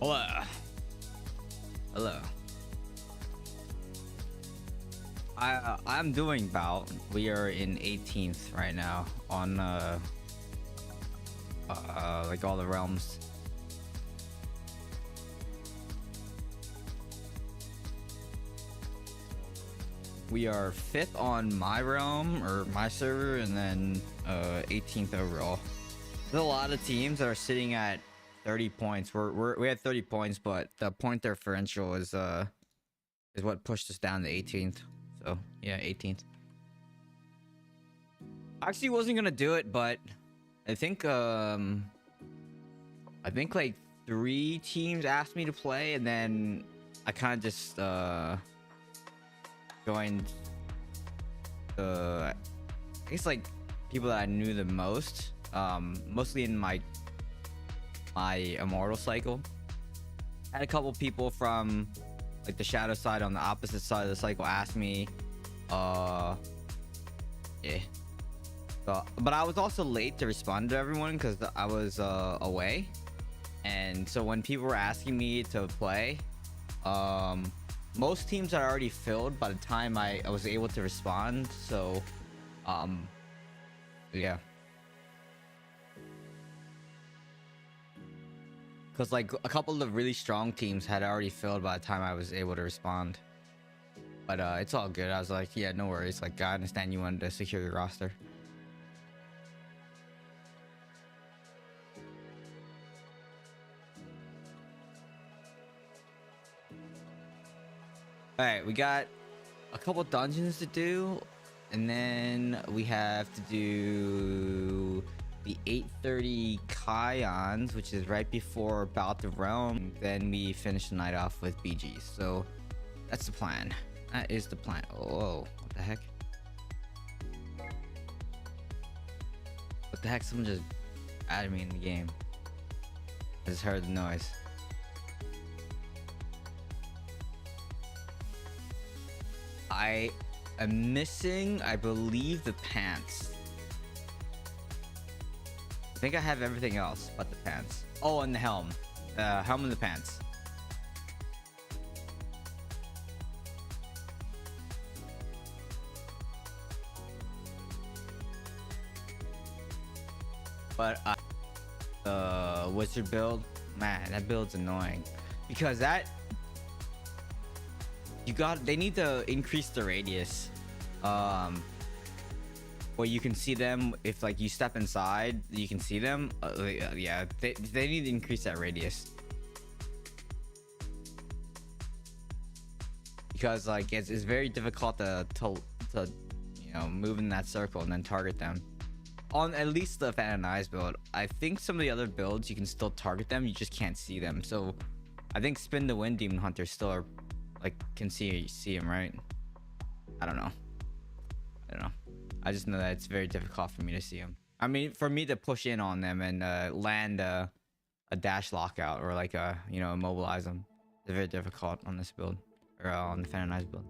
Hello. Hello. I'm doing Bout. We are in 18th right now on like all the realms. We are 5th on my realm or my server, and then 18th overall. There's a lot of teams that are sitting at 30 points. We had 30 points, but the point differential is what pushed us down to 18th. So yeah, 18th. I actually wasn't gonna do it, but I think like 3 teams asked me to play, and then I kind of just joined I guess like people that I knew the most, mostly in my Immortal cycle. I had a couple people from like the shadow side on the opposite side of the cycle ask me, yeah. So, but I was also late to respond to everyone because I was away, and so when people were asking me to play, most teams are already filled by the time I was able to respond. So yeah, because like a couple of really strong teams had already filled by the time I was able to respond. But it's all good. I was like, yeah, no worries. Like, I understand you wanted to secure your roster. All right, we got a couple dungeons to do, and then we have to do the 8:30 Kions, which is right before Bout of Realms. Then we finish the night off with BGs. So that's the plan. That is the plan. Oh, what the heck? What the heck? Someone just added me in the game. I just heard the noise. I am missing, I believe, the pants. I think I have everything else but the pants. Oh, and the helm. Helm and the pants. But wizard build, man, that build's annoying because they need to increase the radius, where you can see them. If like you step inside, you can see them. Yeah, they need to increase that radius because like it's very difficult to move in that circle and then target them. On at least the Fan and Eyes build. I think some of the other builds you can still target them, you just can't see them. So I think Spin the Wind Demon Hunter still are, like, can see him, right? I don't know. I just know that it's very difficult for me to see him. I mean, for me to push in on them and land a dash lockout or like immobilize them, it's very difficult on this build or on the Fan and Eyes build.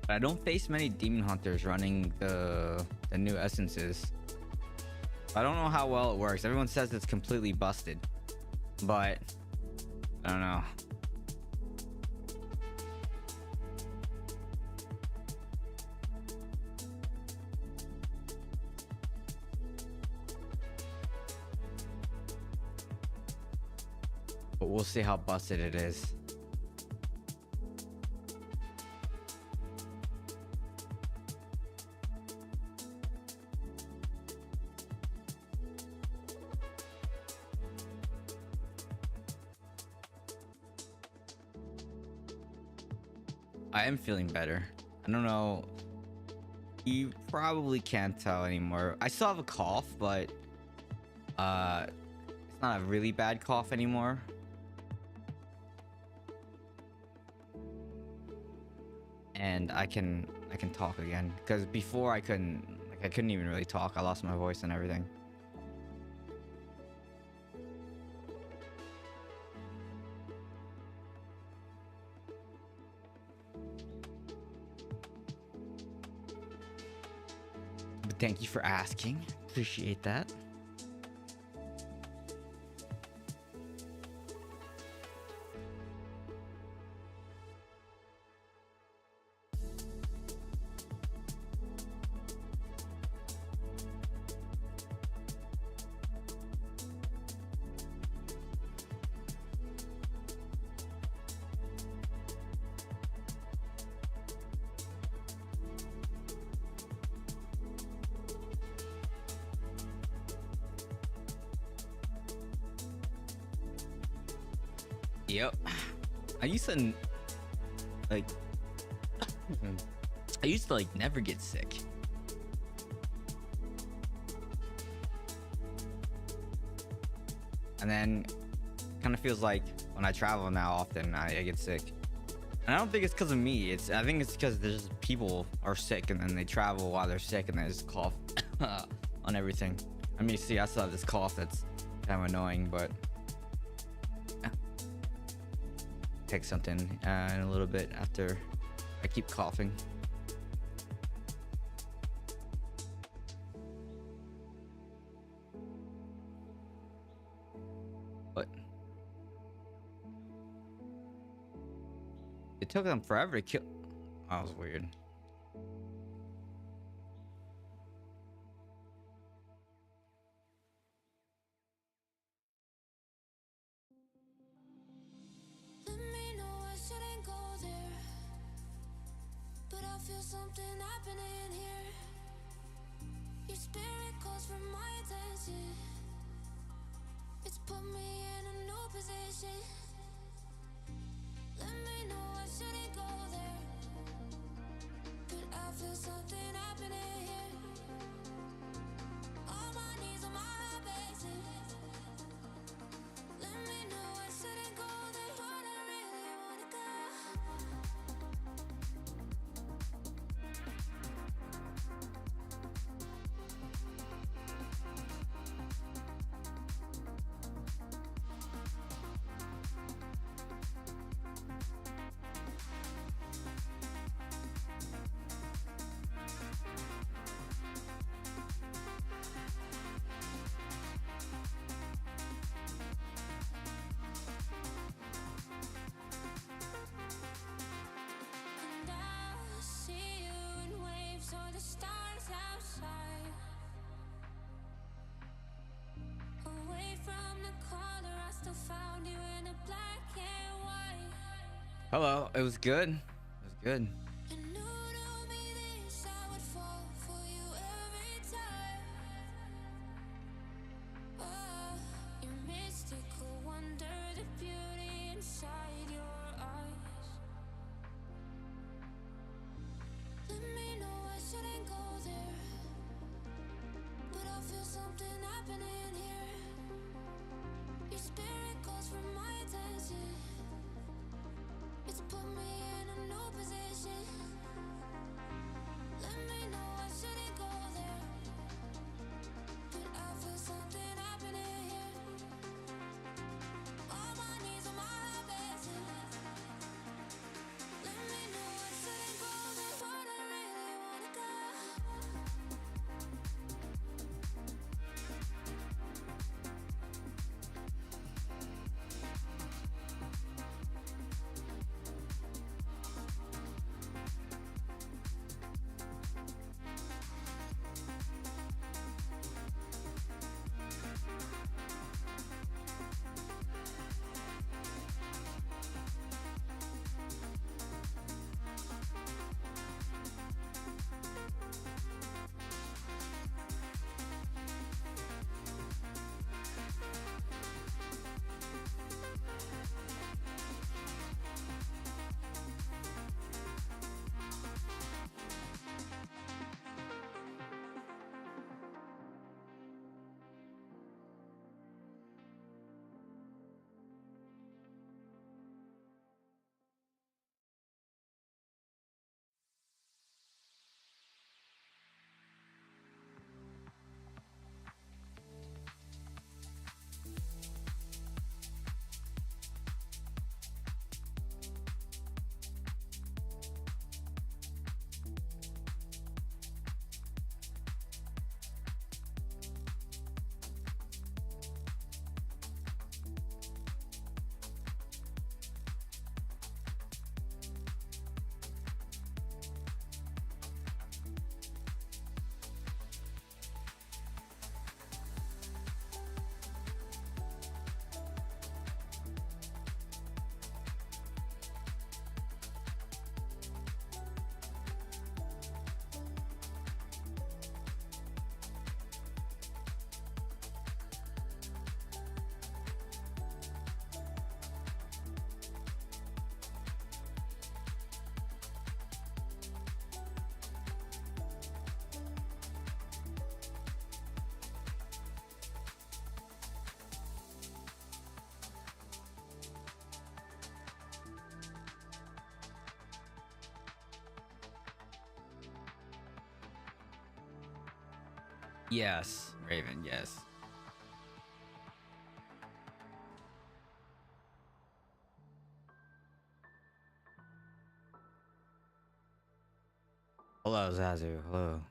But I don't face many demon hunters running the new essences. I don't know how well it works. Everyone says it's completely busted, but I don't know. But we'll see how busted it is. I am feeling better. I don't know. You probably can't tell anymore. I still have a cough, but it's not a really bad cough anymore. And I can talk again, because before I couldn't even really talk. I lost my voice and everything. But thank you for asking. Appreciate that. Yep. I used to like never get sick. And then kind of feels like when I travel now often I get sick. And I don't think it's because of me. I think it's because there's people are sick and then they travel while they're sick and they just cough on everything. I mean, see, I still have this cough that's kind of annoying, but take something in a little bit after I keep coughing. But it took them forever to kill. Oh, that was weird. Feel something happening here. Your spirit calls for my attention. It's put me in a new position. Let me know I shouldn't go there, but I feel something happening here. All my needs on my basis. Let me know I shouldn't go there, but I really wanna go. Hello, it was good. It was good. Yes, Raven, yes. Hello, Zazu. Hello.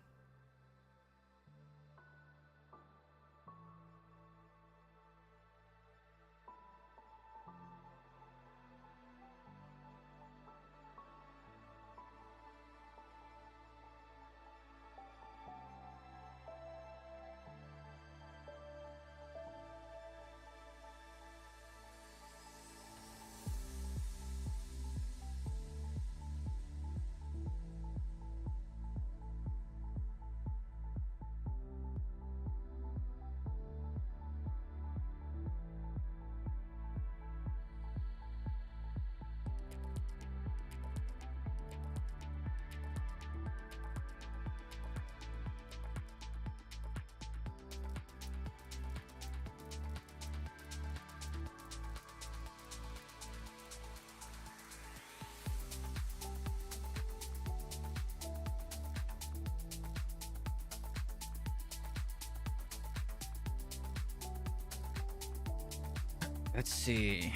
Let's see.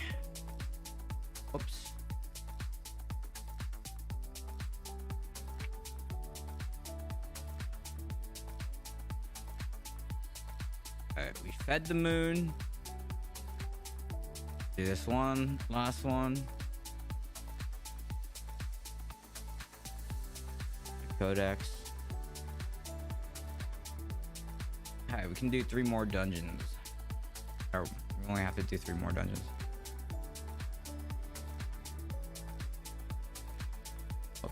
Oops. Alright, we fed the moon. Do this one, last one. Codex. Alright, we can do 3 more dungeons. Or we only have to do 3 more dungeons. Oh.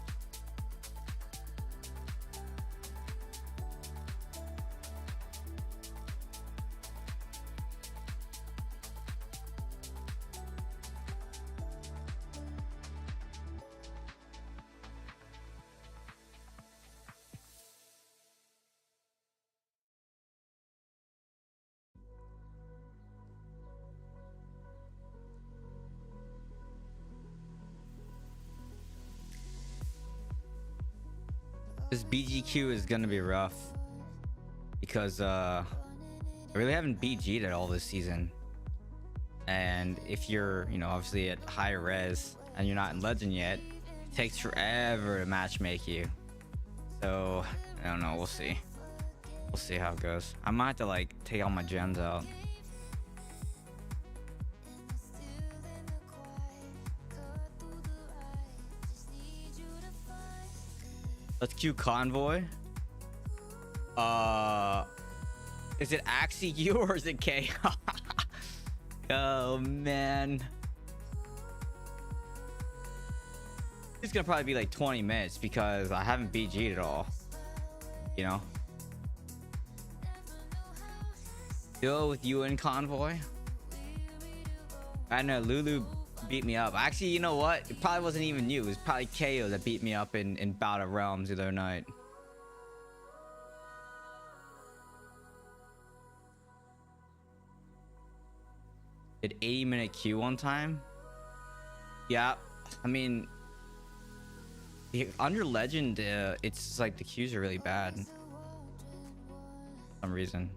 This BGQ is gonna be rough because I really haven't BG'd at all this season. And if you're, you know, obviously at higher res and you're not in legend yet, it takes forever to matchmake you. So I don't know, we'll see. We'll see how it goes. I might have to like take all my gems out. Let's queue convoy. Is it actually you or is it K? Oh man. It's gonna probably be like 20 minutes because I haven't BG'd at all. You know? Deal with you in convoy. I know Lulu beat me up. Actually, you know what? It probably wasn't even you. It was probably KO that beat me up in Bout of Realms the other night. Did 80-minute queue one time? Yeah. I mean, under legend, it's like the queues are really bad. For some reason.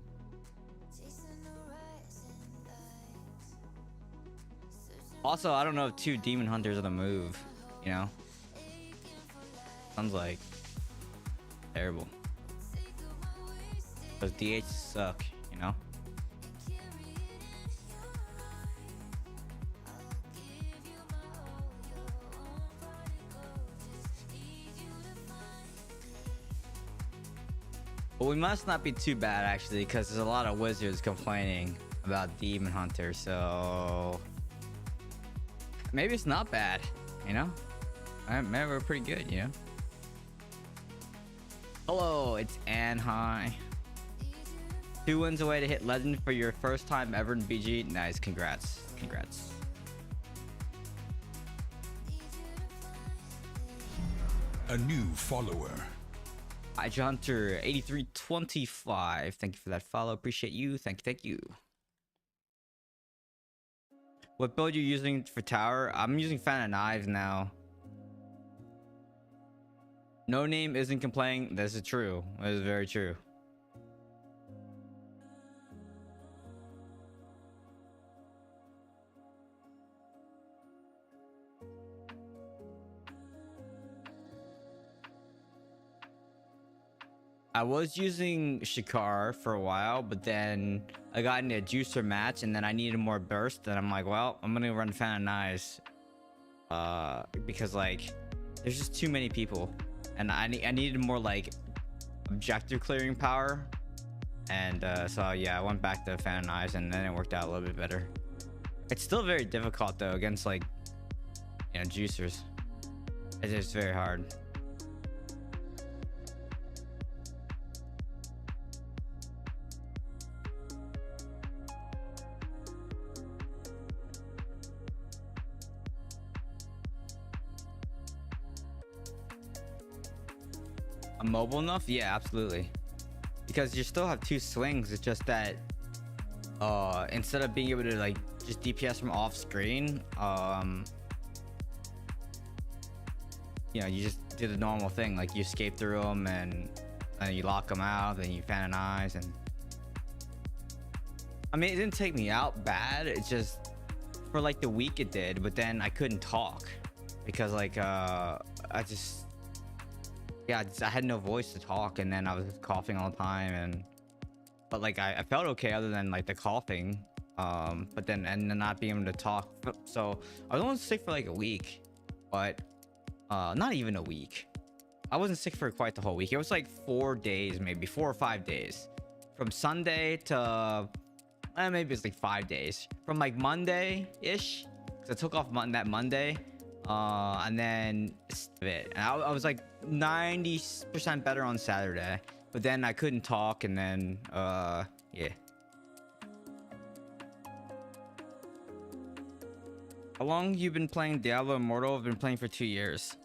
Also, I don't know if 2 demon hunters are the move, you know? Sounds like terrible. Because DH suck, you know? But we must not be too bad actually, because there's a lot of wizards complaining about demon hunter, so maybe it's not bad, you know? Maybe we're pretty good, you know? Hello, it's Anne. Hi. 2 wins away to hit legend for your first time ever in BG. Nice, congrats. Congrats. A new follower. Hi, Hunter 8325. Thank you for that follow. Appreciate you. Thank you. Thank you. What build you using for tower? I'm using Fan of Knives now. No name isn't complaining. This is true. That is very true. I was using Shikar for a while, but then I got into a juicer match, and then I needed more burst, and I'm like, well, I'm gonna run Fan and Eyes, because like there's just too many people, and I needed more like objective clearing power, and so yeah, I went back to Fan and Eyes, and then it worked out a little bit better. It's still very difficult though against like, you know, juicers. It's just very hard. I'm mobile enough? Yeah, absolutely. Because you still have two swings. It's just that instead of being able to like just DPS from off screen, you know, you just do the normal thing, like you escape through them and you lock them out, then you Fan and Eyes, and I mean, it didn't take me out bad. It's just for like the week it did, but then I couldn't talk because like I had no voice to talk, and then I was coughing all the time, and but like I felt okay other than like the coughing, but then and then not being able to talk. So I was only sick for like a week, but not even a week. I wasn't sick for quite the whole week. It was like 4 days, maybe 4 or 5 days, from Sunday to maybe it's like 5 days, from like Monday ish, because I took off that Monday, and then and I was like 90% better on Saturday, but then I couldn't talk, and then yeah. How long you been playing Diablo Immortal? I've been playing for 2 years.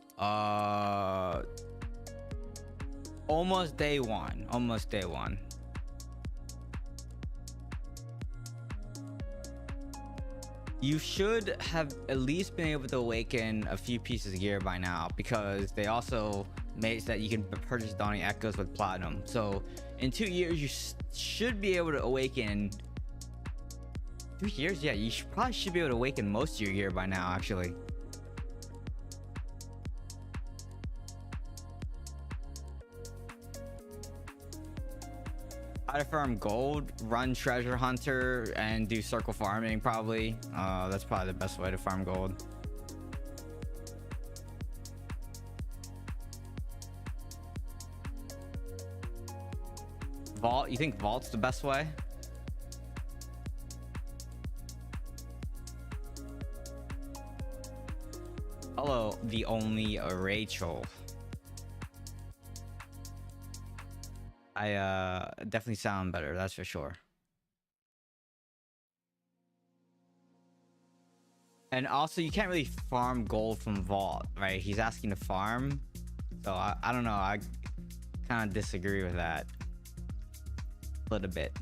Almost day one. You should have at least been able to awaken a few pieces of gear by now, because they also made it so that you can purchase Dawning Echoes with platinum. So in 2 years you should be able to awaken 3 years. Yeah, you probably should be able to awaken most of your gear by now, actually. How to farm gold, run treasure hunter, and do circle farming. Probably that's probably the best way to farm gold. Vault, you think vault's the best way? Hello, the only Rachel. I definitely sound better, that's for sure. And also, you can't really farm gold from vault, right? He's asking to farm, so I don't know. I kind of disagree with that a little bit.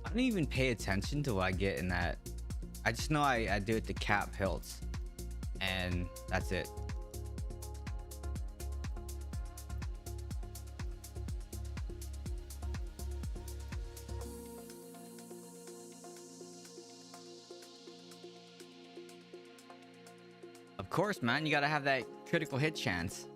I don't even pay attention to what I get in that. I just know I do it to cap hilts, and that's it. Of course, man, you gotta have that critical hit chance.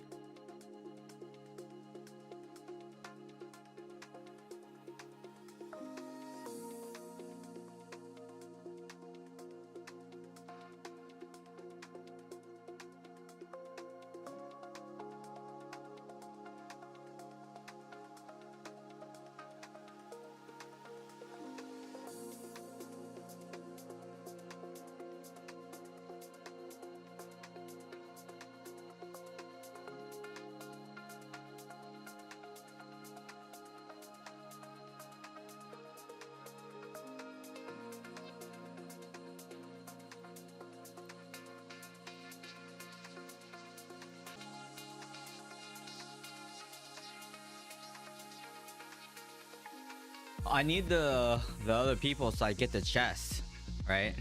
I need the other people so I get the chest, right?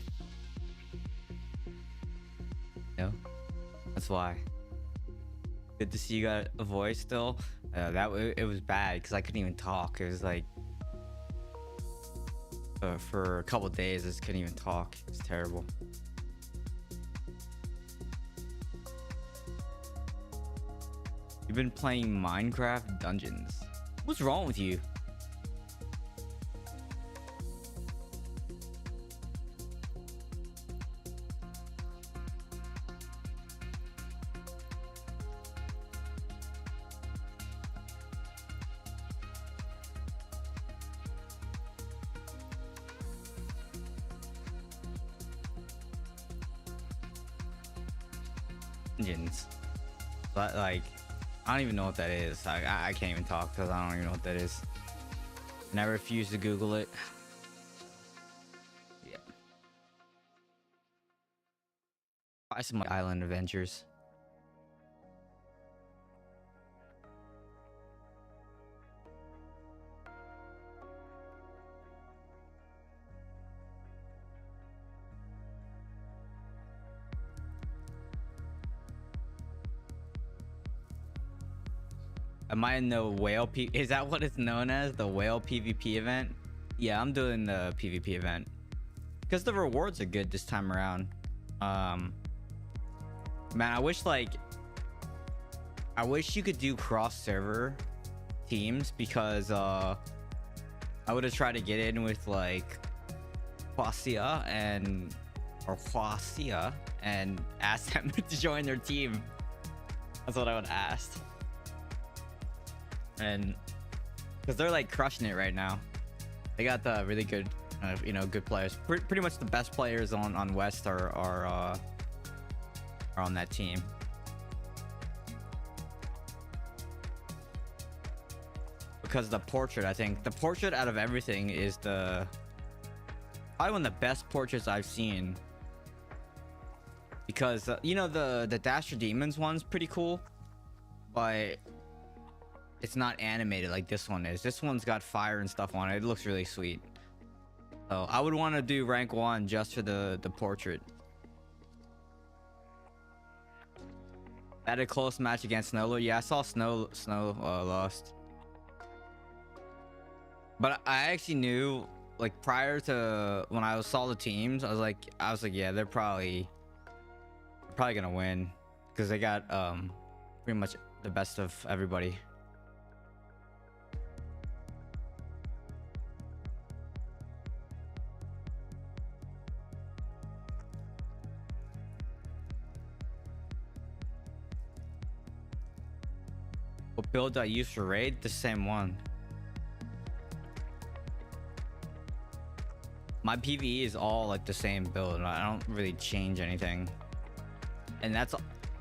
No, that's why. Good to see you got a voice still. It was bad because I couldn't even talk. It was like for a couple days I just couldn't even talk. It's terrible. You've been playing Minecraft Dungeons. What's wrong with you? Dungeons. But like, I don't even know what that is. I can't even talk because I don't even know what that is. And I refuse to Google it. Yeah. Buy some island adventures. Am I in the whale is that what it's known as? The whale PvP event? Yeah, I'm doing the PvP event. Because the rewards are good this time around. Man, I wish you could do cross server teams because I would have tried to get in with like Huaxia and ask them to join their team. That's what I would ask. And because they're like crushing it right now. They got the really good good players. Pretty much the best players on West are on that team. Because the portrait, I think the portrait out of everything is probably one of the best portraits I've seen. Because the Dasher Demons one's pretty cool, but it's not animated like this one is. This one's got fire and stuff on it. It looks really sweet. So I would want to do rank 1 just for the portrait. Had a close match against Snowler. Yeah, I saw Snow lost. But I actually knew, like, prior to when I saw the teams, I was like, yeah, they're probably gonna win because they got pretty much the best of everybody. What build I use for raid? The same one. My PvE is all like the same build. I don't really change anything, and that's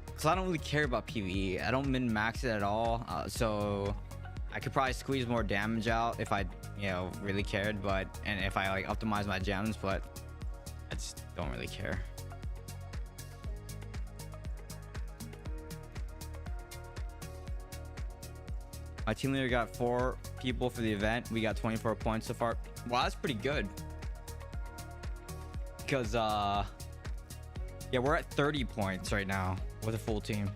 because I don't really care about PvE. I don't min max it at all, so I could probably squeeze more damage out if I really cared, and if I like optimize my gems, but I just don't really care. My team leader got 4 people for the event. We got 24 points so far. Wow, that's pretty good. Because yeah, we're at 30 points right now with a full team.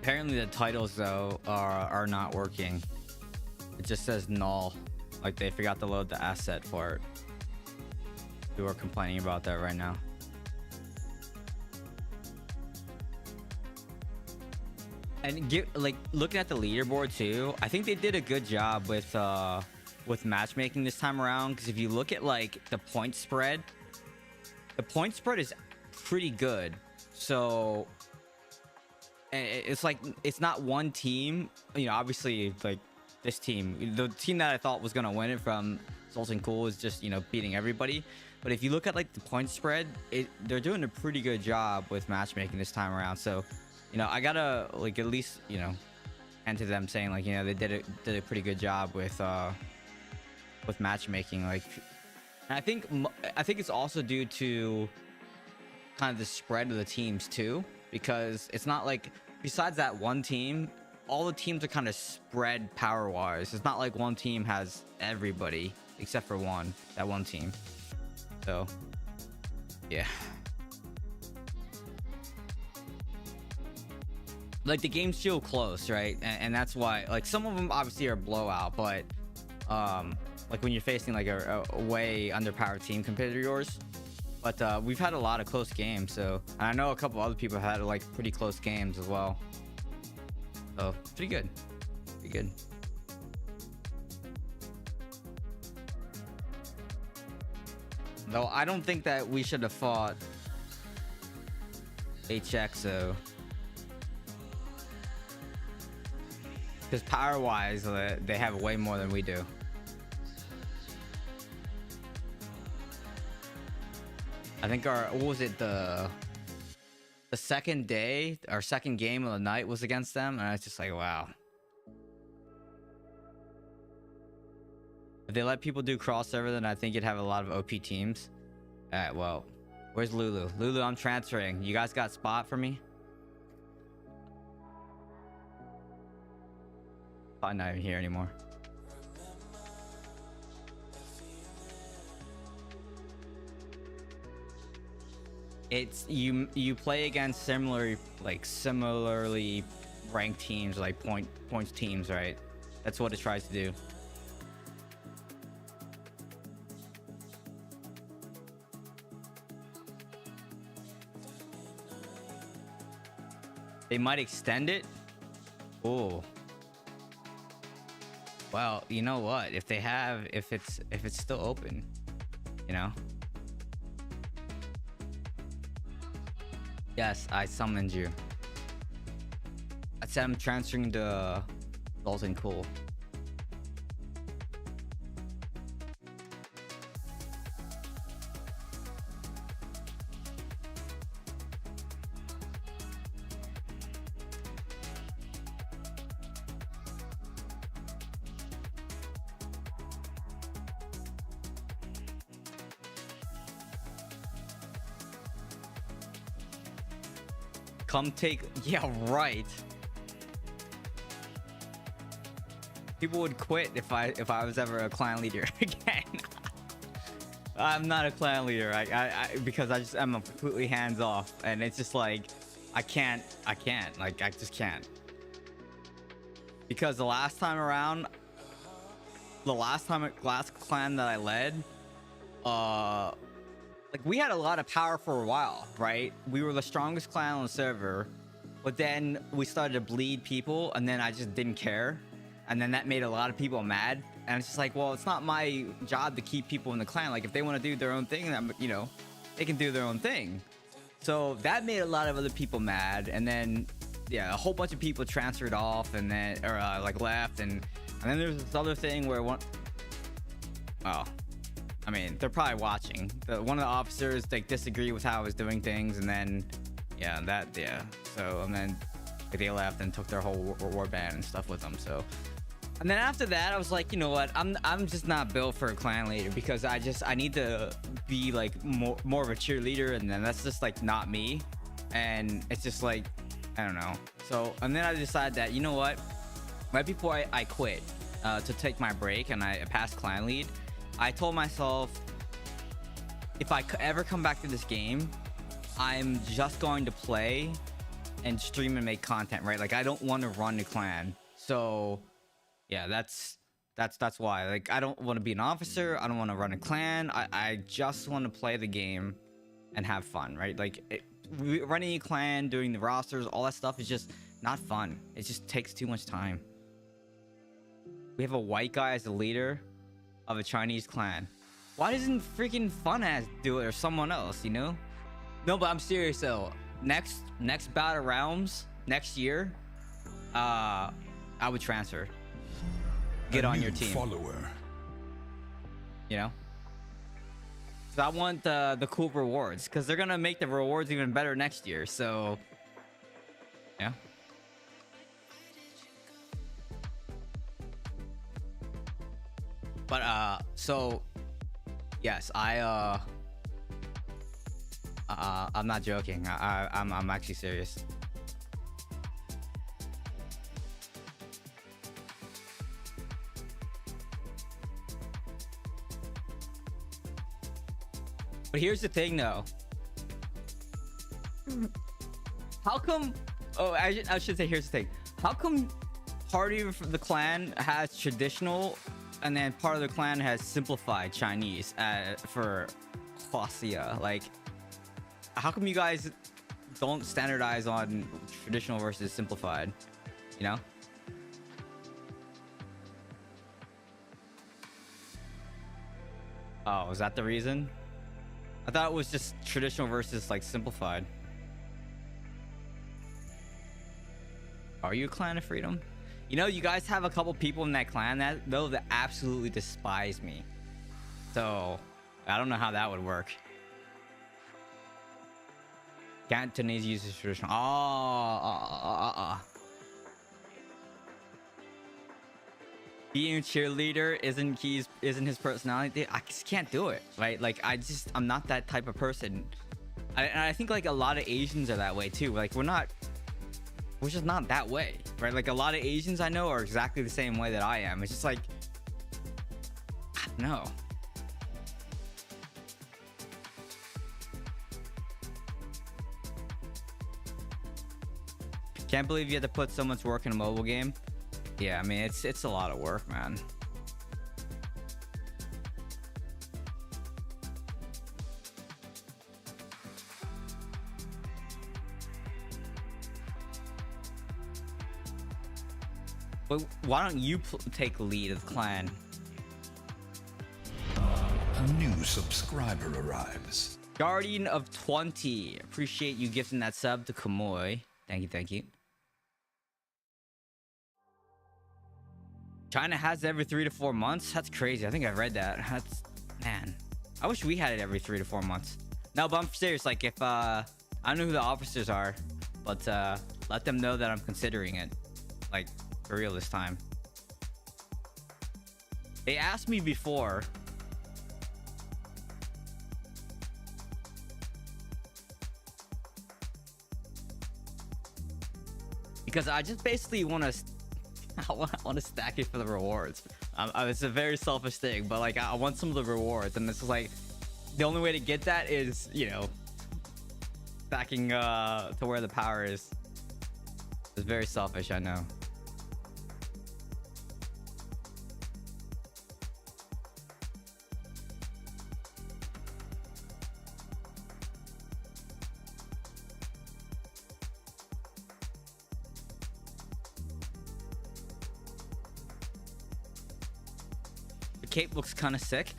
Apparently the titles though are not working. It just says null, like they forgot to load the asset for it. People are complaining about that right now. And looking at the leaderboard too, I think they did a good job with matchmaking this time around, because if you look at like the point spread is pretty good. So it's like it's not one team, you know, obviously like this team, the team that I thought was gonna win it from Sultan Cool is just, you know, beating everybody. But if you look at like the point spread, they're doing a pretty good job with matchmaking this time around. So, you know, I gotta like at least, you know, hand to them saying like, you know, they did a pretty good job with matchmaking. Like, and I think it's also due to kind of the spread of the teams too, because it's not like, besides that one team, all the teams are kind of spread power wise. It's not like one team has everybody except for that one team. So yeah, like the games feel close, right? And that's why, like, some of them obviously are blowout, but like when you're facing like a way underpowered team compared to yours. But we've had a lot of close games, so, and I know a couple other people have had like pretty close games as well. So pretty good. Though I don't think that we should have fought HXO, because power wise they have way more than we do. I think what was it, the second day, our second game of the night was against them, and I was just like, wow. If they let people do crossover, then I think you'd have a lot of OP teams. Alright, well, where's Lulu? Lulu, I'm transferring. You guys got spot for me? Probably not even here anymore. It's you play against similarly ranked teams, like points teams, right? That's what it tries to do. They might extend it. Oh. Well, you know what? If it's still open, you know. Yes, I summoned you. I said I'm transferring to Sultan Cool. Come take, yeah, right. People would quit if I was ever a clan leader again. I'm not a clan leader. Because I'm completely hands off, and it's just like I can't. Like, I just can't. Because the last clan that I led, like, we had a lot of power for a while, right? We were the strongest clan on the server, but then we started to bleed people, and then I just didn't care, and then that made a lot of people mad. And it's just like, well, it's not my job to keep people in the clan. Like, if they want to do their own thing, then, you know, they can do their own thing. So that made a lot of other people mad, and then yeah, a whole bunch of people transferred off, and then like left, and then there's this other thing where oh, I mean, they're probably watching. One of the officers, like, disagreed with how I was doing things, and then so, and then they left and took their whole war band and stuff with them. So, and then after that, I was like, you know what, I'm just not built for a clan leader, because I need to be like more of a cheerleader, and then that's just like not me. And it's just like, I don't know. So, and then I decided that, you know what, right before I quit to take my break and I passed clan lead, I told myself, if I ever come back to this game, I'm just going to play and stream and make content, right? Like I don't want to run a clan. So yeah, that's why. Like I don't want to be an officer. I don't want to run a clan. I just want to play the game and have fun, right? Like running a clan, doing the rosters, all that stuff is just not fun. It just takes too much time. We have a white guy as the leader of a Chinese clan. Why doesn't freaking Funaz do it or someone else, you know? No, but I'm serious though. Next Bout of Realms next year, I would transfer. Get on your team. Follower. You know? So I want the cool rewards because they're gonna make the rewards even better next year. So yeah. But so yes, I'm not joking. I'm actually serious. But here's the thing though. How come I should say here's the thing. How come part of the clan has traditional and then part of the clan has simplified Chinese for Huaxia? Like how come you guys don't standardize on traditional versus simplified? You know? Oh, is that the reason? I thought it was just traditional versus like simplified. Are you a clan of freedom? You know, you guys have a couple people in that clan that absolutely despise me. So I don't know how that would work. Cantonese uses traditional. Being a cheerleader isn't his personality. I just can't do it, right? Like I'm not that type of person. And I think like a lot of Asians are that way too. Like we're just not that way, right? Like a lot of Asians I know are exactly the same way that I am. It's just like, I don't know. Can't believe you had to put so much work in a mobile game. Yeah, I mean, it's a lot of work, man. But why don't you take lead of the clan? A new subscriber arrives. Guardian of 20. Appreciate you gifting that sub to Kamoy. Thank you. China has it every 3 to 4 months. That's crazy. I think I read that. Man. I wish we had it every 3 to 4 months. No, but I'm serious. Like if I don't know who the officers are, but let them know that I'm considering it. Like for real this time. They asked me before. Because I just basically want to I want to stack it for the rewards. It's a very selfish thing, but like I want some of the rewards, and this is like the only way to get that is, you know, stacking to where the power is. It's very selfish, I know. Cape looks kind of sick.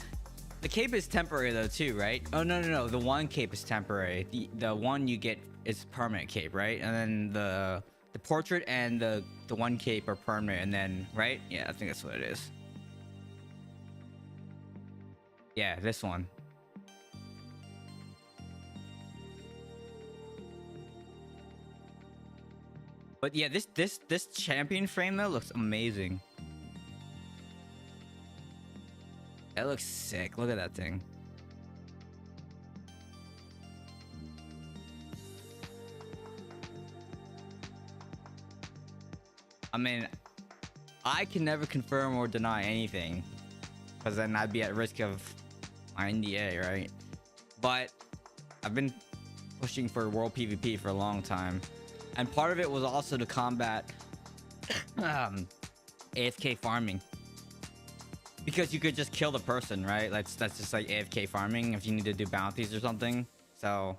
The cape is temporary though too, right? Oh no, the one cape is temporary. The one you get is permanent cape, right? And then the portrait and the one cape are permanent, and then right? Yeah, I think that's what it is. Yeah, this one. But yeah, this champion frame though looks amazing. That looks sick. Look at that thing. I mean, I can never confirm or deny anything, because then I'd be at risk of my NDA, right? But I've been pushing for world PvP for a long time. And part of it was also to combat AFK farming, because you could just kill the person, right? That's just like AFK farming if you need to do bounties or something. So,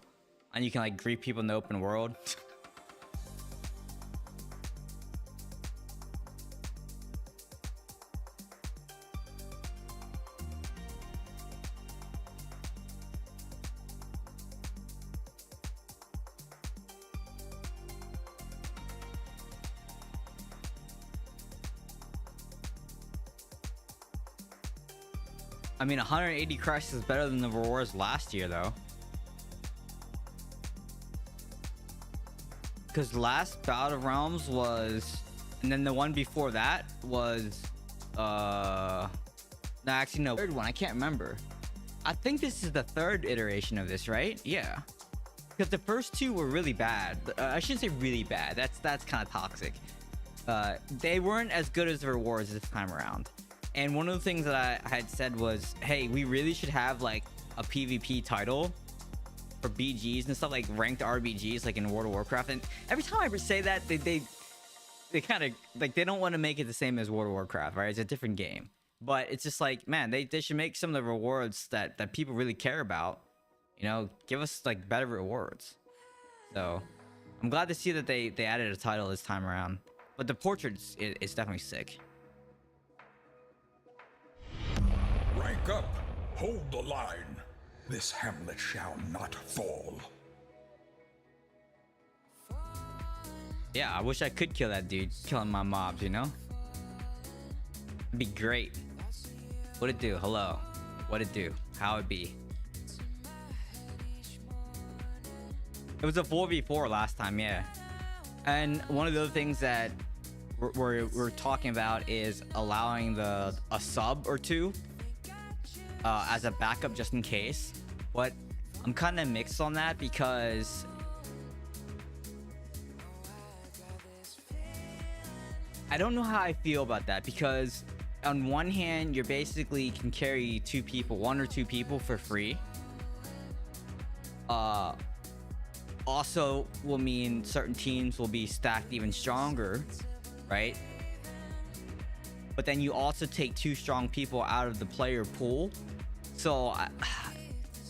and you can like greet people in the open world. I mean, 180 crush is better than the rewards last year, though. Because last Bout of Realms was... And then the one before that was... No, actually, no. Third one, I can't remember. I think this is the third iteration of this, right? Yeah. Because the first two were really bad. I shouldn't say really bad. That's kind of toxic. They weren't as good as the rewards this time around. And one of the things that I had said was, hey, we really should have like a PvP title for BGs and stuff, like ranked RBGs, like in World of Warcraft. And every time I ever say that, they kind of like, they don't want to make it the same as World of Warcraft, right? It's a different game. But it's just like, man, they should make some of the rewards that people really care about. You know, give us like better rewards. So I'm glad to see that they added a title this time around. But the portrait is definitely sick. Rank up. Hold the line. This hamlet shall not fall. Yeah, I wish I could kill that dude killing my mobs, you know? It'd be great. What'd it do? Hello. What'd it do? How it be? It was a 4v4 last time, yeah. And one of the other things that we're talking about is allowing a sub or two as a backup just in case. But I'm kind of mixed on that because I don't know how I feel about that, because on one hand, you basically can carry two people, one or two people for free. Also will mean certain teams will be stacked even stronger, right? But then you also take two strong people out of the player pool. So I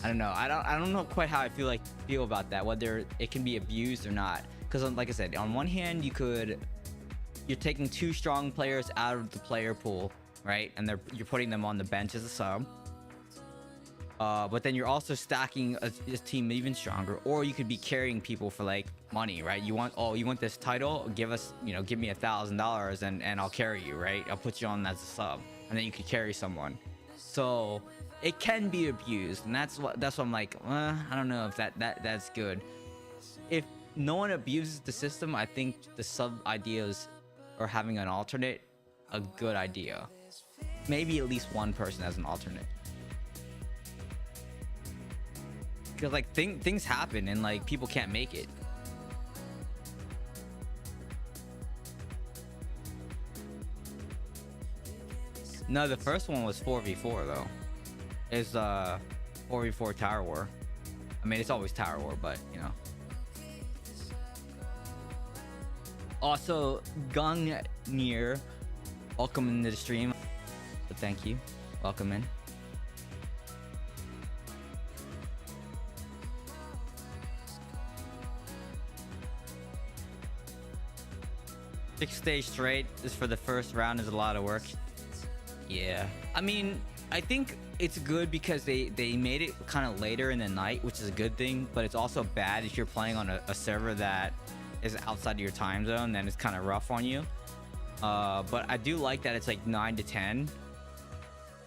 don't know. I don't know quite how I feel about that, whether it can be abused or not. Because like I said, on one hand, you're taking two strong players out of the player pool, right? And you're putting them on the bench as a sub. But then you're also stacking a team even stronger, or you could be carrying people for like money, right? You want this title? Give me $1,000 and I'll carry you, right? I'll put you on as a sub, and then you could carry someone. So it can be abused, and that's what I'm like. I don't know if that's good. If no one abuses the system, I think the sub ideas or having an alternate a good idea. Maybe at least one person as an alternate. Because like things happen and like people can't make it. No, the first one was 4v4 though. It's 4v4 Tower War. I mean, it's always Tower War, but you know. Also, Gungnir, welcome into the stream. But thank you. Welcome in. Six days straight is for the first round is a lot of work. Yeah, I mean, I think it's good because they made it kind of later in the night, which is a good thing, but it's also bad if you're playing on a server that is outside of your time zone, then it's kind of rough on you. But I do like that it's like 9 to 10,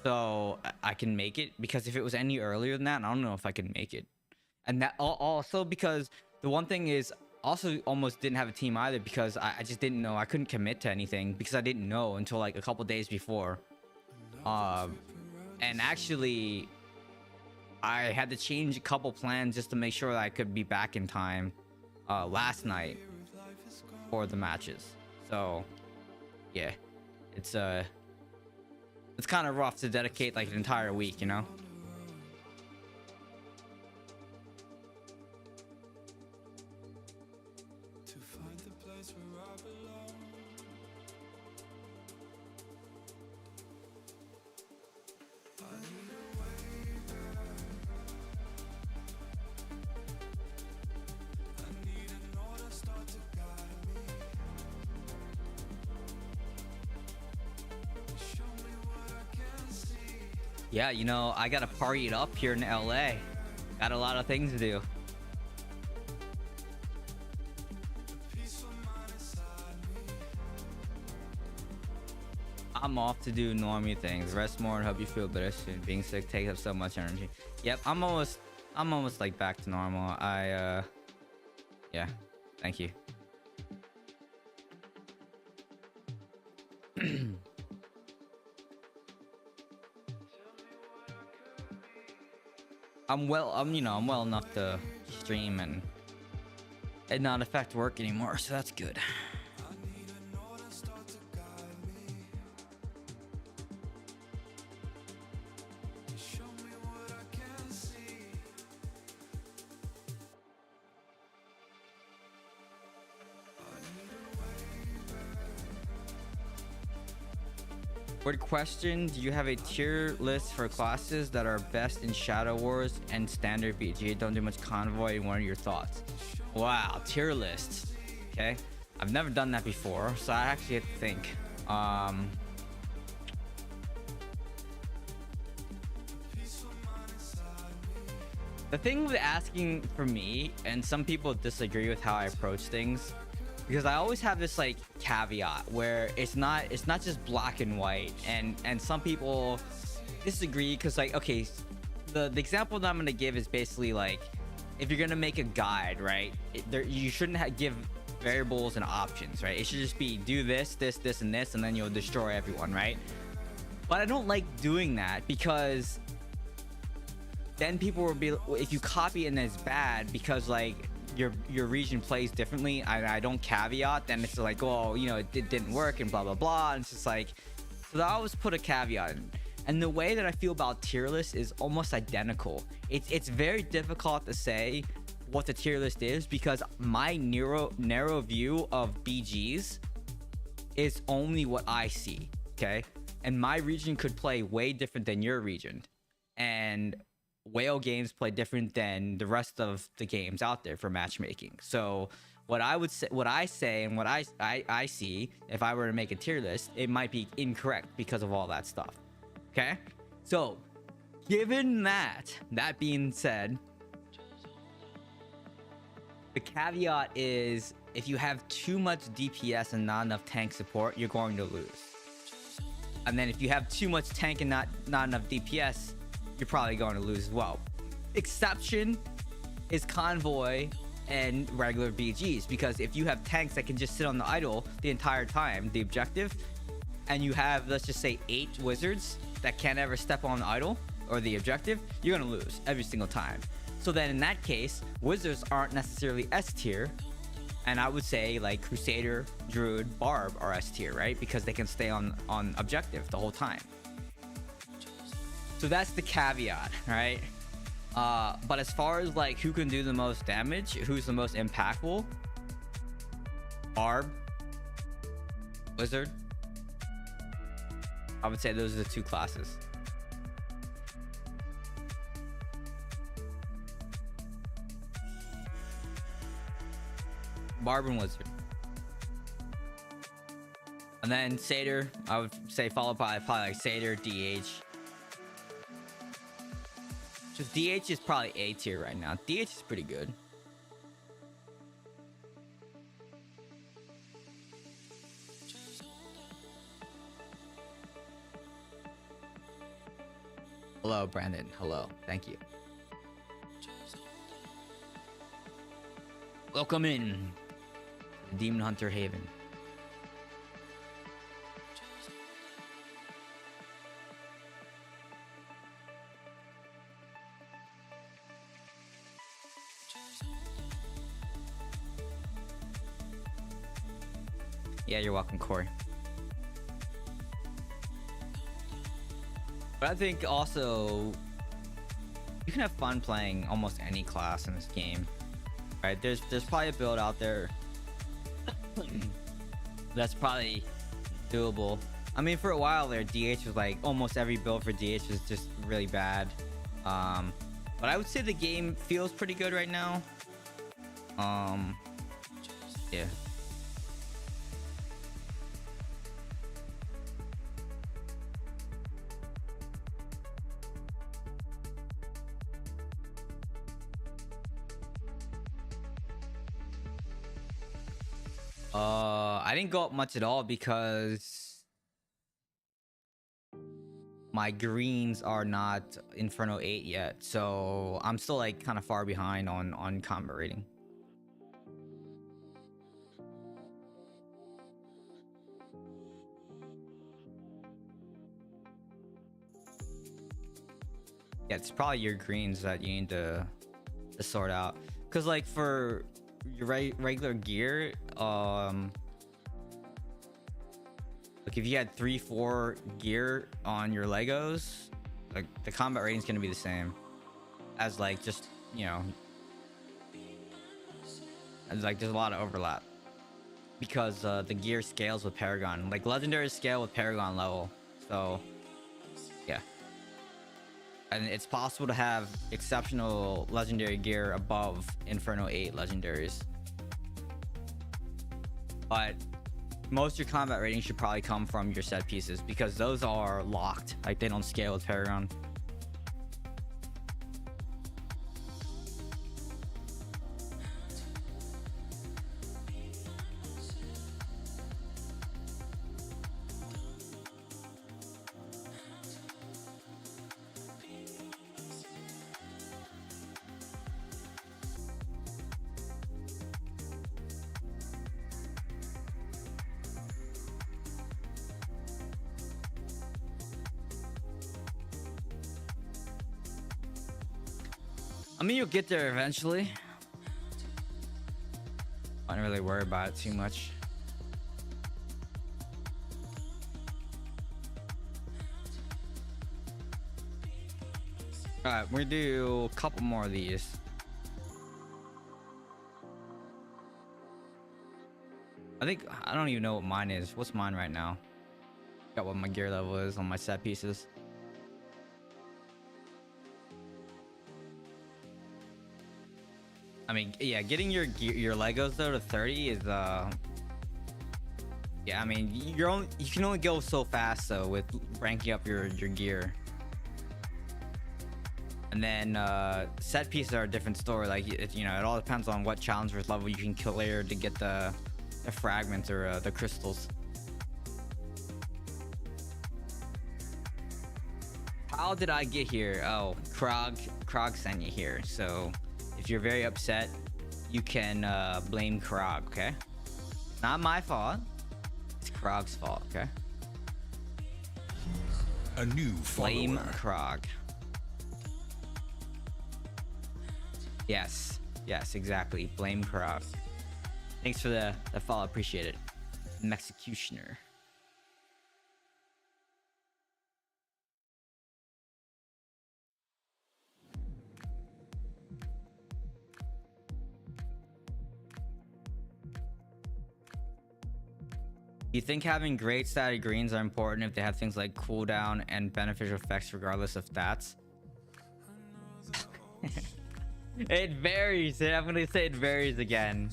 so I can make it, because if it was any earlier than that, I don't know if I can make it. And that also because the one thing is, also almost didn't have a team either, because I just didn't know. I couldn't commit to anything because I didn't know until like a couple days before. And actually I had to change a couple plans just to make sure that I could be back in time last night for the matches. So yeah, it's kind of rough to dedicate like an entire week, you know. Yeah, you know, I gotta party it up here in LA. Got a lot of things to do. I'm off to do normie things. Rest more and hope you feel better soon. Being sick takes up so much energy. Yep, I'm almost like back to normal. Yeah, thank you. I'm well enough to stream and not affect work anymore, so that's good. Word question, do you have a tier list for classes that are best in Shadow Wars and standard BG? Don't do much convoy. What are your thoughts? Wow, tier lists. Okay, I've never done that before, so I actually have to think. The thing with asking for me, and some people disagree with how I approach things, because I always have this like caveat where it's not just black and white, and some people disagree because, like, okay, the example that I'm gonna give is basically like, if you're gonna make a guide, right, you shouldn't give variables and options, right? It should just be do this, and this, and then you'll destroy everyone, right? But I don't like doing that, because then people will be, if you copy it and it's bad because like your region plays differently, I don't caveat, then it's like, oh, you know, it didn't work and blah blah blah, and it's just like, so I always put a caveat in. And the way that I feel about tier list is almost identical. It's very difficult to say what the tier list is, because my narrow view of BGs is only what I see, okay? And my region could play way different than your region, and whale games play different than the rest of the games out there for matchmaking. So what I say and what I see, if I were to make a tier list, it might be incorrect because of all that stuff. Okay, so given that being said, the caveat is, if you have too much DPS and not enough tank support, you're going to lose. And then if you have too much tank and not enough DPS, you're probably going to lose as well. Exception is convoy and regular BGs, because if you have tanks that can just sit on the idle the entire time, the objective, and you have, let's just say, 8 wizards that can't ever step on the idle or the objective, you're gonna lose every single time. So then in that case, wizards aren't necessarily S tier, and I would say like Crusader, Druid, Barb are S tier, right? Because they can stay on objective the whole time. So that's the caveat, right? But as far as like who can do the most damage, who's the most impactful, Barb, Wizard, I would say those are the 2 classes. Barb and Wizard. And then Satyr, I would say, followed by probably like Satyr, DH. Just DH is probably A tier right now. DH is pretty good. Hello, Brandon. Hello. Thank you. Welcome in Demon Hunter Haven. Yeah, you're welcome, Corey. But I think also you can have fun playing almost any class in this game, right? There's probably a build out there That's probably doable. I mean, for a while there, DH was like almost every build for DH was just really bad. But I would say the game feels pretty good right now. Yeah. I didn't go up much at all because my greens are not Inferno 8 yet, so I'm still like kind of far behind on combat rating. Yeah, it's probably your greens that you need to sort out, because like for your regular gear, like if you had 3-4 gear on your Legos, like the combat rating is going to be the same as like just, you know, as like there's a lot of overlap because the gear scales with Paragon, like legendary scale with Paragon level. So yeah, and it's possible to have exceptional legendary gear above Inferno 8 legendaries, but most of your combat rating should probably come from your set pieces because those are locked, like they don't scale with Paragon. I mean, you'll get there eventually. I don't really worry about it too much. All right, we're gonna do a couple more of these. I don't even know what mine is. What's mine right now? Got what my gear level is on my set pieces. I mean, yeah, getting your Legos though to 30 is yeah, I mean, you can only go so fast though with ranking up your gear. And then set pieces are a different story. Like you know, it all depends on what challenger's level you can clear to get the fragments or the crystals. How did I get here? Oh, Krog sent you here. So if you're very upset, you can blame Krog, okay? Not my fault. It's Krog's fault, okay? A new follower. Blame Krog. Yes, exactly. Blame Krog. Thanks for the follow. Appreciate it. Executioner. You think having great static greens are important if they have things like cooldown and beneficial effects regardless of stats? It varies. I'm gonna say it varies again.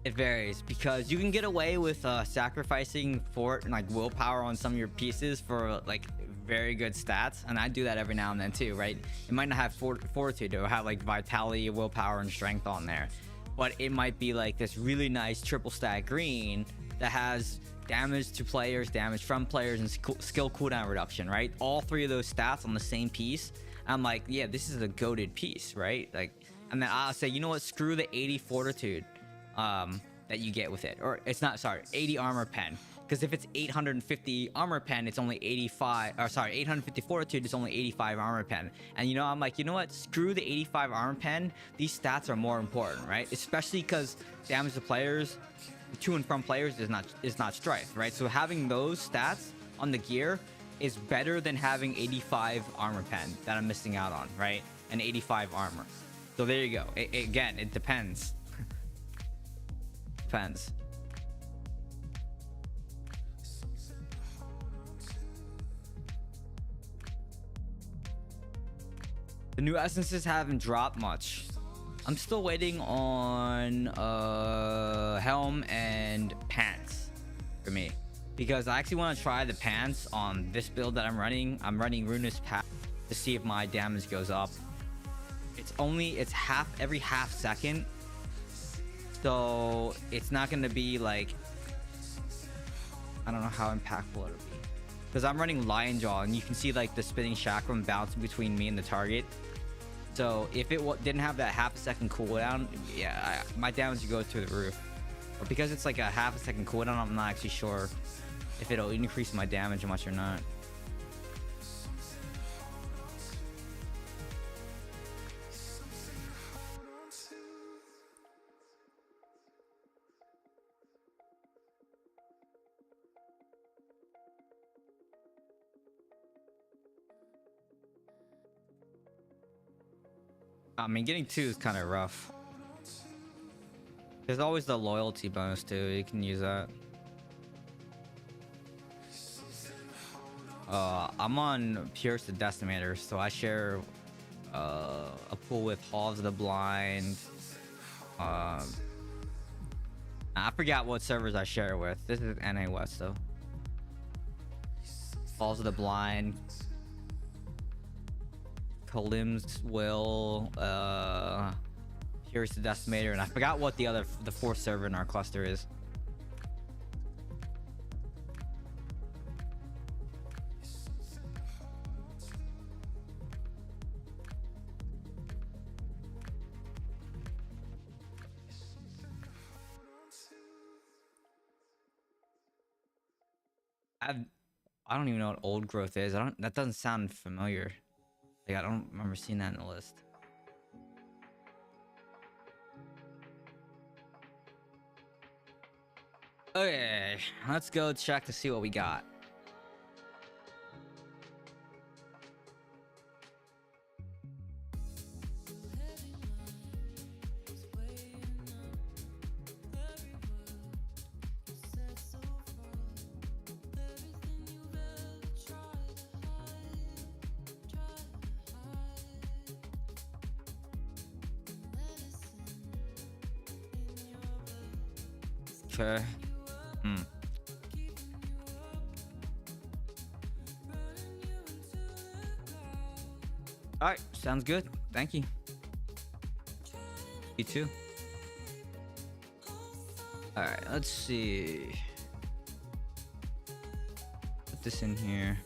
It varies because you can get away with sacrificing fort and like willpower on some of your pieces for like very good stats, and I do that every now and then too, right? It might not have fortitude, or have like vitality, willpower, and strength on there, but it might be like this really nice triple stack green that has damage to players, damage from players, and skill cooldown reduction, right? All three of those stats on the same piece. I'm like, yeah, this is a goated piece, right? Like, and then I'll say, you know what? Screw the 80 fortitude that you get with it, or it's not, sorry, 80 armor pen, because if it's 850 armor pen, it's only 85, or sorry, 850 fortitude, it's only 85 armor pen. And you know, I'm like, you know what? Screw the 85 armor pen. These stats are more important, right? Especially because damage to players, to and from players is not strife, right? So having those stats on the gear is better than having 85 armor pen that I'm missing out on, right? And 85 armor. So there you go. Again, it depends. depends. The new essences haven't dropped much. I'm still waiting on helm and pants for me, because I actually want to try the pants on this build that I'm running. I'm running Ruinous Path to see if my damage goes up. It's every half second, so it's not gonna be like, I don't know how impactful it'll be, because I'm running Lion Jaw and you can see like the spinning chakram bouncing between me and the target. So if it didn't have that half a second cooldown, yeah, my damage would go through the roof. But because it's like a half a second cooldown, I'm not actually sure if it'll increase my damage much or not. I mean, getting 2 is kind of rough. There's always the loyalty bonus too. You can use that. I'm on Pierce the Decimator, so I share a pool with Halls of the Blind. I forgot what servers I share with. This is NA West though. Halls of the Blind, Kalim's Will, Pierce the Decimator, and I forgot what the fourth server in our cluster is. I don't even know what old growth is. That doesn't sound familiar. Like, I don't remember seeing that in the list. Okay, let's go check to see what we got. Okay. All right, sounds good. Thank you. You too. All right, let's see. Put this in here.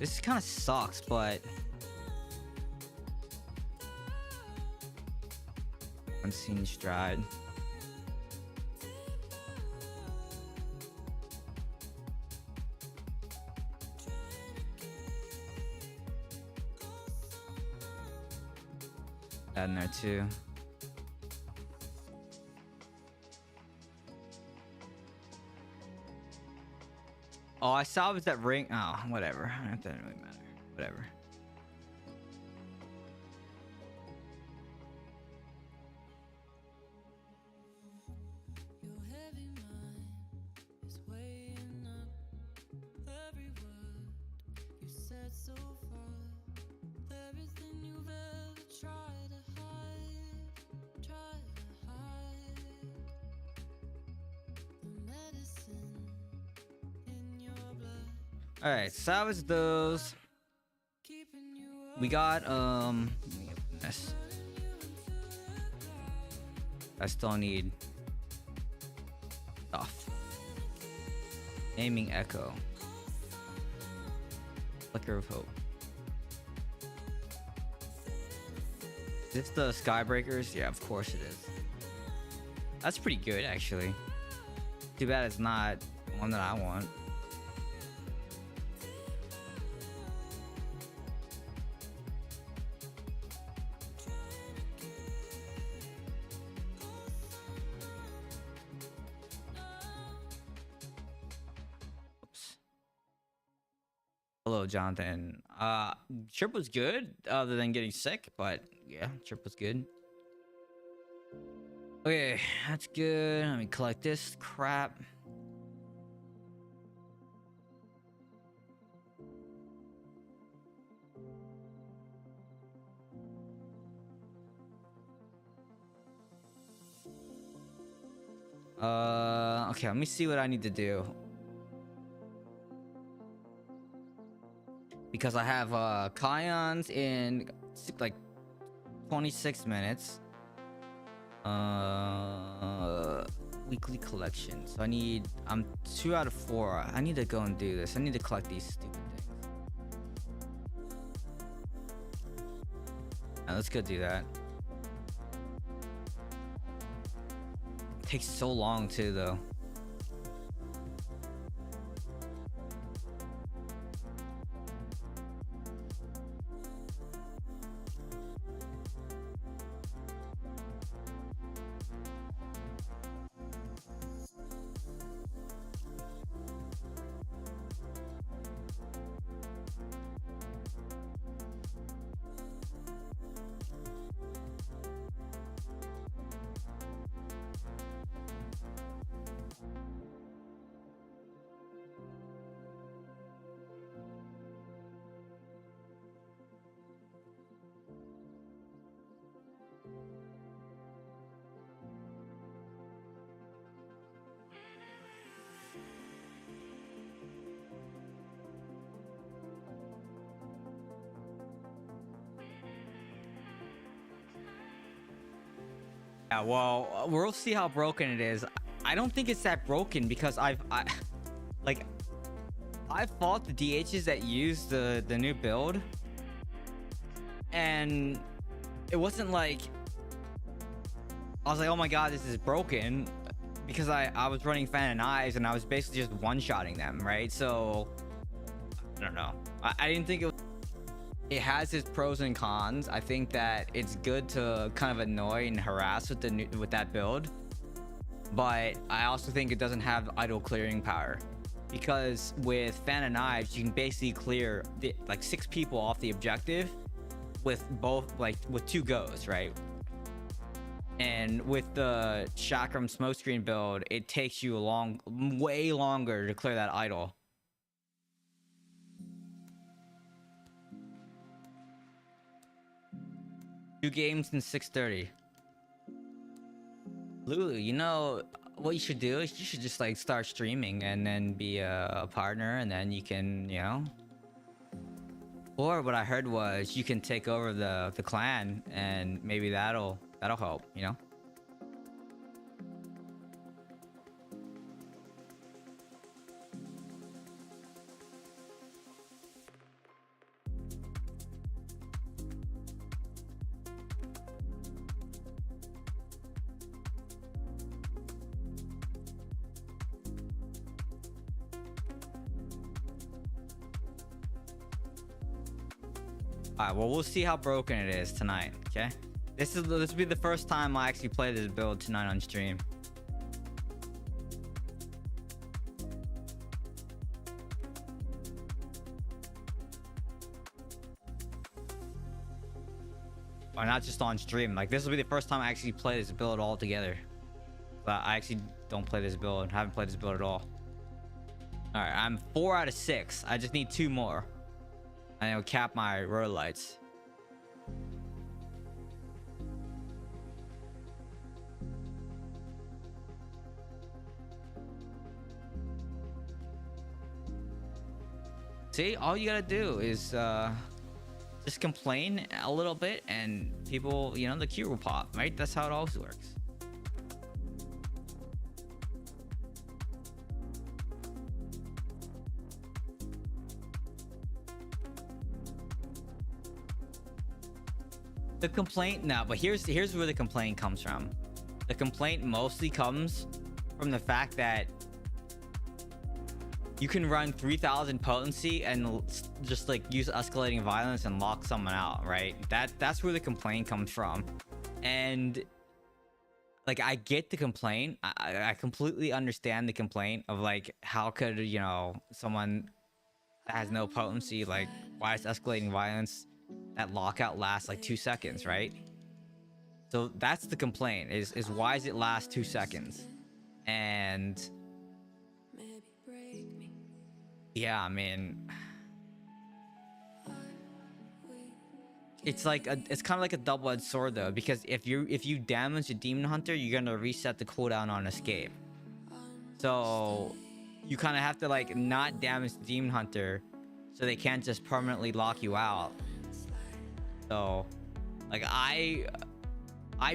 This kind of sucks, but Unseen Stride. That in there too. Oh, I salvaged that ring. Oh, whatever. It doesn't really matter. Whatever. All right, salvage those. We got let me open this. I still need stuff. Aiming Echo. Flicker of Hope. Is this the Skybreakers? Yeah, of course it is. That's pretty good, actually. Too bad it's not the one that I want. Hello, Jonathan. Trip was good, other than getting sick, but yeah, trip was good. Okay, that's good. Let me collect this crap. Okay, let me see what I need to do. Because I have Kions in like 26 minutes. Weekly collection. So I'm 2 out of 4. I need to go and do this. I need to collect these stupid things. Now, let's go do that. It takes so long too, though. Yeah, well, we'll see how broken it is. I don't think it's that broken because I fought the DHs that used the new build, and it wasn't like I was like, oh my god, this is broken, because I was running Fan and Knives and I was basically just one-shotting them, right? So I don't know. I didn't think it has its pros and cons. I think that it's good to kind of annoy and harass with that build, but I also think it doesn't have idle clearing power, because with Fan and Knives you can basically clear like 6 people off the objective with with 2 goes, right? And with the Chakram smokescreen build, it takes you way longer to clear that idle. Two games in 6:30. Lulu, you know what you should do is you should just like start streaming and then be a partner, and then you can, you know. Or what I heard was you can take over the clan, and maybe that'll help, you know. Alright, well, we'll see how broken it is tonight, okay? This will be the first time I actually play this build tonight on stream. Or not just on stream. Like, this will be the first time I actually play this build all together. But I actually don't play this build. Haven't played this build at all. Alright, I'm 4 out of 6. I just need 2 more. And it'll cap my road lights. See, all you gotta do is just complain a little bit and people, you know, the queue will pop, right? That's how it always works. The complaint, no, but here's where the complaint comes from. The complaint mostly comes from the fact that you can run 3000 potency and just like use escalating violence and lock someone out, right? That's where the complaint comes from. And like, I get the complaint. I completely understand the complaint of like, how could, you know, someone that has no potency, like, why is escalating violence, that lockout lasts like 2 seconds, right? So that's the complaint is why does it last 2 seconds? And maybe break me. yeah, I mean, We it's like it's kind of like a double-edged sword though, because if you damage a demon hunter, you're gonna reset the cooldown on escape. So you kind of have to like not damage the demon hunter, so they can't just permanently lock you out. So like I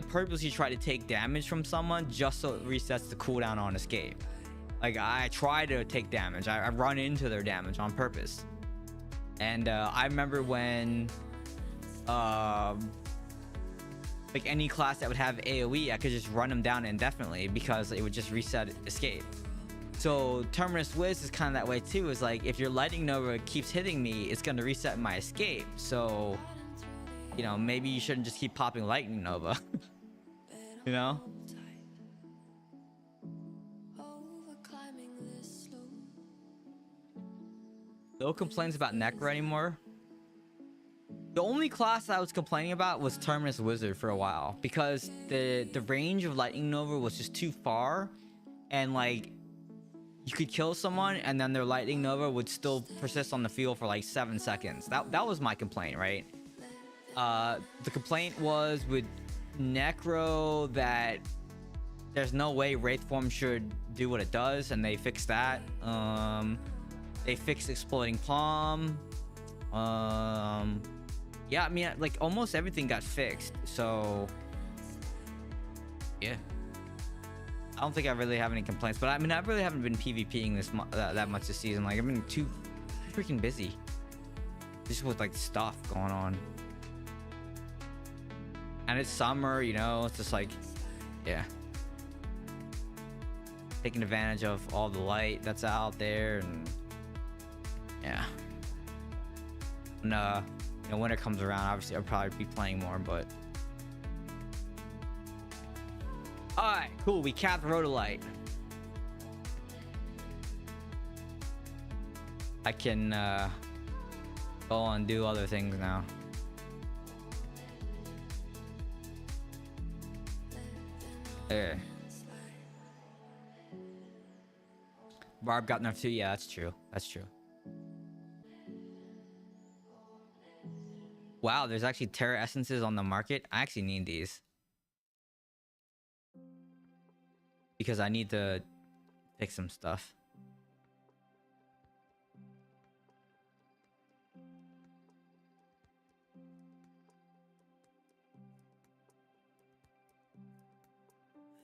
purposely try to take damage from someone just so it resets the cooldown on escape. Like I try to take damage. I run into their damage on purpose. And I remember when like any class that would have AoE, I could just run them down indefinitely because it would just reset escape. So Terminus Wiz is kind of that way too. Is like if your lightning nova keeps hitting me, it's gonna reset my escape. So you know, maybe you shouldn't just keep popping lightning nova. You know? over climbing this slope. No complaints about Necro anymore. The only class I was complaining about was Terminus Wizard for a while because the range of lightning nova was just too far, and like you could kill someone and then their lightning nova would still persist on the field for like 7 seconds. That was my complaint, right? The complaint was with Necro that there's no way Wraith Form should do what it does, and they fixed that. They fixed Exploding Palm. Yeah, I mean, like almost everything got fixed. So yeah, I don't think I really have any complaints. But I mean, I really haven't been PvPing that much this season. Like I've been too freaking busy, just with like stuff going on. And it's summer, you know, it's just like, yeah. Taking advantage of all the light that's out there, and yeah. When you know, winter comes around, obviously I'll probably be playing more, but alright, cool, we capped Rhodolite. I can go and do other things now. Okay. Barb got nerfed too. Yeah, that's true. That's true. Wow, there's actually Terra Essences on the market. I actually need these because I need to fix some stuff.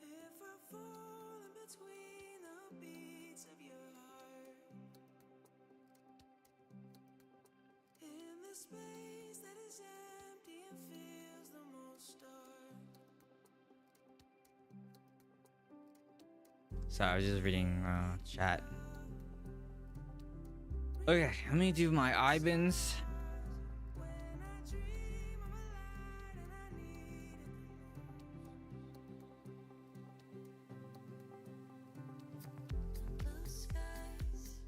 If I fall in between the beats of your heart, in the space that is empty and feels the most dark. Sorry, I was just reading chat. Okay, let me do my Ibans. When I dream of a light and I need it the most. Blue skies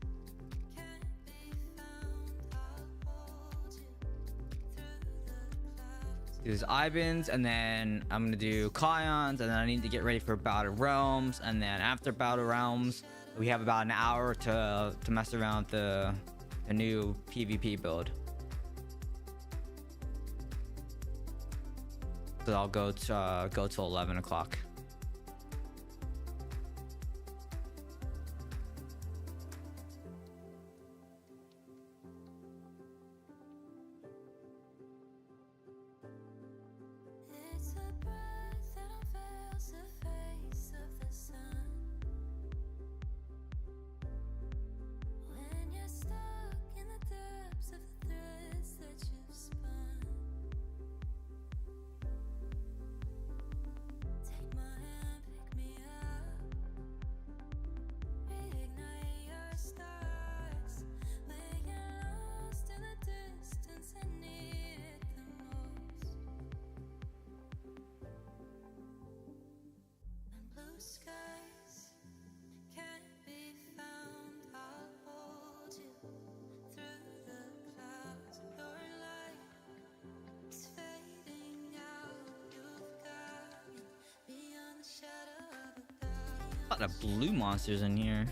can't be found. I'll hold you through the clouds. Do this Ibans, and then I'm gonna do Kions, and then I need to get ready for Bout of Realms, and then after Bout of Realms, we have about an hour to mess around with the new PvP build. So I'll go till 11 o'clock. It's a breath that unveils the face of the sun. When you're stuck in the depths of the threads that you've spun. Take my hand, pick me up. Reignite your stars. When you're lost in the distance and need it the most. A lot of blue monsters in here.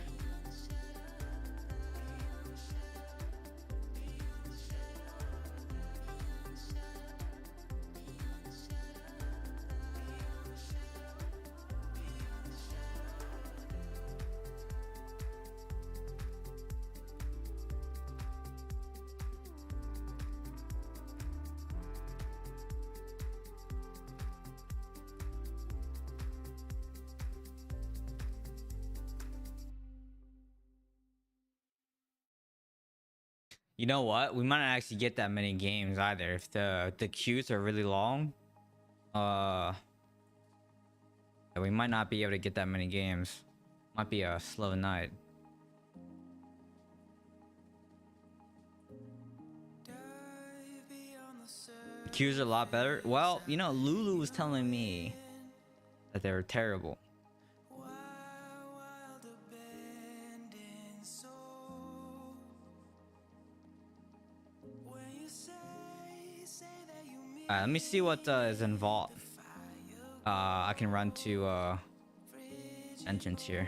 You know what? We might not actually get that many games either if the queues are really long. Yeah, we might not be able to get that many games. Might be a slow night. The queues are a lot better. Well, you know, Lulu was telling me that they were terrible. Alright, let me see what is in vault. I can run to entrance here.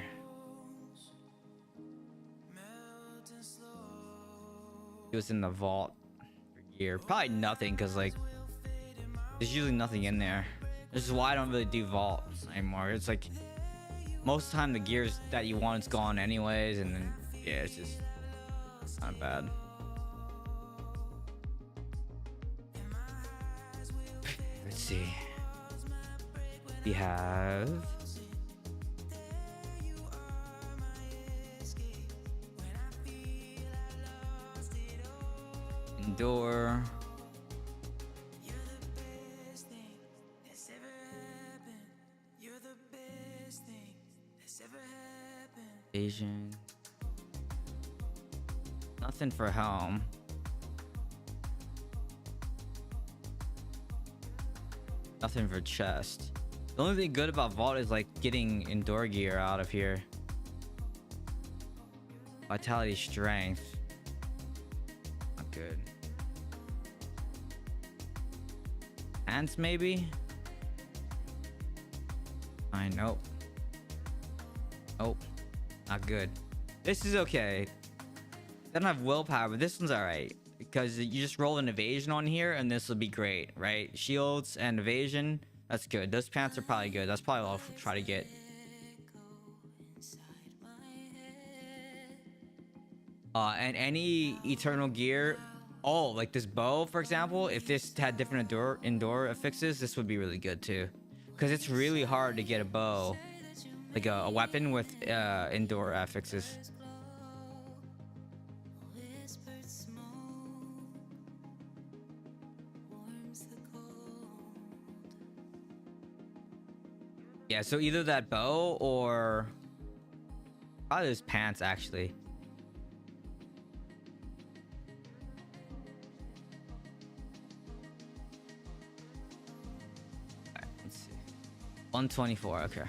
It was in the vault for gear. Probably nothing, because like there's usually nothing in there. This is why I don't really do vault anymore. It's like most of the time the gears that you want is gone anyways, and then yeah, it's just not bad. Let's see. We have indoor. Asian. Nothing for home. Nothing for chest. The only thing good about vault is like getting indoor gear out of here. Vitality, strength. Not good. Ants maybe? I nope. Nope. Not good. This is okay. They don't have willpower, but this one's alright. Because you just roll an evasion on here and this will be great, right? Shields and evasion, that's good. Those pants are probably good. That's probably what I'll try to get. And any eternal gear. Oh, like this bow, for example. If this had different indoor affixes, this would be really good too. Because it's really hard to get a bow. Like a weapon with indoor affixes. Yeah, so either that bow or probably those pants actually. All right, let's see. 124, okay.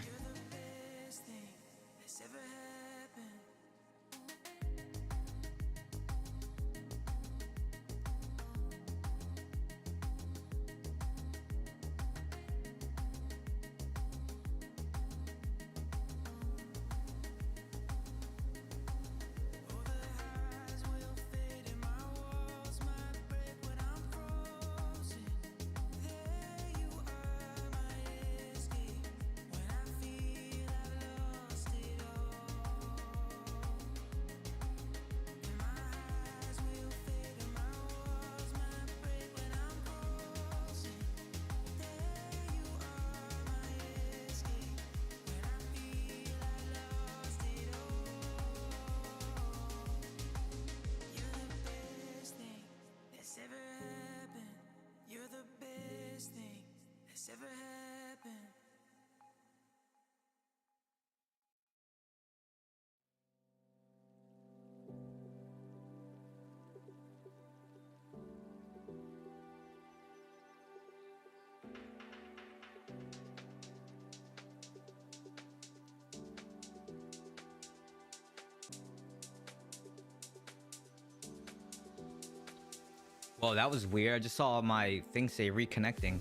Whoa, that was weird. I just saw my thing say reconnecting.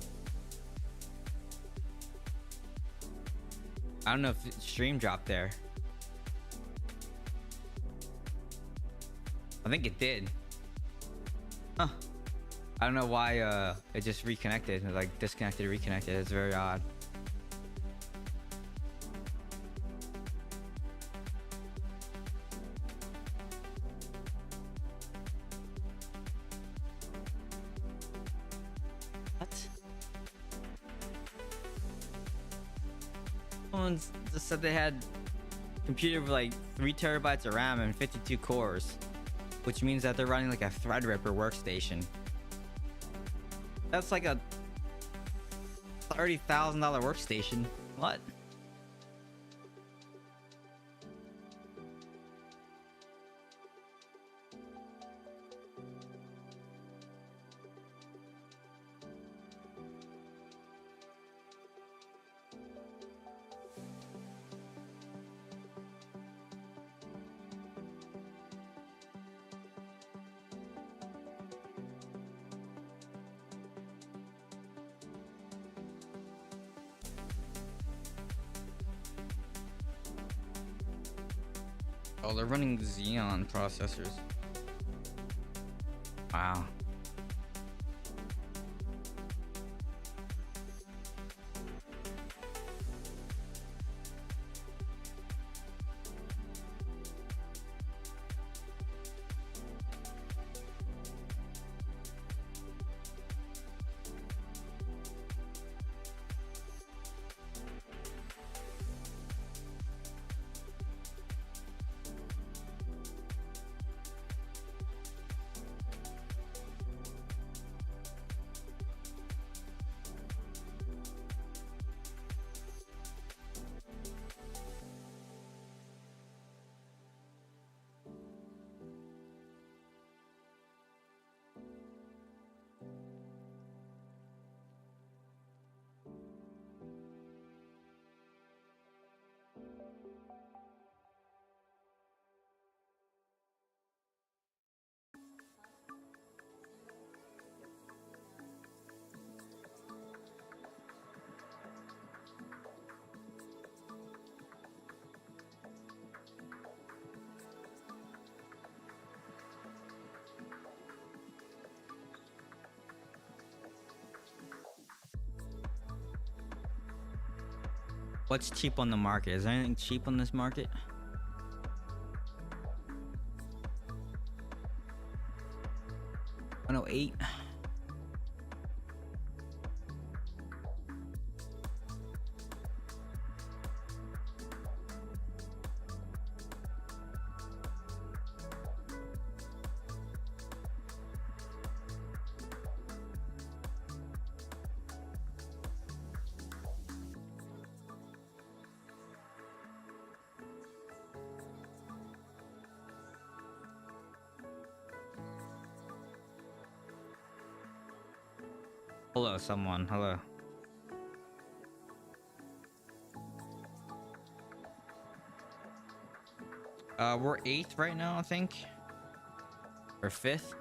I don't know if stream dropped there. I think it did. Huh. I don't know why it just reconnected, like disconnected, reconnected. It's very odd. What? Someone just said they had a computer with like 3 terabytes of RAM and 52 cores, which means that they're running like a Threadripper workstation. That's like a $30,000 workstation. What? Oh, they're running Xeon processors. Wow. What's cheap on the market? Is there anything cheap on this market? $108. Hello, someone. Hello. We're 8th right now, I think. Or 5th.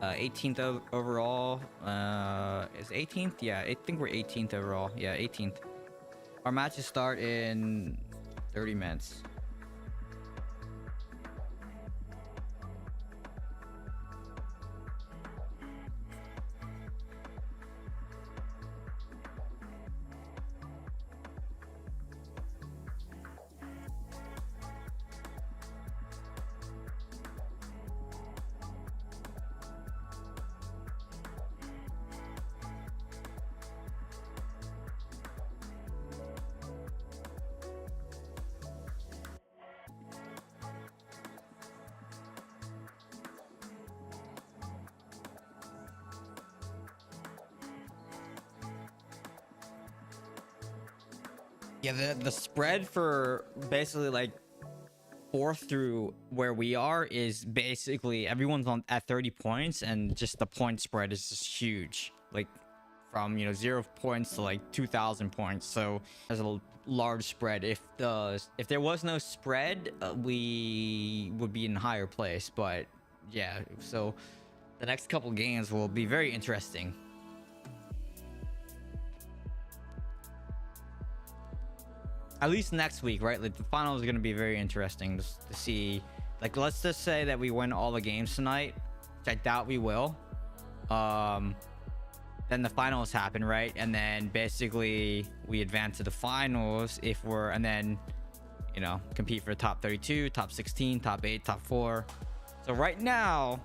18th overall. Is 18th? Yeah, I think we're 18th overall. Yeah, 18th. Our matches start in 30 minutes. Yeah, the spread for basically like 4th through where we are is basically everyone's on at 30 points, and just the point spread is just huge. Like from 0 points to like 2,000 points. So there's a large spread. If there was no spread, we would be in a higher place. But yeah, so the next couple games will be very interesting. at least next week, right? Like the finals are gonna be very interesting to see. Like, let's just say that we win all the games tonight, which I doubt we will. Then the finals happen, right? And then basically we advance to the finals if we're, and then, you know, compete for top 32, top 16, top 8, top 4. So right now,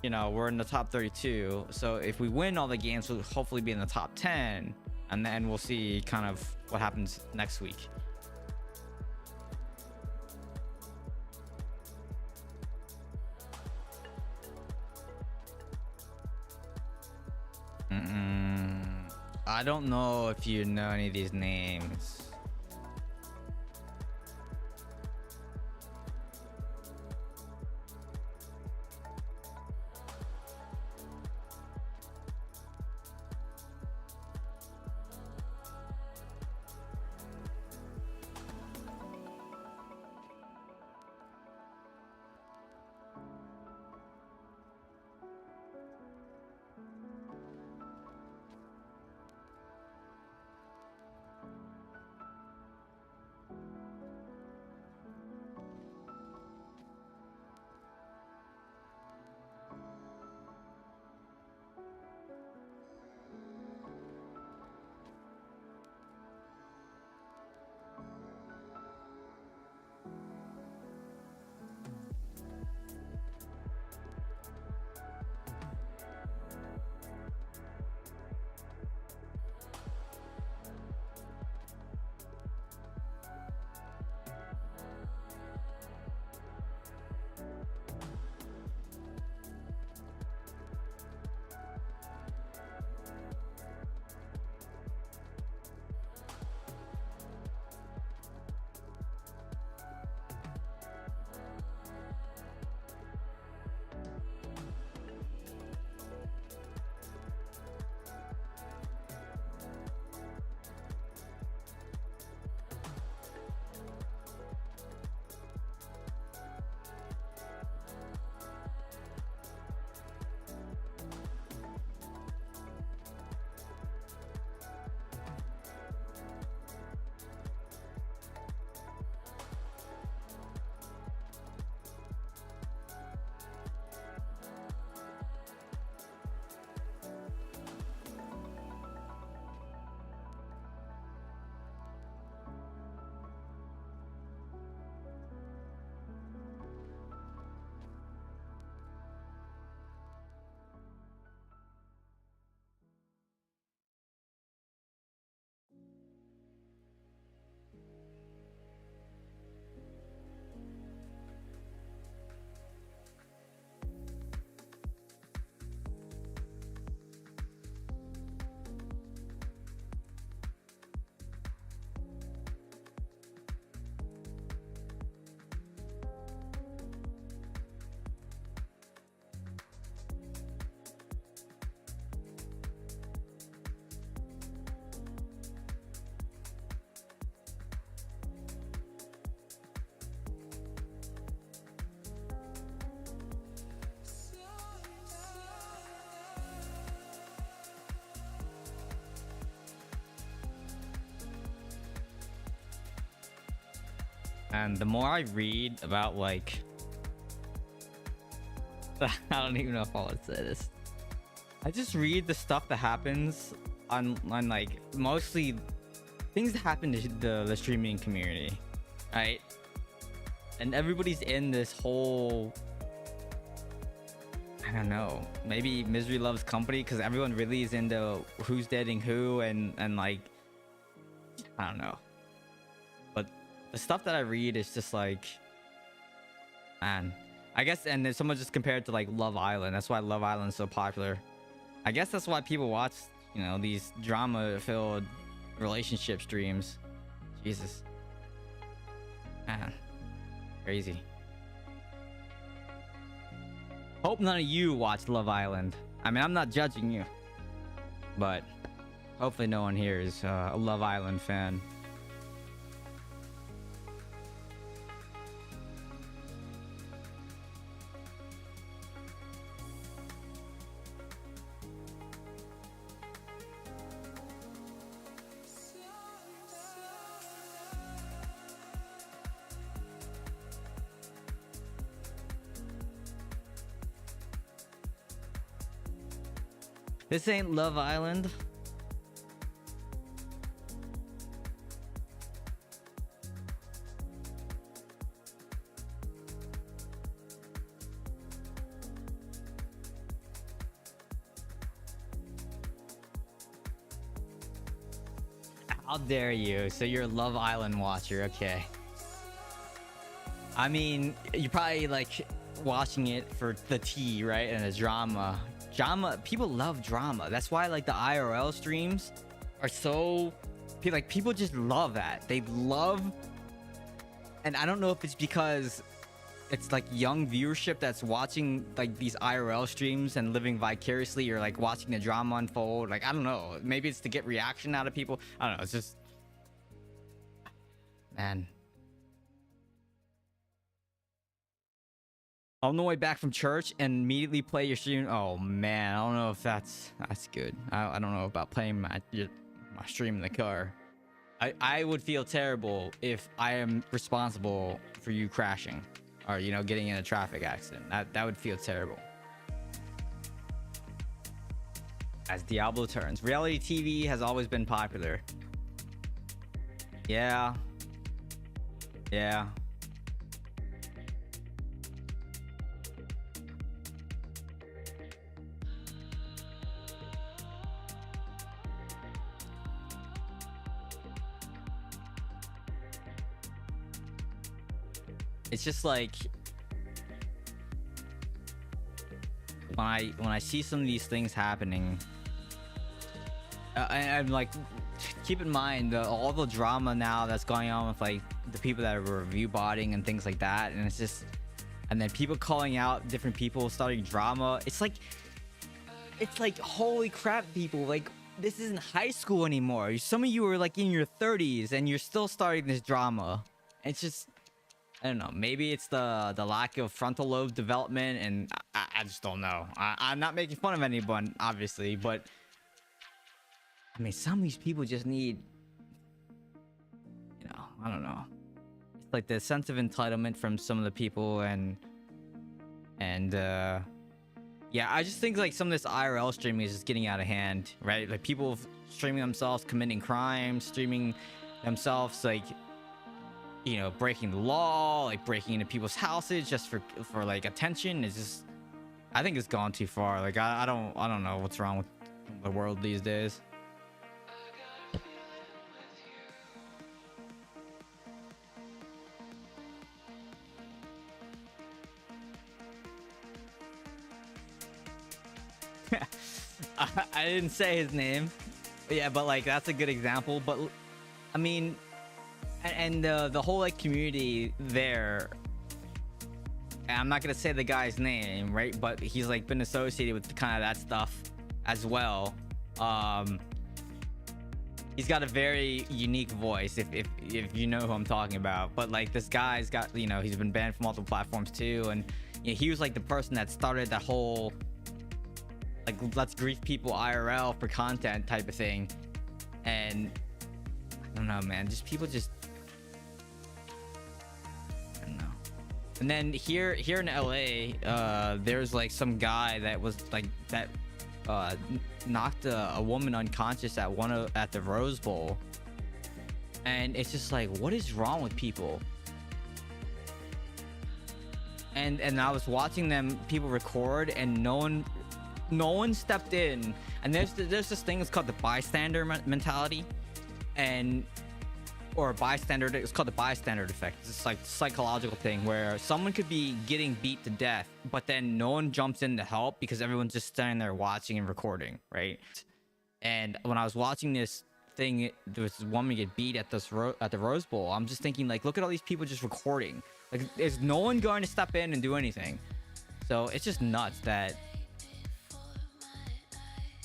you know, we're in the top 32. So if we win all the games, we'll hopefully be in the top 10. And then we'll see kind of what happens next week. I don't know if you know any of these names. And the more I read about, like, I don't even know if I would say this. I just read the stuff that happens on like mostly things that happen to the streaming community, right? And everybody's in this whole, I don't know, maybe misery loves company, because everyone really is into who's dating who, and like, I don't know. But the stuff that I read is just like, man, I guess, and then someone just compared to like Love Island. That's why Love Island is so popular. I guess that's why people watch, you know, these drama-filled relationship streams. Jesus, man, crazy. Hope none of you watch Love Island. I mean, I'm not judging you, but hopefully no one here is a Love Island fan. This ain't Love Island. How dare you? So you're a Love Island watcher, okay. I mean, you're probably like watching it for the tea, right? And the drama. People love drama. That's why like the IRL streams are so like people just love that. They love, and I don't know if it's because it's like young viewership that's watching like these IRL streams and living vicariously, or like watching the drama unfold. Like, I don't know. Maybe it's to get reaction out of people. I don't know. It's just, man. On the way back from church and immediately play your stream. Oh man, I don't know if that's good. I don't know about playing my stream in the car. I would feel terrible if I am responsible for you crashing, or you know, getting in a traffic accident. That would feel terrible. As Diablo turns, reality TV has always been popular. Yeah. It's just like when I see some of these things happening, I'm like, keep in mind all the drama now that's going on with like the people that are review botting and things like that, and it's just, and then people calling out different people, starting drama. It's like holy crap, people, like this isn't high school anymore. Some of you are like in your 30s and you're still starting this drama. It's just, I don't know. Maybe it's the lack of frontal lobe development, and I just don't know. I'm not making fun of anyone, obviously, but I mean, some of these people just need, you know, I don't know. It's like the sense of entitlement from some of the people, and yeah, I just think like some of this IRL streaming is just getting out of hand, right? Like people streaming themselves committing crimes, streaming themselves like, you know, breaking the law, like breaking into people's houses just for like attention. Is just, I think it's gone too far. Like I don't know what's wrong with the world these days. I didn't say his name. Yeah, but like that's a good example. But I mean, and the whole like community there, and I'm not gonna say the guy's name, right? But he's like been associated with kind of that stuff as well. He's got a very unique voice, if you know who I'm talking about. But like this guy's got, you know, he's been banned from multiple platforms too, and you know, he was like the person that started that whole like let's grief people IRL for content type of thing. And I don't know, man, just people just, I don't know. And then here in LA, there's like some guy that was like that knocked a woman unconscious at the Rose Bowl, and it's just like, what is wrong with people? And I was watching people record, and no one stepped in. And there's this thing that's called the bystander mentality, it's called the bystander effect. It's like psychological thing where someone could be getting beat to death, but then no one jumps in to help because everyone's just standing there watching and recording, right? And when I was watching this thing, there was this woman get beat at the Rose Bowl. I'm just thinking, like, look at all these people just recording. Like, is no one going to step in and do anything? So it's just nuts that,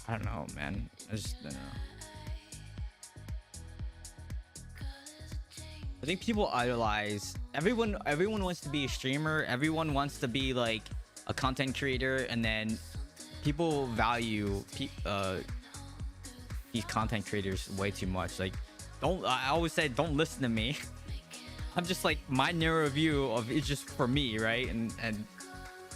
I don't know, man. I don't know. I think people idolize everyone wants to be a streamer, everyone wants to be like a content creator, and then people value these content creators way too much. Like, I always say, don't listen to me. I'm just like, my narrow view of it's just for me, right? And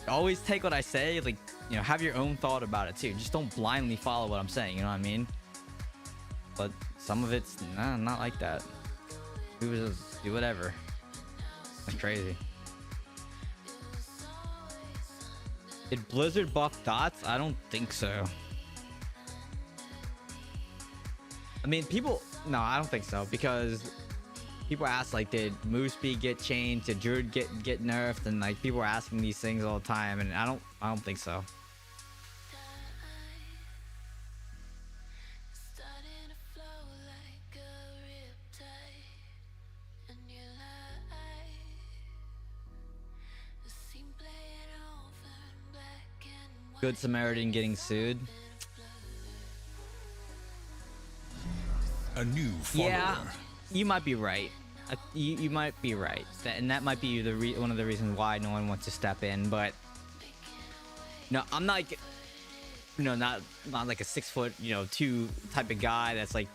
always take what I say like you know, have your own thought about it too. Just don't blindly follow what I'm saying, you know what I mean? But some of it's not like that. People just do whatever. That's crazy. Did Blizzard buff dots? I don't think so. I mean, people... No, I don't think so, because people ask, like, did move speed get changed? Did Druid get nerfed? And, like, people are asking these things all the time, and I don't think so. Good Samaritan getting sued. A new follower. Yeah, you might be right. You might be right, and that might be one of the reasons why no one wants to step in. But no, I'm not like, you know, not like a 6'2" type of guy that's like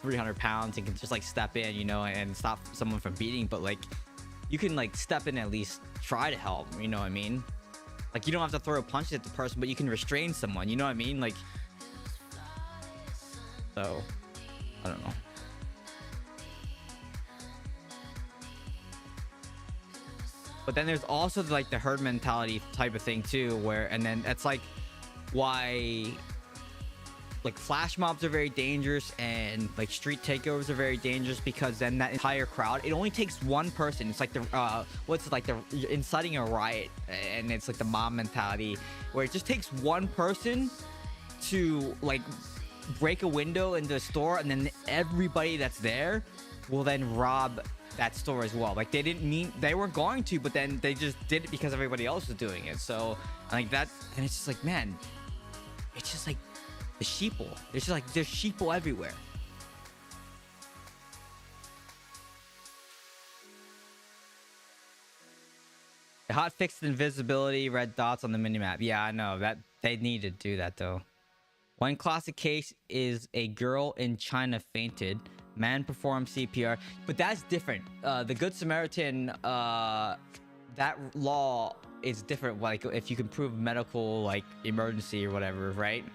300 pounds and can just like step in, you know, and stop someone from beating. But like, you can like step in, at least try to help. You know what I mean? Like, you don't have to throw punches at the person, but you can restrain someone. You know what I mean? Like, so I don't know. But then there's also like the herd mentality type of thing too, and then that's like why like flash mobs are very dangerous and like street takeovers are very dangerous, because then that entire crowd, it only takes one person. It's like the you're inciting a riot, and it's like the mob mentality where it just takes one person to like break a window into a store, and then everybody that's there will then rob that store as well. Like, they weren't going to, but then they just did it because everybody else was doing it. So like that, and it's just like, man, it's just like the sheeple. It's just like there's sheeple everywhere. The hot fixed invisibility, red dots on the minimap. Yeah, I know that they need to do that though. One classic case is a girl in China fainted. Man performed CPR, but that's different. The Good Samaritan, that law is different. Like, if you can prove medical like emergency or whatever, right?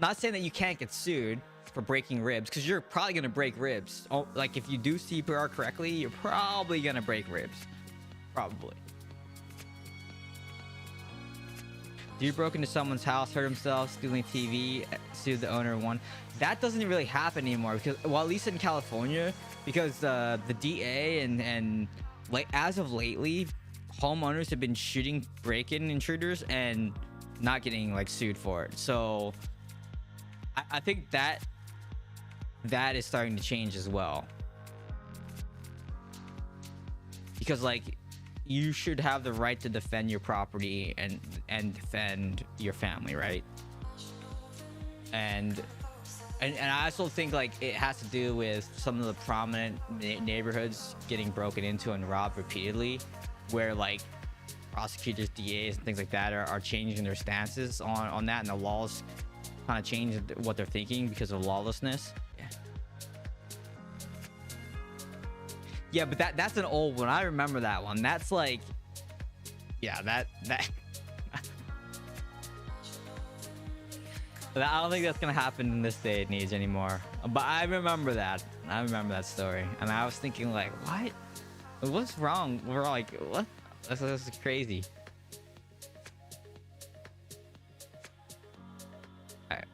Not saying that you can't get sued for breaking ribs, because you're probably gonna break ribs. Oh, like if you do CPR correctly, you're probably gonna break ribs, probably. Dude broke into someone's house, hurt himself, stealing TV, sued the owner, won. That doesn't really happen anymore, because, well, at least in California, because the DA and like as of lately, homeowners have been shooting break-in intruders and not getting like sued for it. So I think that is starting to change as well, because like, you should have the right to defend your property and defend your family, right? And I also think like it has to do with some of the prominent neighborhoods getting broken into and robbed repeatedly, where like prosecutors, DAs, and things like that are changing their stances on that, and the laws kind of change what they're thinking because of lawlessness. Yeah, but that's an old one. I remember that one. That's like, yeah, that I don't think that's gonna happen in this day and age anymore. But I remember that. I remember that story, and I was thinking like, what's wrong? We're like, what? This is crazy. All right.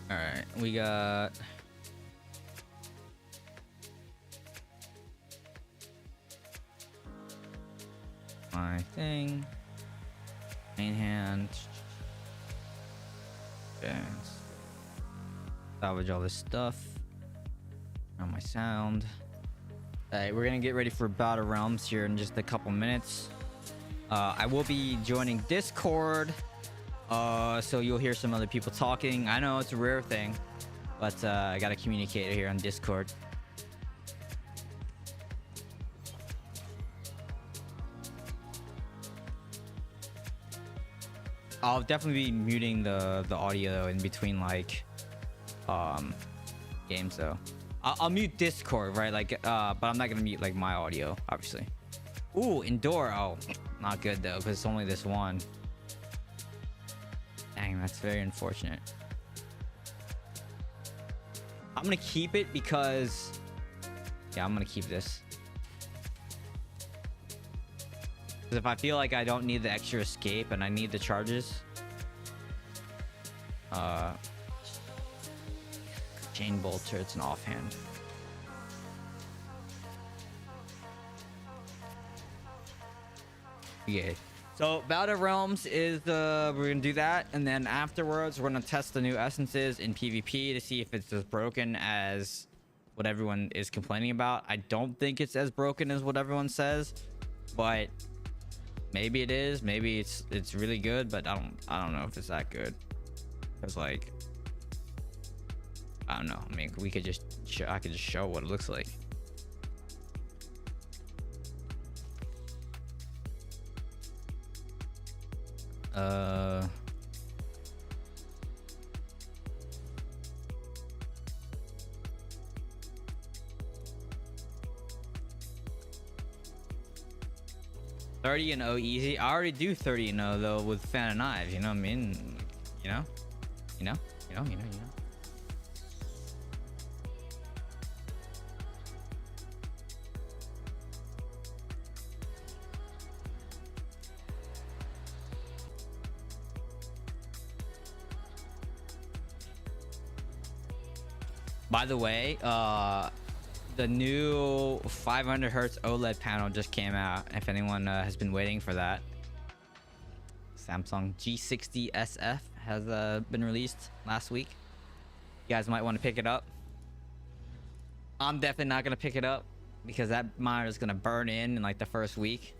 All right, we got my thing, main hand, salvage all this stuff. on my sound. All right, we're gonna get ready for Bout of Realms here in just a couple minutes. I will be joining Discord, so you'll hear some other people talking. I know it's a rare thing, but I gotta communicate it here on Discord. I'll definitely be muting the audio in between like games though. I'll mute Discord, right? Like but I'm not gonna mute like my audio, obviously. Ooh, indoor. Oh, not good though, because it's only this one. Dang, that's very unfortunate. I'm gonna keep it because yeah, I'm gonna keep this. Because if I feel like I don't need the extra escape and I need the charges, chain bolter, it's an offhand. Yeah. So Bout of Realms is we're gonna do that, and then afterwards we're gonna test the new essences in PvP to see if it's as broken as what everyone is complaining about. I don't think it's as broken as what everyone says, but maybe it is. Maybe it's really good, but I don't know if it's that good. Cause like I don't know. I mean, we could just I could just show what it looks like. Uh. (30-0) easy. I already do 30-0 though with Fan and Knives. You know what I mean? You know. By the way, the new 500 hertz OLED panel just came out. If anyone has been waiting for that, Samsung G60 SF has been released last week. You guys might want to pick it up. I'm definitely not gonna pick it up because that monitor is gonna burn in like the first week.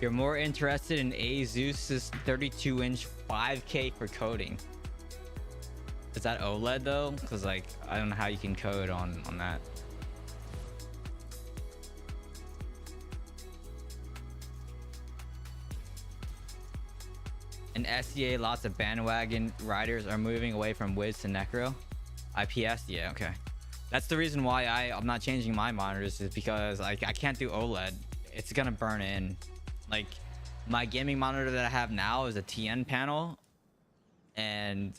You're more interested in Asus's 32-inch 5K for coding. Is that OLED though? Because like I don't know how you can code on that. In SEA, lots of bandwagon riders are moving away from Wiz to Necro. IPS, yeah, okay. That's the reason why I'm not changing my monitors, is because like I can't do OLED. It's gonna burn in. Like my gaming monitor that I have now is a TN panel, and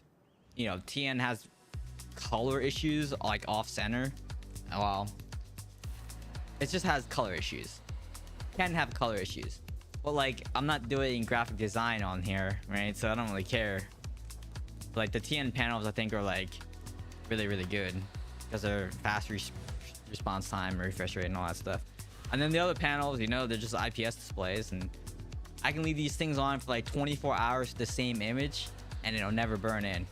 you know TN has color issues like off center. Well, it just has color issues. Can have color issues, but like I'm not doing graphic design on here, right? So I don't really care. Like the TN panels I think are like really good because they're fast response time, refresh rate, and all that stuff. And then the other panels, you know, they're just IPS displays, and I can leave these things on for like 24 hours to the same image and it'll never burn in.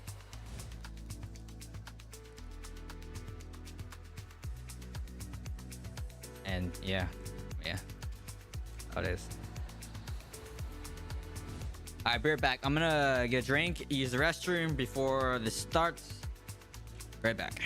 And yeah. How it is. Alright, be right back. I'm gonna get a drink, use the restroom before this starts. Right back.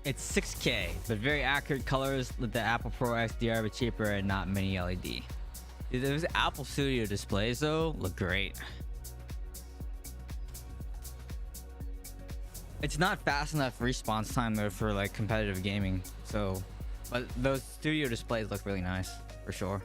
It's 6K, but very accurate colors. Let the Apple Pro XDR be cheaper and not mini LED. Dude, those Apple Studio displays though look great. It's not fast enough response time though for like competitive gaming. So, but those studio displays look really nice for sure.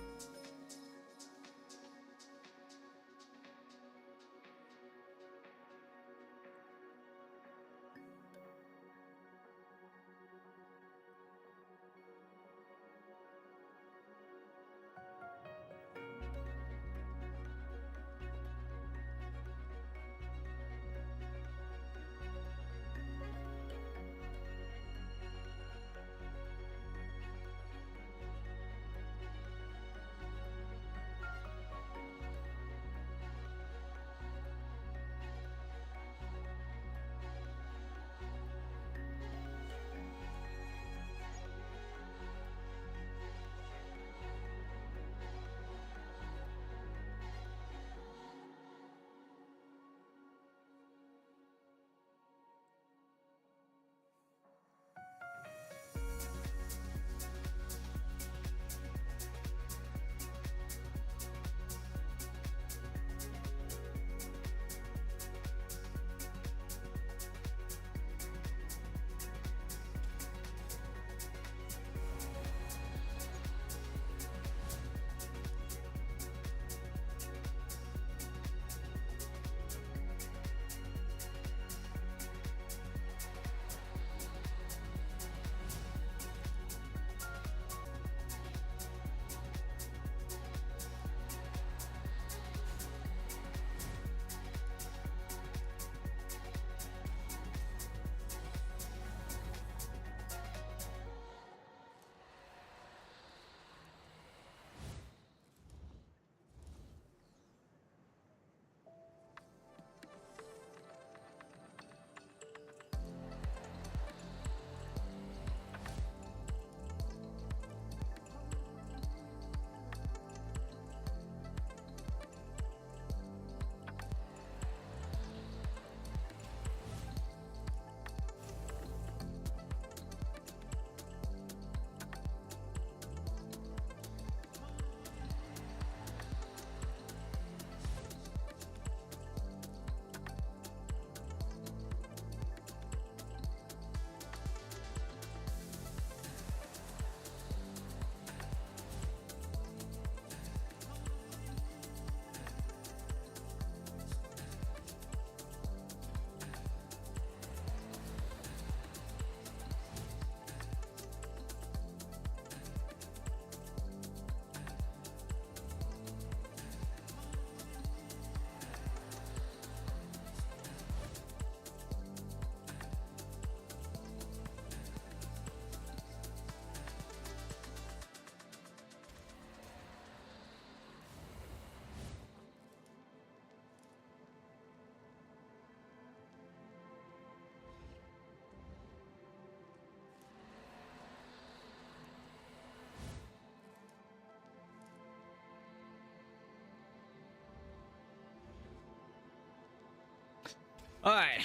All right.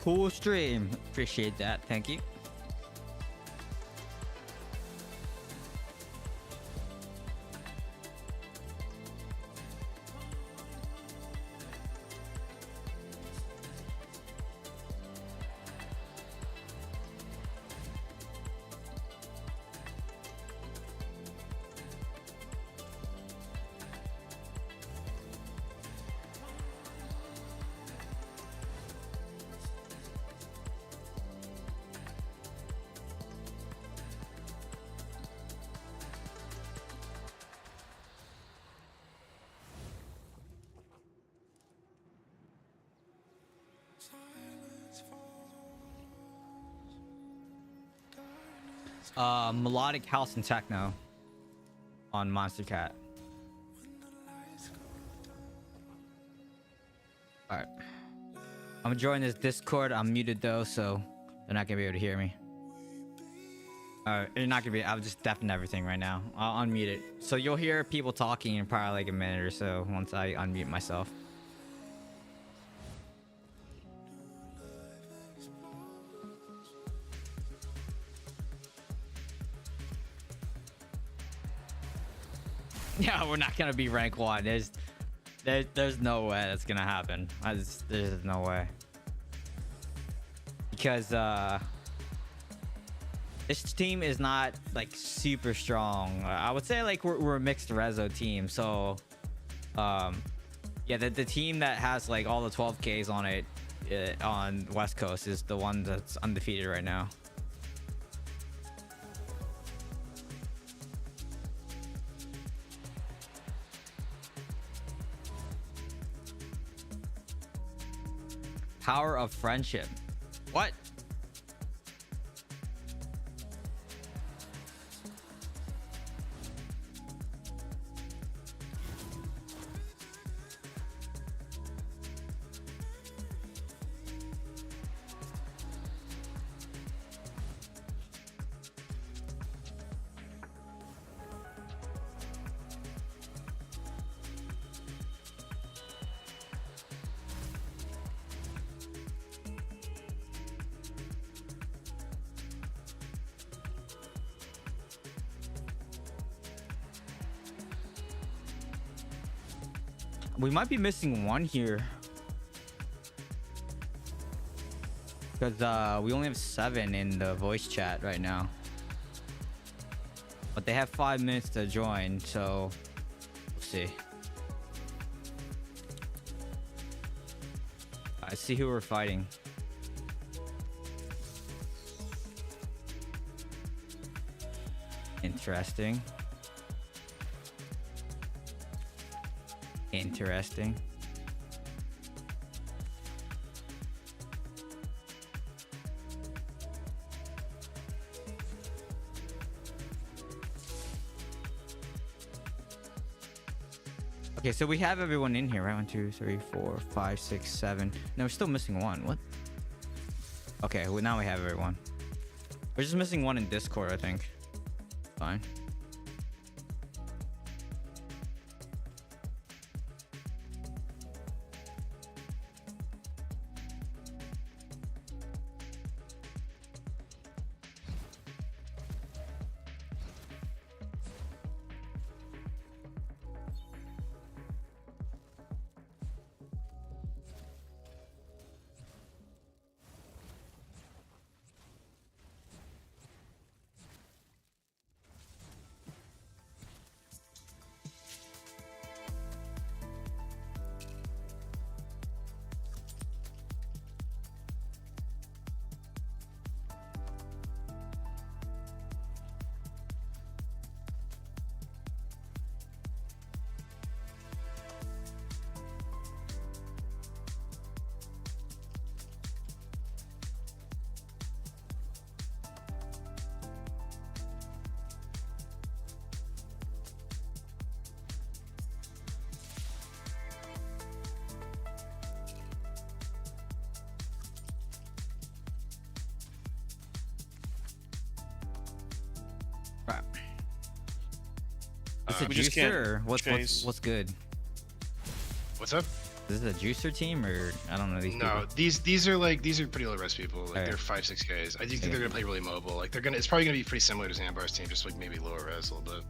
Cool stream. Appreciate that. Thank you. Melodic house and techno on Monster Cat. All right, I'm joining this Discord. I'm muted though, so they're not gonna be able to hear me. You're not gonna be. I'm just deafening everything right now. I'll unmute it, so you'll hear people talking in probably like a minute or so once I unmute myself. Yeah, we're not gonna be rank 1. There's no way that's gonna happen. There's no way, because this team is not like super strong. I would say like we're a mixed rezo team. So yeah, the team that has like all the 12Ks on it on West Coast is the one that's undefeated right now. Power of friendship. What? We might be missing one here, because we only have 7 in the voice chat right now, but they have 5 minutes to join, so we'll see. Let's see who we're fighting. Interesting. Interesting. Okay, so we have everyone in here, right? 1, 2, 3, 4, 5, 6, 7. No, we're still missing one. What? Okay, well, now we have everyone. We're just missing one in Discord, I think. Fine. Is it We just can't juicer or chase. what's good? What's up? Is it a juicer team or I don't know these No, people. these are pretty low res people. Like Alright. they're 5-6 Ks. I do think Yeah. they're gonna play really mobile. Like it's probably gonna be pretty similar to Zambar's team, just like maybe lower res a little bit.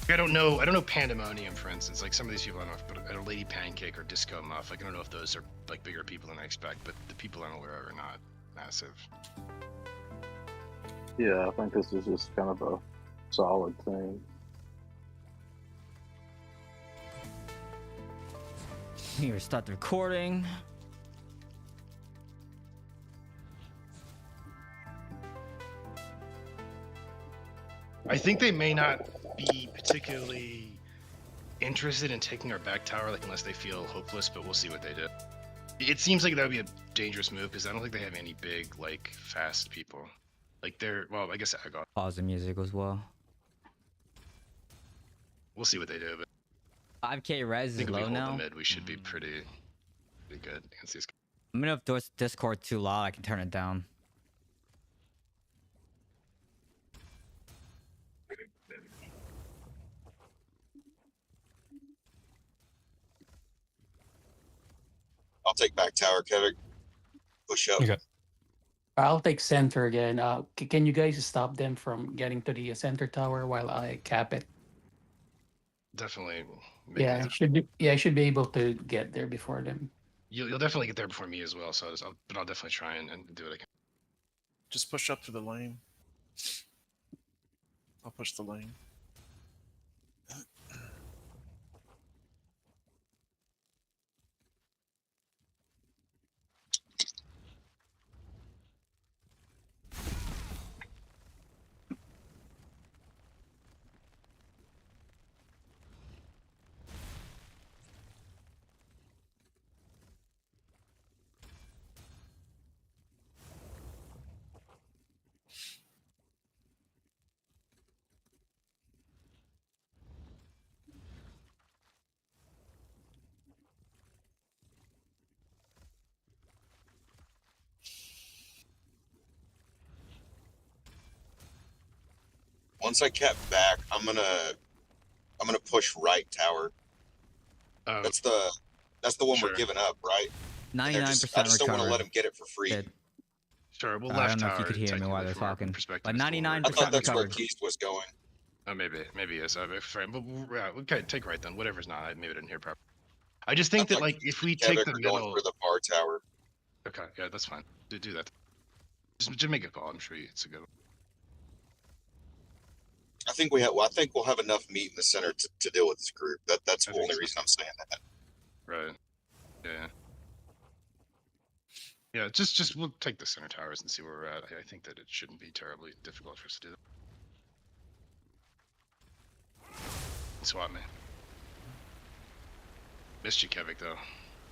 I don't know Pandemonium, for instance. Like some of these people I don't know, but a Lady Pancake or Disco Muff. Like I don't know if those are like bigger people than I expect, but the people I'm aware of are not massive. Yeah, I think this is just kind of a solid thing. Here, start the recording. I think they may not be particularly interested in taking our back tower, like unless they feel hopeless. But we'll see what they do. It seems like that would be a dangerous move because I don't think they have any big, like, fast people. Like well, I guess Agon. Pause the music as well. We'll see what they do, but 5k I res is think if we low hold now. the mid, we should be pretty good against these. I mean, if Discord too loud, I can turn it down. I'll take back tower, Kevin. Push up. Okay. I'll take center again. Can you guys stop them from getting to the center tower while I cap it? Definitely. Yeah, I should be. Yeah, I should be able to get there before them. You'll definitely get there before me as well. So, but I'll definitely try and do what I can. Just push up to the lane. I'll push the lane. Once I cap back, I'm gonna push right tower. Oh, That's the one Sure. we're giving up, right? And they're 99% I just don't want to recovered. let them get it for free. Good. sure. Well, I left don't know if tower. you could hear me while technically they're from our talking. perspective, But is the lower. 99% I thought that's where recovered. Keith was going. Oh, maybe yes. Sorry, but okay, take right then. Whatever's not. Maybe I didn't hear properly. I just think I that thought like if we Kevin take the were going middle. for the bar tower. Okay, yeah, that's fine. Do that. Just make a call. I'm sure it's a good one. I think we'll have enough meat in the center to deal with this group. That's I the think only so. reason I'm saying that. Right. Yeah. Yeah, just we'll take the center towers and see where we're at. I think that it shouldn't be terribly difficult for us to do that. Swap me. Missed you, Kevik, though.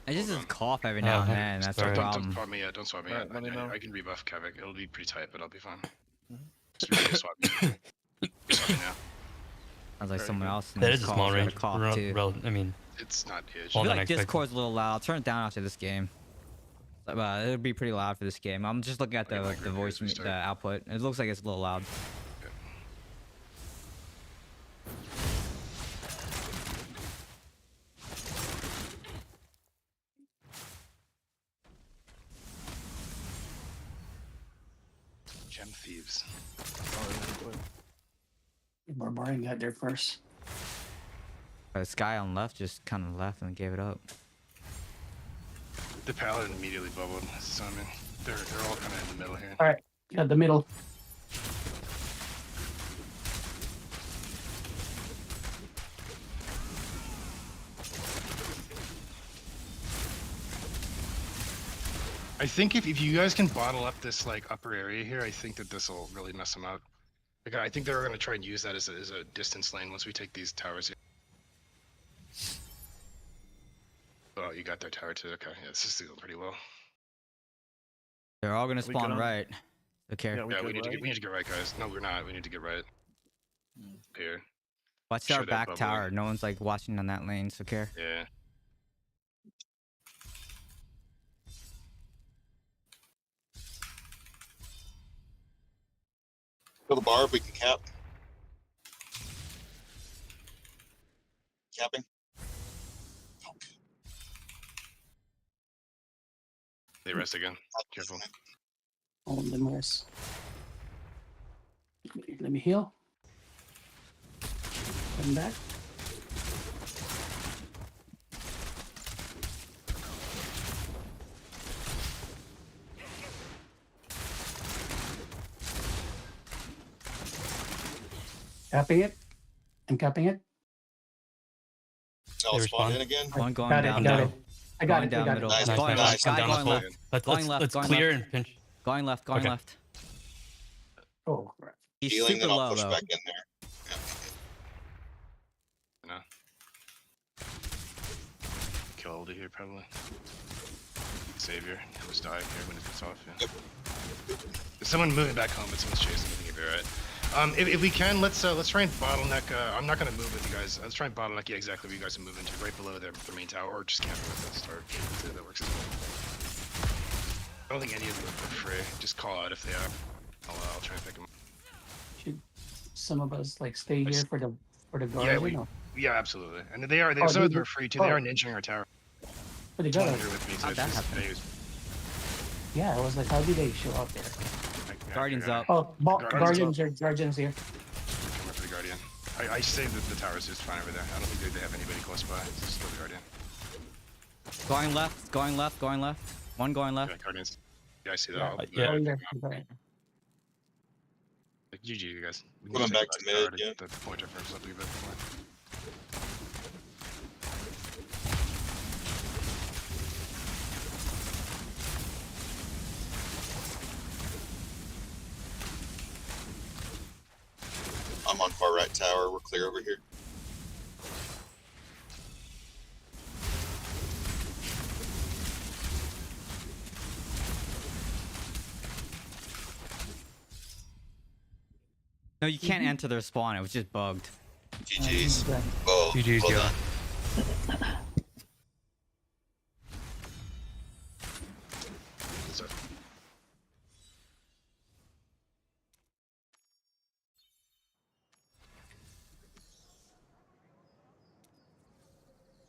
I just Hold on. cough every now and Oh, then. That's the sorry. Don't problem. swap me yet. Don't swap me Alright, yet. let me know. I can rebuff Kevik. It'll be pretty tight, but I'll be fine. Mhm. Just ready to swap me. Swap me now. Sounds like Very someone good. else. in That this is a call small is gonna range. cough, too. I mean, It's not huge. I Well, feel then like I expect- Discord's a little loud. I'll turn it down after this game. But it'll be pretty loud for this game. I'm just looking at Okay, the my group voice, here is the restart. output. It looks like it's a little loud. Gem thieves. Oh, yeah, go ahead. Barbarian got there first. This guy on left just kind of left and gave it up. The paladin immediately bubbled. So I mean, they're all kind of in the middle here. All right, got the middle. I think if you guys can bottle up this like upper area here, I think that this will really mess them up. Like I think they're gonna try and use that as a distance lane once we take these towers here. Oh, you got their tower too. Okay, yeah, this is going pretty well. They're all gonna We spawn good on- right. Okay. Yeah, Yeah, we good, need to right? get right, guys. No, we're not. We need to get right Mm. here. Watch sure our they're back bubbling. tower. No one's like watching on that lane, so care. Yeah. Kill the bar if we can cap. Capping. They rest again. Careful. Oh, the Mars. Let me heal. Come back. Capping it. I'm capping it. I'll They spawn respond. in again. One going Got down it. Got middle. it. I got Going it. I down got middle. it. Nice, Nice, nice, nice. nice. I'm Guy down a going full. left. Let's Going left, let's going clear left. and pinch. Going left. Going Okay. left. Oh, crap. He's Healing, super then I'll low push though. back in there. No. Kill Oldie here probably. Savior. He'll just die here when it gets off. Yeah. There's someone moving back home, but someone's chasing. I think you'll be alright. If we can, let's try and bottleneck. I'm not gonna move with you guys. Let's try and bottleneck you exactly where you guys are moving to, right below their main tower, or just camp with the start. That works as well. I don't think any of them are free. Just call out if they are. I'll try and pick them. Should some of us like stay I here s- for the Yeah, guardian? Or? Yeah, absolutely. And they are. Oh, Some of they them are do- free too. They oh. are ninjaing our tower. But they One got here it. with me, so How'd it's that just- happen? they use- Yeah, I was like, how did they show up there? Guardian's up. Oh, Guardian's guardians here. Come up for the Guardian. I say that the tower's just fine over there. I don't think they have anybody close by. So just kill the Guardian. Going left. Going left. Going left. One going left. Yeah, Guardians. Yeah, I see that. Yeah, I'll- yeah. Oh, there. Okay. Like, GG, you guys. We Coming just take back the to tower mid, yeah. The pointer first, I'll leave it before. I'm on far right tower. We're clear over here. No, you can't enter their spawn. It was just bugged. GG's. Yeah. Oh, GG's, well yeah. done. So,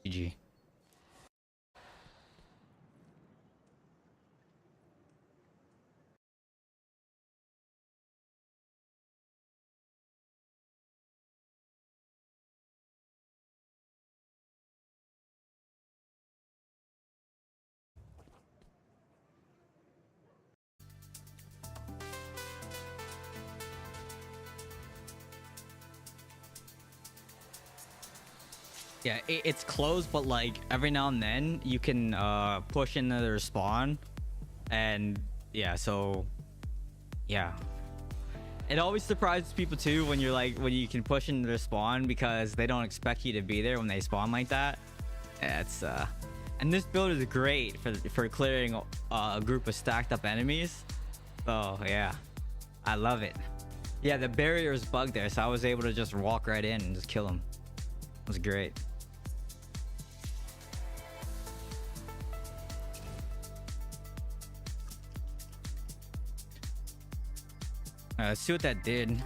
GG. Yeah, it's closed, but like every now and then you can push into their spawn, and yeah, so yeah, it always surprises people too when you're like when you can push into their spawn because they don't expect you to be there when they spawn like that. Yeah, it's and this build is great for clearing a group of stacked up enemies. So yeah, I love it. Yeah, the barrier is bugged there, so I was able to just walk right in and just kill them. It was great. Let's see what that did.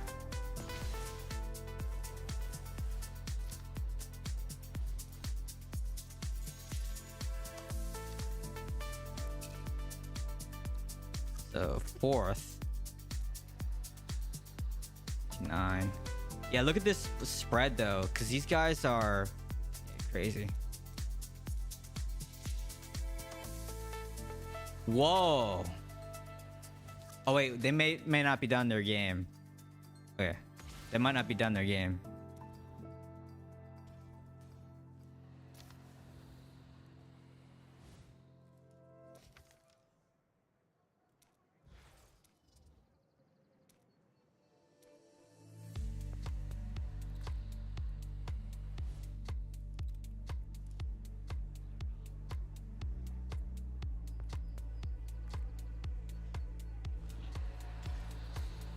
So fourth. 9. Yeah, look at this spread though, because these guys are crazy. Whoa. Oh wait, they may not be done their game. Okay, they might not be done their game.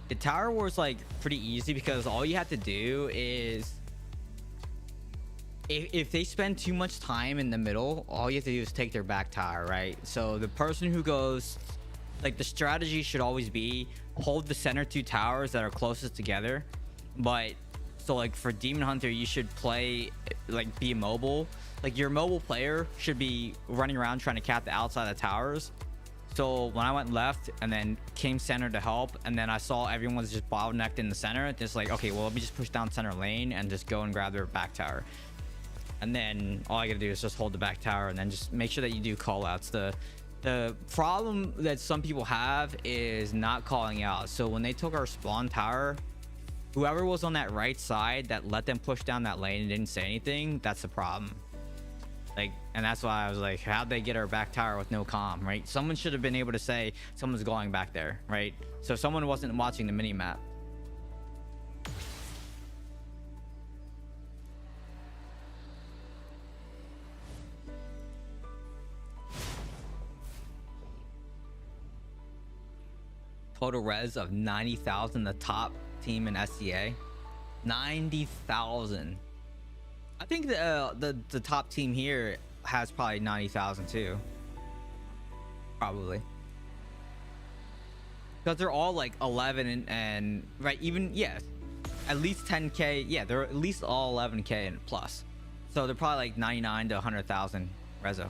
The tower war is like pretty easy because all you have to do is if they spend too much time in the middle, all you have to do is take their back tower, right? So the person who goes Like the strategy should always be hold the center two towers that are closest together. But so like for Demon Hunter, you should play like be mobile. Like your mobile player should be running around trying to cap the outside of the towers. So when I went left and then came center to help, and then I saw everyone was just bottlenecked in the center, just like, okay, well, let me just push down center lane and just go and grab their back tower. And then all I gotta do is just hold the back tower and then just make sure that you do call outs. The problem that some people have is not calling out. So when they took our spawn tower, whoever was on that right side that let them push down that lane and didn't say anything, that's the problem. Like, and that's why I was like, how'd they get our back tower with no comm, right? Someone should have been able to say someone's going back there, right? So someone wasn't watching the mini map. Total res of 90,000, the top team in SCA. 90,000. I think the top team here has probably 90,000 too. Probably. Because they're all like 11 and right, even, yeah, at least 10k. Yeah, they're at least all 11k and plus. So they're probably like 99 to 100,000 rezo.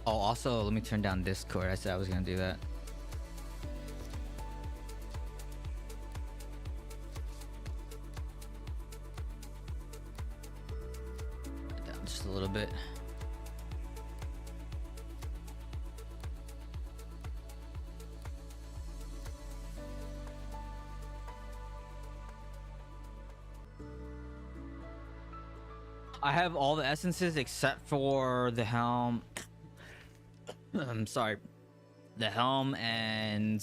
Oh, also, let me turn down Discord. I said I was gonna do that. Down just a little bit. I have all the essences except for the helm. I'm sorry, the helm, and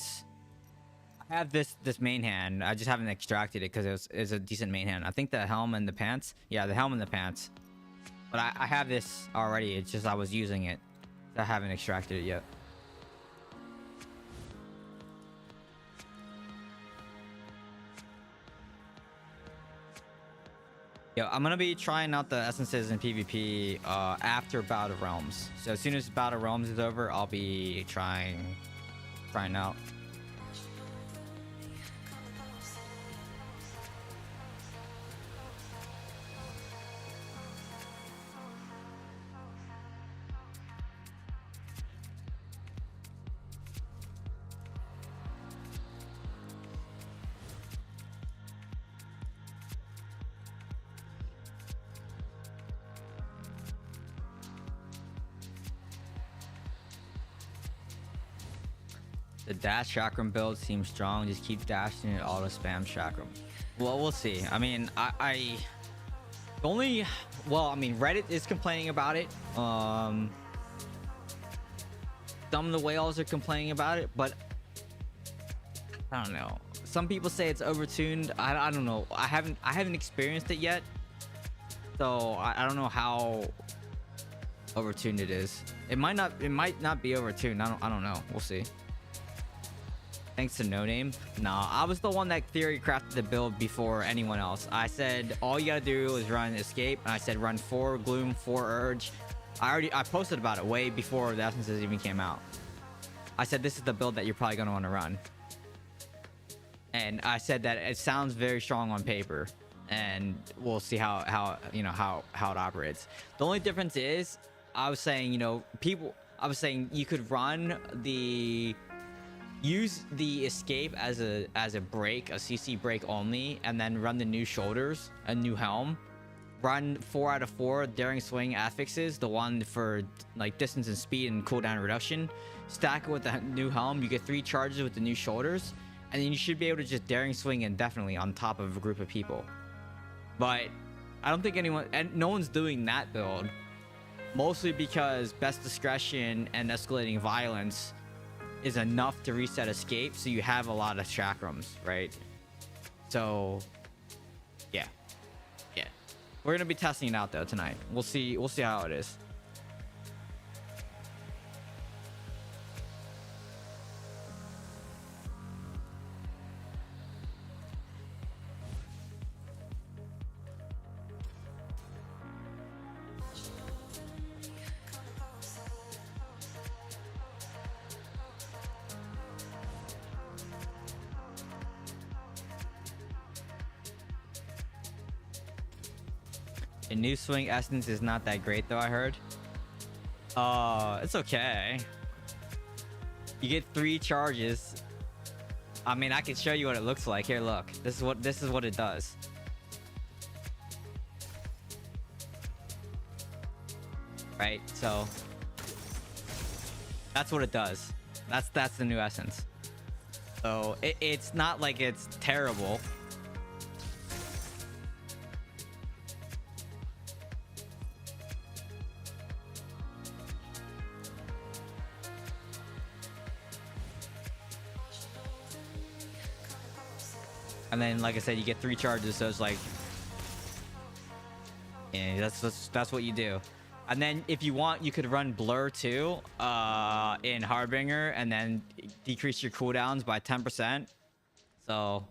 I have this main hand. I just haven't extracted it because it's a decent main hand. I think the helm and the pants. Yeah, the helm and the pants. But I have this already. It's just I was using it. I haven't extracted it yet. Yo, I'm gonna be trying out the essences in PvP after Bout of Realms. So as soon as Bout of Realms is over, I'll be trying out. The dash chakram build seems strong. Just keep dashing it, auto spam chakram. Well, we'll see. I mean, I only, well, I mean, Reddit is complaining about it. Some of the whales are complaining about it, but I don't know. Some people say it's overtuned. I don't know. I haven't experienced it yet, so I don't know how overtuned it is. It might not be overtuned. I don't know. We'll see. Thanks to No Name. Nah, I was the one that theory crafted the build before anyone else. I said all you gotta do is run escape, and I said run 4 gloom, 4 urge. I posted about it way before the essences even came out. I said this is the build that you're probably gonna want to run, and I said that it sounds very strong on paper, and we'll see how you know how it operates. The only difference is I was saying, you know, I was saying you could use the escape as a break, a CC break only, and then run the new shoulders, a new helm, run 4 out of 4 daring swing affixes, the one for like distance and speed and cooldown reduction. Stack it with the new helm, you get 3 charges with the new shoulders, and then you should be able to just daring swing indefinitely on top of a group of people. But I don't think anyone, and no one's doing that build, mostly because best discretion and escalating violence is enough to reset escape, so you have a lot of chakrams, right? So yeah, we're gonna be testing it out though tonight. We'll see how it is. The new swing essence is not that great though, I heard. It's okay. You get 3 charges. I mean, I can show you what it looks like. Here, look. This is what it does. Right? So that's what it does. That's the new essence. So it's not like it's terrible. And then, like I said, you get 3 charges, so it's like, yeah, that's what you do. And then, if you want, you could run Blur too, in Harbinger, and then decrease your cooldowns by 10%. So,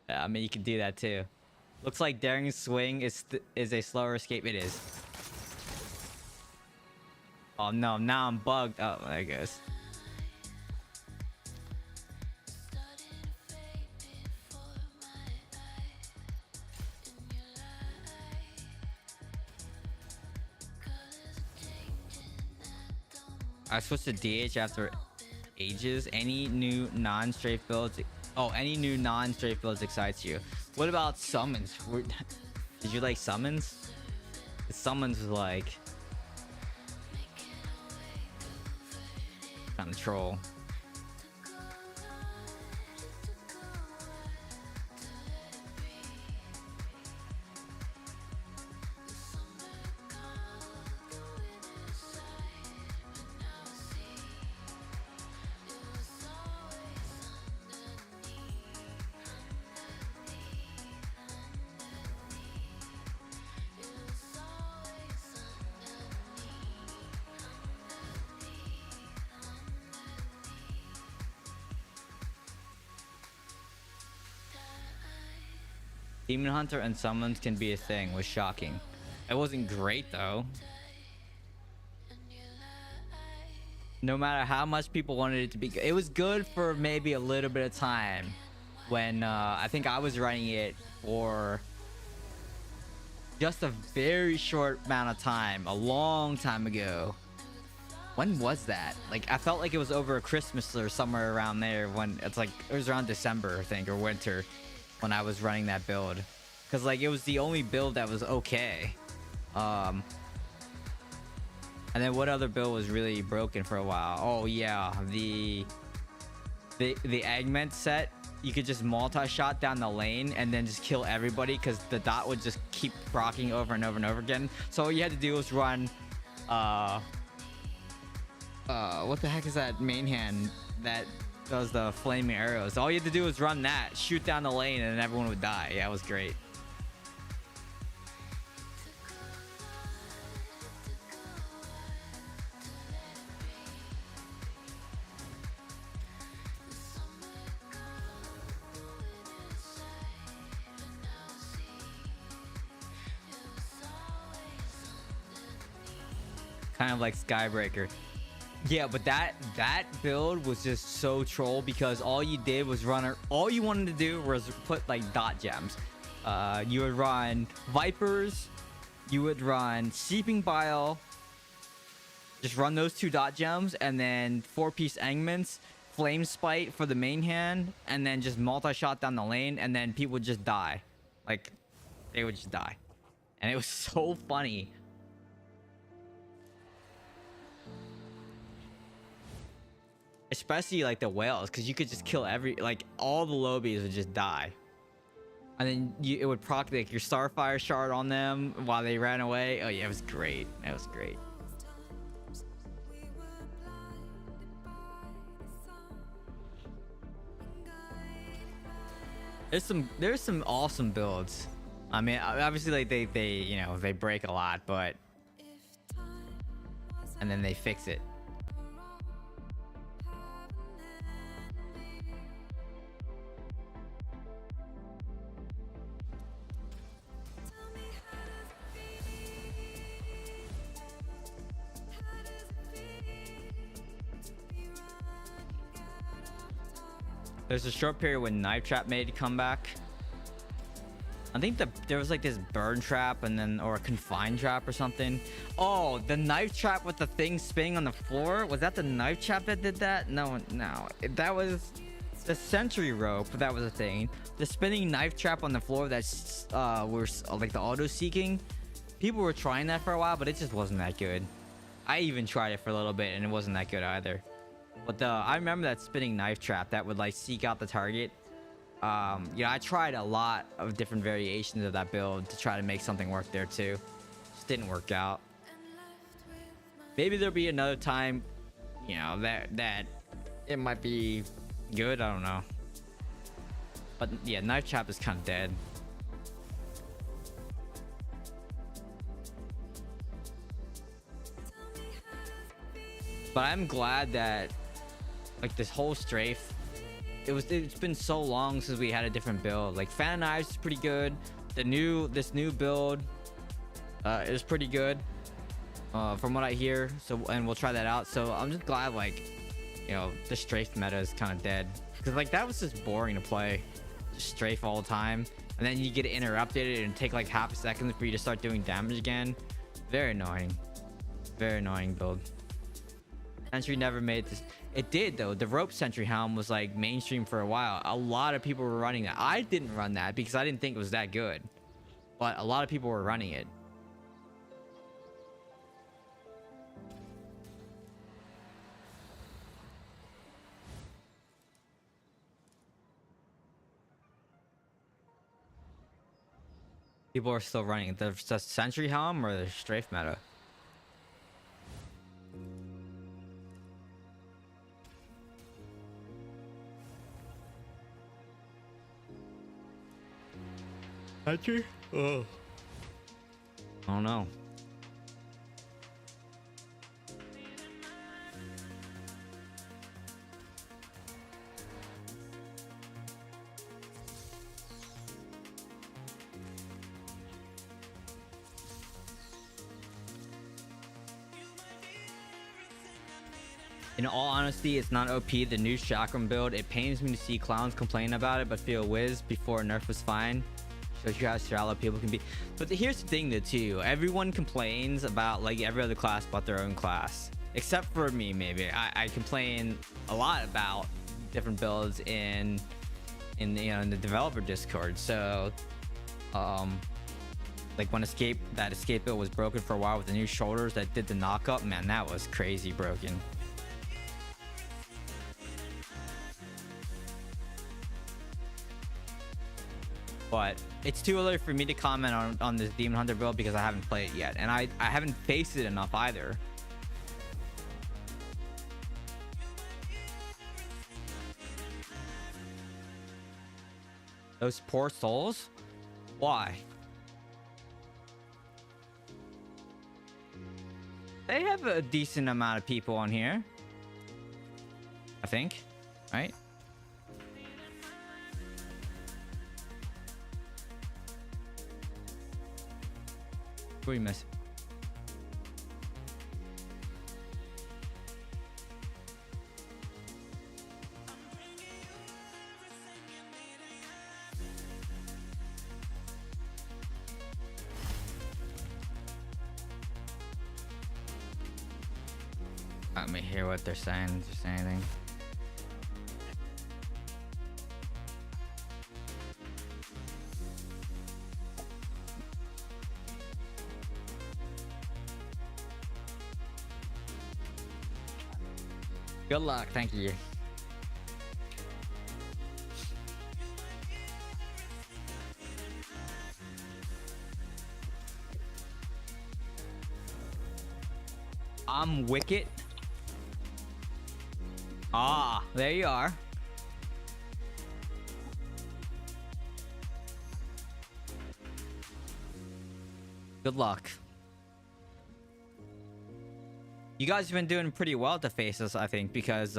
yeah, I mean, you can do that too. Looks like Daring Swing is a slower escape. It is. Oh no, now I'm bugged. Oh, there it goes. I switched to DH after ages. Any new non-strafe builds? Oh, any new non-strafe builds excites you? What about summons? Did you like summons? Summons was like kind of troll. Demon Hunter and summons can be a thing was shocking. It wasn't great though. No matter how much people wanted it to be good. It was good for maybe a little bit of time when I think I was running it for just a very short amount of time, a long time ago. When was that? Like, I felt like it was over Christmas or somewhere around there, when it's like it was around December, I think, or winter, when I was running that build, because like it was the only build that was okay. And then what other build was really broken for a while? Oh yeah, the Eggment set. You could just multi-shot down the lane and then just kill everybody, because the dot would just keep proccing over and over and over again. So all you had to do was run what the heck is that main hand that does the flaming arrows? All you had to do was run that, shoot down the lane, and then everyone would die. Yeah, it was great. Kind of like Skybreaker. Yeah, but that build was just so troll, because all you did was all you wanted to do was put like dot gems. You would run Vipers, you would run Seeping Bile, just run those 2 dot gems, and then 4-piece Engments, Flame Spite for the main hand, and then just multi-shot down the lane, and then people would just die. Like, they would just die. and it was so funny. Especially like the whales, because you could just kill like all the lobies would just die. And then it would proc like your starfire shard on them while they ran away. Oh yeah, it was great. It was great. There's some awesome builds. I mean, obviously like they you know, they break a lot, but and then they fix it. There's a short period when Knife Trap made a comeback. I think there was like this burn trap and then or a confined trap or something. Oh, the knife trap with the thing spinning on the floor. Was that the knife trap that did that? No, that was the sentry rope. That was a thing. The spinning knife trap on the floor that's were like the auto seeking. People were trying that for a while, but it just wasn't that good. I even tried it for a little bit and it wasn't that good either. But I remember that spinning knife trap that would like seek out the target. Yeah, I tried a lot of different variations of that build to try to make something work there too. Just didn't work out. Maybe there'll be another time, you know, that it might be good. I don't know. But yeah, knife trap is kind of dead. But I'm glad that like this whole strafe, it's been so long since we had a different build. Like Fan Knives is pretty good. This new build is pretty good from what I hear. So, and we'll try that out. So I'm just glad like, you know, the strafe meta is kind of dead, because like that was just boring to play, just strafe all the time, and then you get interrupted and take like half a second for you to start doing damage again. Very annoying build. Sentry never made this. It did though. The rope sentry helm was like mainstream for a while. A lot of people were running that. I didn't run that because I didn't think it was that good, but a lot of people were running it. People are still running the sentry helm or the strafe meta. Sentry? Oh. I don't know. In all honesty, it's not OP. The new chakram build, it pains me to see clowns complain about it but feel whiz before nerf was fine. Shows you how shallow people can be. But here's the thing though too, everyone complains about like every other class but their own class, except for me. Maybe I complain a lot about different builds in the developer Discord. So like when that escape build was broken for a while with the new shoulders that did the knock up, man, that was crazy broken. But it's too early for me to comment on this Demon Hunter build because I haven't played it yet, and I haven't faced it enough either. Those poor souls? Why? They have a decent amount of people on here, I think, right? What are you missing? Let me hear what they're saying. Is there anything? Good luck. Thank you. I'm Wicket. Ah, there you are. Good luck. You guys have been doing pretty well to face us, I think, because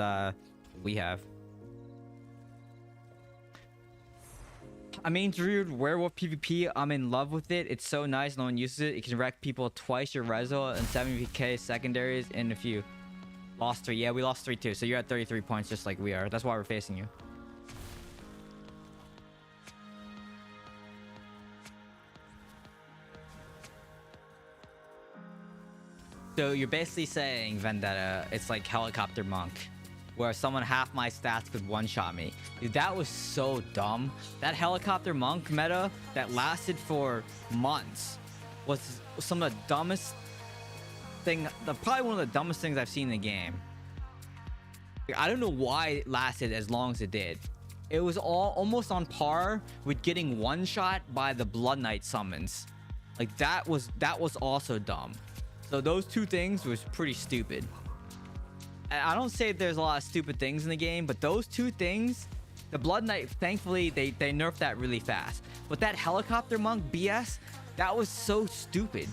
we have. I mean, Druid Werewolf PvP, I'm in love with it. It's so nice. No one uses it. It can wreck people twice your reso and 70k secondaries in a few. Lost 3. Yeah, we lost 3 too. So you're at 33 points just like we are. That's why we're facing you. So you're basically saying, Vendetta, it's like Helicopter Monk, where someone half my stats could one-shot me. Dude, that was so dumb. That Helicopter Monk meta that lasted for months was some of the dumbest thing, probably one of the dumbest things I've seen in the game. I don't know why it lasted as long as it did. It was almost on par with getting one-shot by the Blood Knight summons. Like that was also dumb. So those two things was pretty stupid. And I don't say there's a lot of stupid things in the game, but those two things, the Blood Knight, thankfully they nerfed that really fast. But that Helicopter Monk BS, that was so stupid.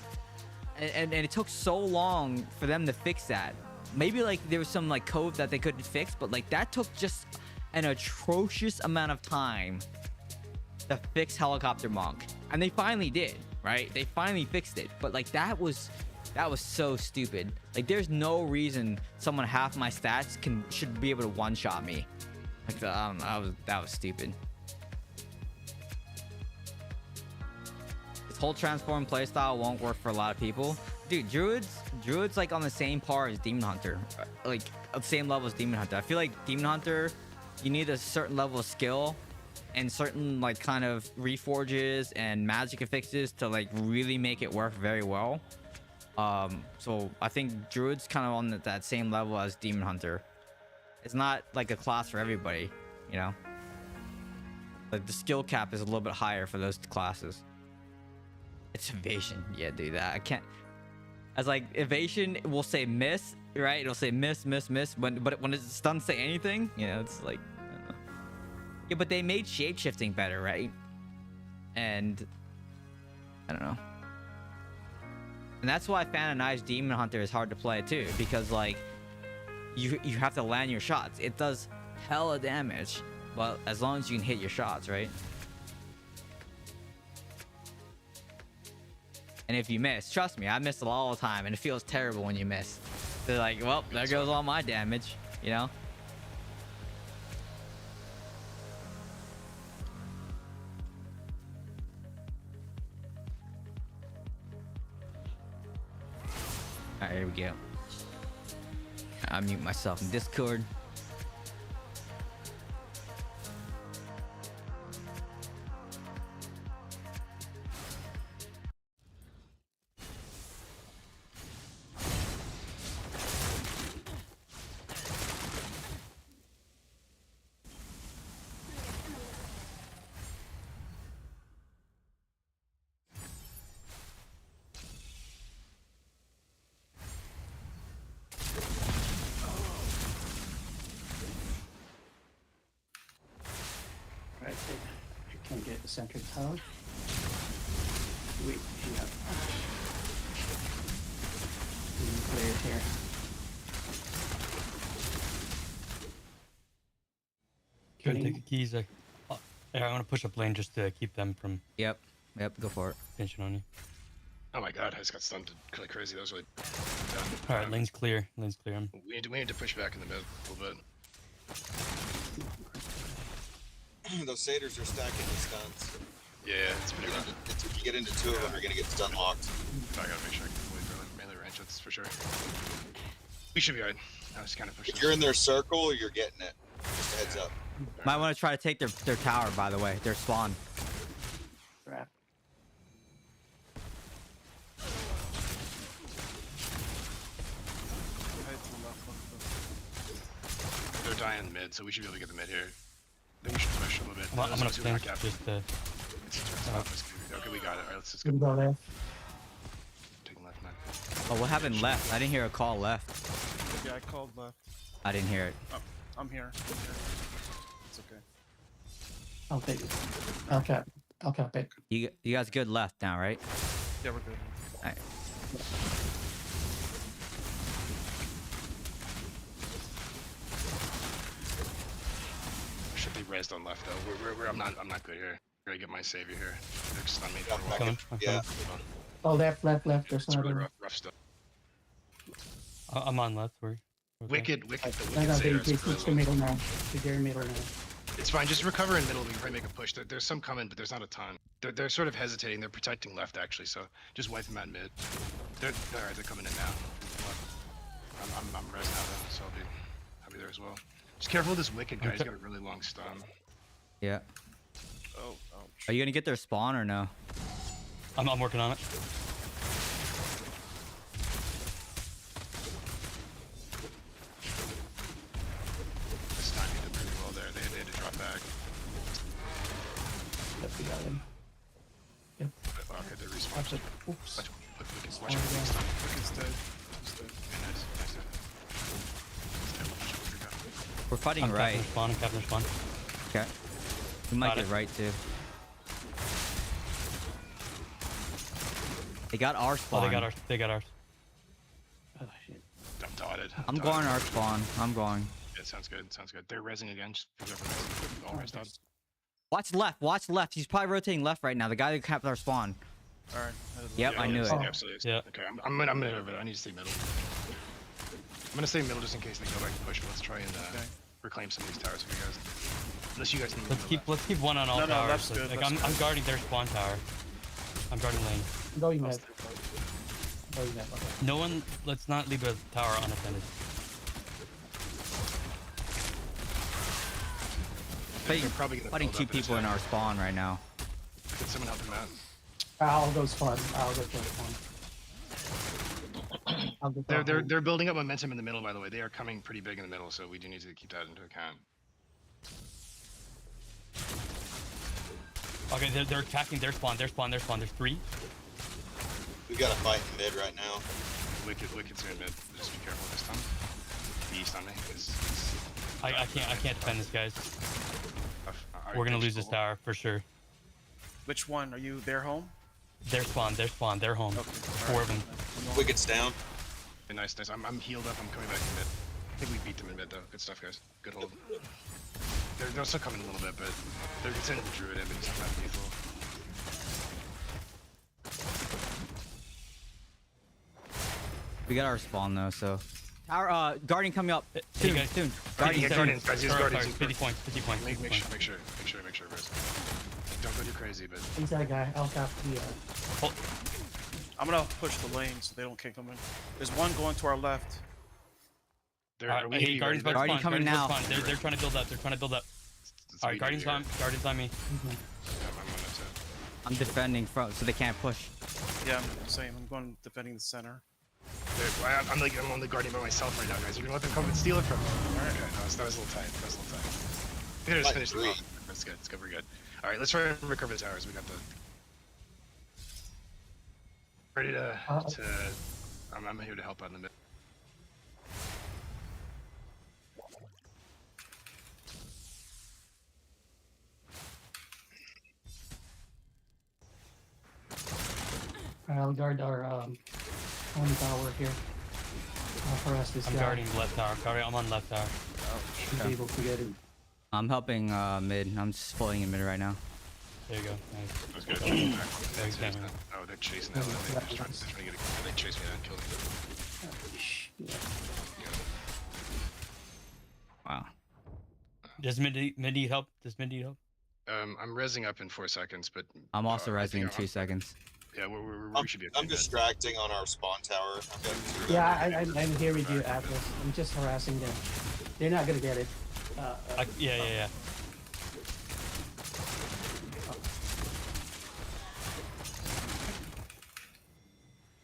And it took so long for them to fix that. Maybe like there was some like code that they couldn't fix, but like that took just an atrocious amount of time to fix Helicopter Monk. And they finally did, right? They finally fixed it. But like that was so stupid. Like there's no reason someone half my stats should be able to one-shot me. Like I don't know, that was stupid. This whole transform playstyle won't work for a lot of people. Dude, Druid's like on the same par as Demon Hunter. Like at the same level as Demon Hunter. I feel like Demon Hunter, you need a certain level of skill and certain like kind of reforges and magic affixes to like really make it work very well. So I think Druid's kind of on that same level as Demon Hunter. It's not like a class for everybody, you know? Like the skill cap is a little bit higher for those classes. It's evasion. Yeah, dude, that I can't. As like evasion will say miss, right? It'll say miss. But when it doesn't say anything, you know, it's like, I don't know. Yeah, but they made shapeshifting better, right? And I don't know. And that's why Fanonized Demon Hunter is hard to play too, because like you have to land your shots. It does hella damage, but as long as you can hit your shots, right? And if you miss, trust me, I miss a lot all the time, and it feels terrible when you miss. They're like, well, there goes all my damage, you know? Alright, here we go. I'll mute myself in Discord. Right, you can get the center tower. Wait, yeah. Clear here. Can I take the keys? Yeah, I'm gonna push up lane just to keep them from Yep, go for it. pinching on you. Oh my god, I just got stunned like crazy. That was really dumb. All right, lane's clear. Lane's clear. We need to push back in the mid a little bit. Those satyrs are stacking the stuns. Yeah, it's pretty rough. If you get into two of them, you're gonna get stun locked. I gotta make sure I can avoid melee range. That's for sure. We should be alright. I was kind of pushing. If you're in their circle, you're getting it. Just a heads up. Might want to try to take their tower, by the way, their spawn. Wrap. in the mid, so we should be able to get the mid here. I think we should push a little bit. I'm gonna Let's see what our flinch cap- just to. Okay, we got it. Alright, let's just Can go. go there. Taking left now. Oh, what happened left? I didn't hear a call left. Yeah, I called left. I didn't hear it. Oh, I'm here. It's okay. I'll take it. I'll cap it. You guys good left now, right? Yeah, we're good. Alright. Should be rezzed on left though. I'm not good here. I gotta get my savior here. They're just on me for a Yeah, while. Coming. I'm Yeah. coming. Oh, left. There's It's really another. rough stuff. I'm on left. We're okay. Wicked, the No, wicked no, they savior. switched to middle now. They're middle now. It's fine. Just recover in middle. We can probably make a push. There's some coming, but there's not a ton. They're sort of hesitating. They're protecting left actually. So just wipe them out mid. They're alright. They're coming in now. I'm res now though, so I'll be there as well. Just careful with this wicked guy. He's got a really long stun. Yeah. Oh, ouch. Are you gonna get their spawn or no? I'm working on it. This time he did pretty well there. They had to drop back. Yep, we got him. Okay, they respawned. Watch it. Oops. Watch Wicked's Oh, watch yeah. Wicked's stun. Wicked's dead. He's dead. Yeah, nice. We're fighting I'm right. capping their spawn. I'm capping their spawn. Okay. We might Got get it. right too. They got our Oh, spawn. they got ours. They got ours. Oh, shit. I'm dotted. I'm dotted. going our spawn. I'm going. Yeah, sounds good. Sounds good. They're rezzing again. Just pick up res. All res dotted. Watch left. Watch left. He's probably rotating left right now. The guy that capped our spawn. Alright. Yep, I knew it. Absolutely. Yeah. Okay, I'm gonna I need to stay middle. I'm gonna stay middle just in case they go back and push. But let's try and Okay. reclaim some of these towers for you guys. Unless you guys need Let's to keep one on all No, no, towers. that's good, Like, that's I'm good. guarding their spawn tower. I'm guarding lane. Going left. Going left. Okay. No one. Let's not leave a tower unattended. They're probably gonna Fighting build two up in a people in sec. our spawn right now. Can someone help them out? I'll go spawn. I'll go spawn. I'll go spawn. They're building up momentum in the middle, by the way. They are coming pretty big in the middle, so we do need to keep that into account. Okay, they're attacking their spawn. There's 3. We got a fight in mid right now. Wicked's in mid. Just be careful this time. The east on me is. I can't defend this, guys. We're gonna lose this tower for sure. Which one? Are you their home? Their spawn, their home. Okay. 4 of them. Wicked's down. Okay, nice. I'm healed up. I'm coming back in mid. I think we beat them in mid though. Good stuff, guys. Good hold. They're still coming a little bit, but they're sending the druid in, but he's not that lethal. We got our spawn though, so. Our guardian coming up soon. guys. Soon. Guardian, Guardian. Guardians, guys. Use Sorry, Guardians. 50 points. 50 points. 50 Make points. sure, Riz. Don't go too crazy, but He's that guy. I'll cap the. Hold- I'm gonna push the lane so they don't can't come in. There's one going to our left. are we hey, hitting Guardian's about to Guardian spawn. coming Guardian's now. about to spawn. They're trying to build up. Alright, Guardian's on. Guardian's on me. I'm defending front, so they can't push. Yeah, I'm same. I'm going defending the center. I'm on the guardian by myself right now, guys. You're gonna let them come and steal it from me. Alright, okay, that was a little tight. We gotta just Like finish the 3. round. That's good. It's good. We're good. Alright, let's try and recover the towers. We got the. Ready to. I'm here to help out in the mid. I'll guard our home tower here. I'll harass this I'm guy. guarding left tower. I'm on left tower. Should be able to get him. I'm helping mid. I'm just floating in mid right now. There you go. Nice. That's good. Thanks, Oh, Cameron. they're chasing that. They're trying to get a. They chase me down and kill me. Wow. Does mid need help? I'm rezzing up in 4 seconds, but I'm also I resing think in 2 seconds. Yeah, we should be. I'm distracting on our spawn tower. I've got 2 Yeah, I'm here with you, Atlas. I'm just harassing them. They're not gonna get it. Yeah.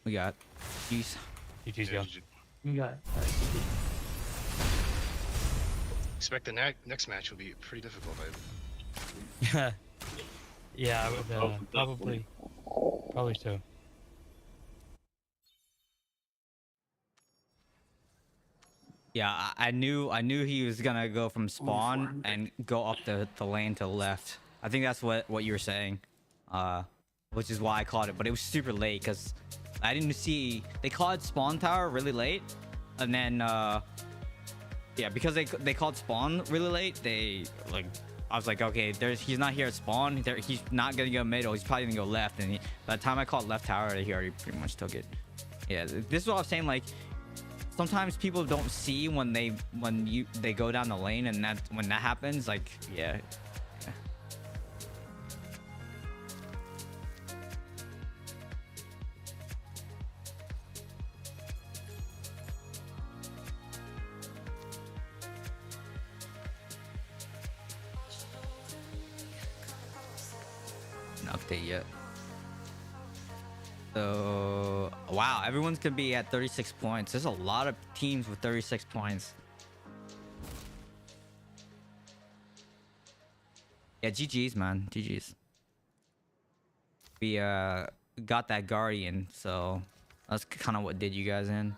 We got. Jeez. GG's go. You got it. expect the next match will be pretty difficult. Yeah, I would probably so. Yeah, I knew he was gonna go from spawn and go up the lane to the left. I think that's what you were saying, which is why I caught it. But it was super late because I didn't see they called spawn tower really late, and then yeah, because they called spawn really late. They like I was like, okay, he's not here at spawn. He's not gonna go middle. He's probably gonna go left. And by the time I called left tower, he already pretty much took it. Yeah, this is what I was saying. Like, sometimes people don't see when they go down the lane, and when that happens, like, yeah. An update yet. So wow, everyone's gonna be at 36 points. There's a lot of teams with 36 points. Yeah, GG's, man. GG's. We got that guardian, so that's kind of what did you guys in.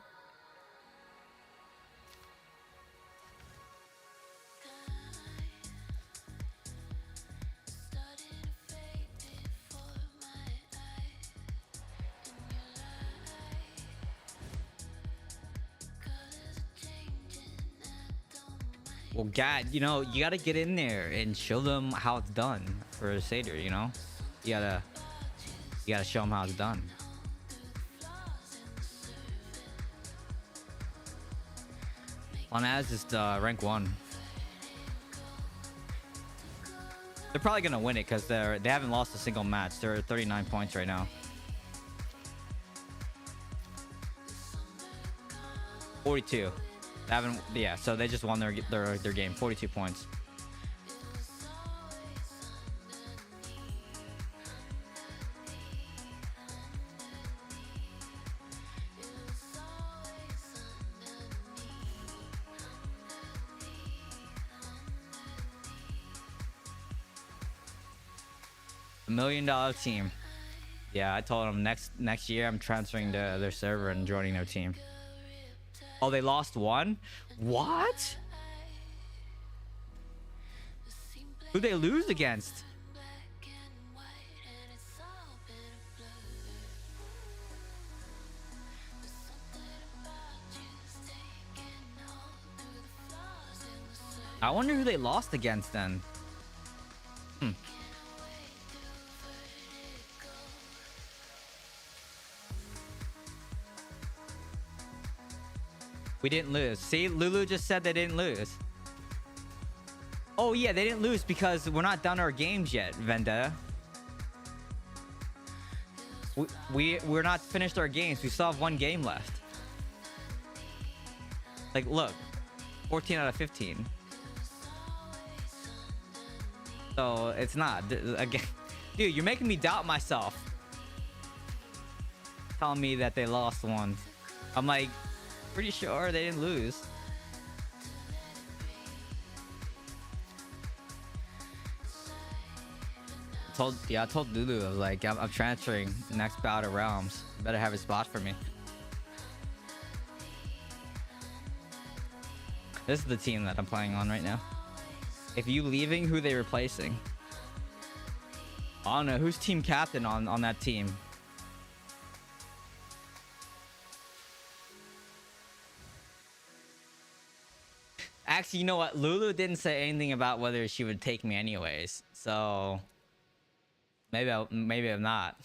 Well, Gad, you know, you gotta get in there and show them how it's done for a Seder, you know? You gotta show them how it's done. On as is rank 1. They're probably gonna win it because they haven't lost a single match. They're at 39 points right now. 42. They haven't, yeah, so they just won their game. 42 points. $1 million team. Yeah, I told them next year I'm transferring to their server and joining their team. Oh, they lost one? What? Who'd they lose against? I wonder who they lost against then. We didn't lose. See, Lulu just said they didn't lose. Oh yeah, they didn't lose because we're not done our games yet, Vendetta. We're not finished our games. We still have one game left. Like, look, 14 out of 15. So it's not again, dude. You're making me doubt myself. Telling me that they lost one. I'm like, pretty sure they didn't lose. I told Lulu, I was like, I'm transferring next Bout of Realms. You better have a spot for me. This is the team that I'm playing on right now. If you leaving, who they replacing? I don't know. Who's team captain on that team? Actually, you know what? Lulu didn't say anything about whether she would take me anyways. So maybe I'm not.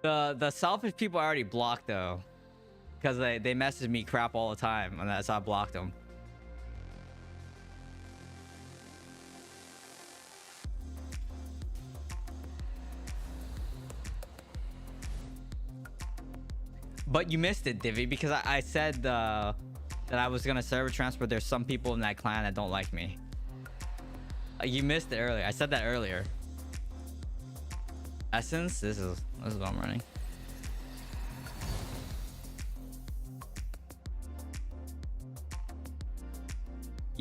The selfish people I already blocked though, because they message me crap all the time, and that's how I blocked them. But you missed it, Divvy, because I said that I was gonna server transfer. There's some people in that clan that don't like me. You missed it earlier. I said that earlier. Essence, this is what I'm running.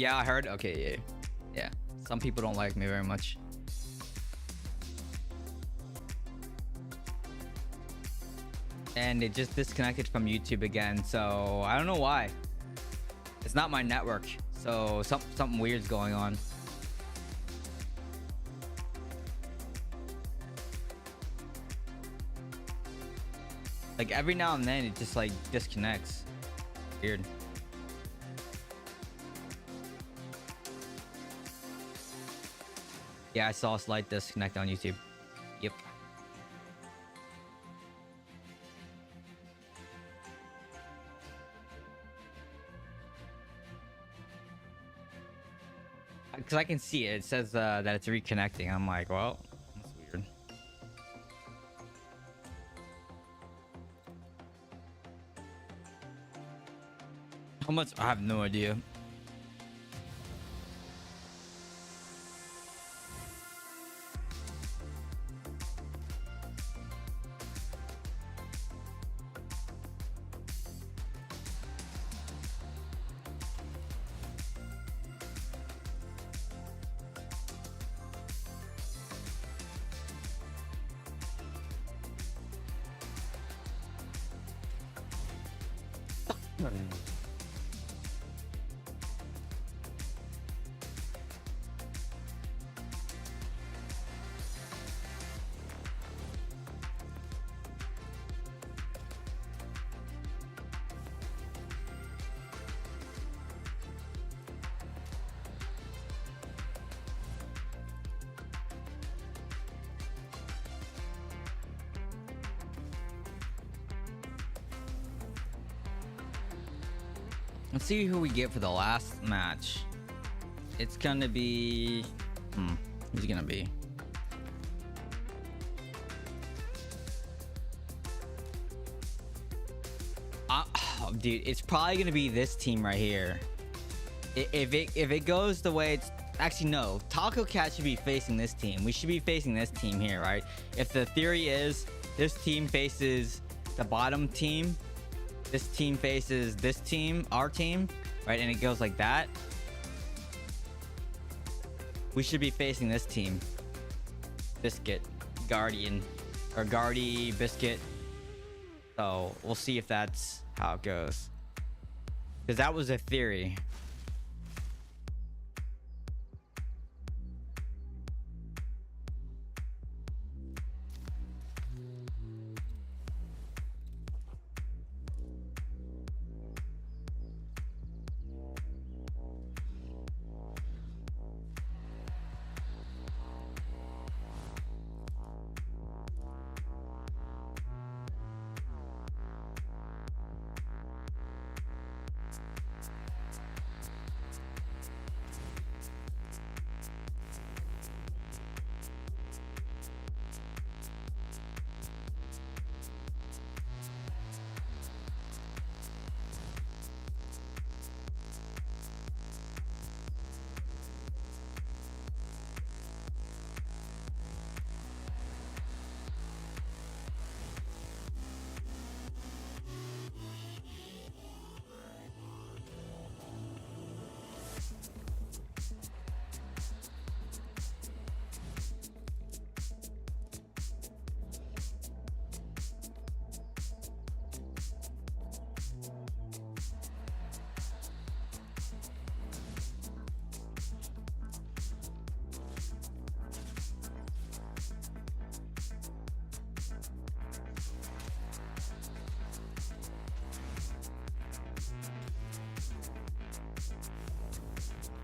Yeah, I heard. Okay, yeah. Some people don't like me very much. And it just disconnected from YouTube again, so I don't know why. It's not my network, so something weird's going on. Like every now and then it just like disconnects. Weird. Yeah, I saw a slight disconnect on YouTube. Yep. Because I can see it. It says that it's reconnecting. I'm like, well, that's weird. How much? I have no idea. Let's see who we get for the last match. It's gonna be... who's it gonna be? Oh, dude, it's probably gonna be this team right here. If it goes the way it's... Actually, no. Taco Cat should be facing this team. We should be facing this team here, right? If the theory is this team faces the bottom team, this team faces this team, our team, right? And it goes like that. We should be facing this team. Biscuit, Guardian, or Guardy, Biscuit. So we'll see if that's how it goes. Because that was a theory.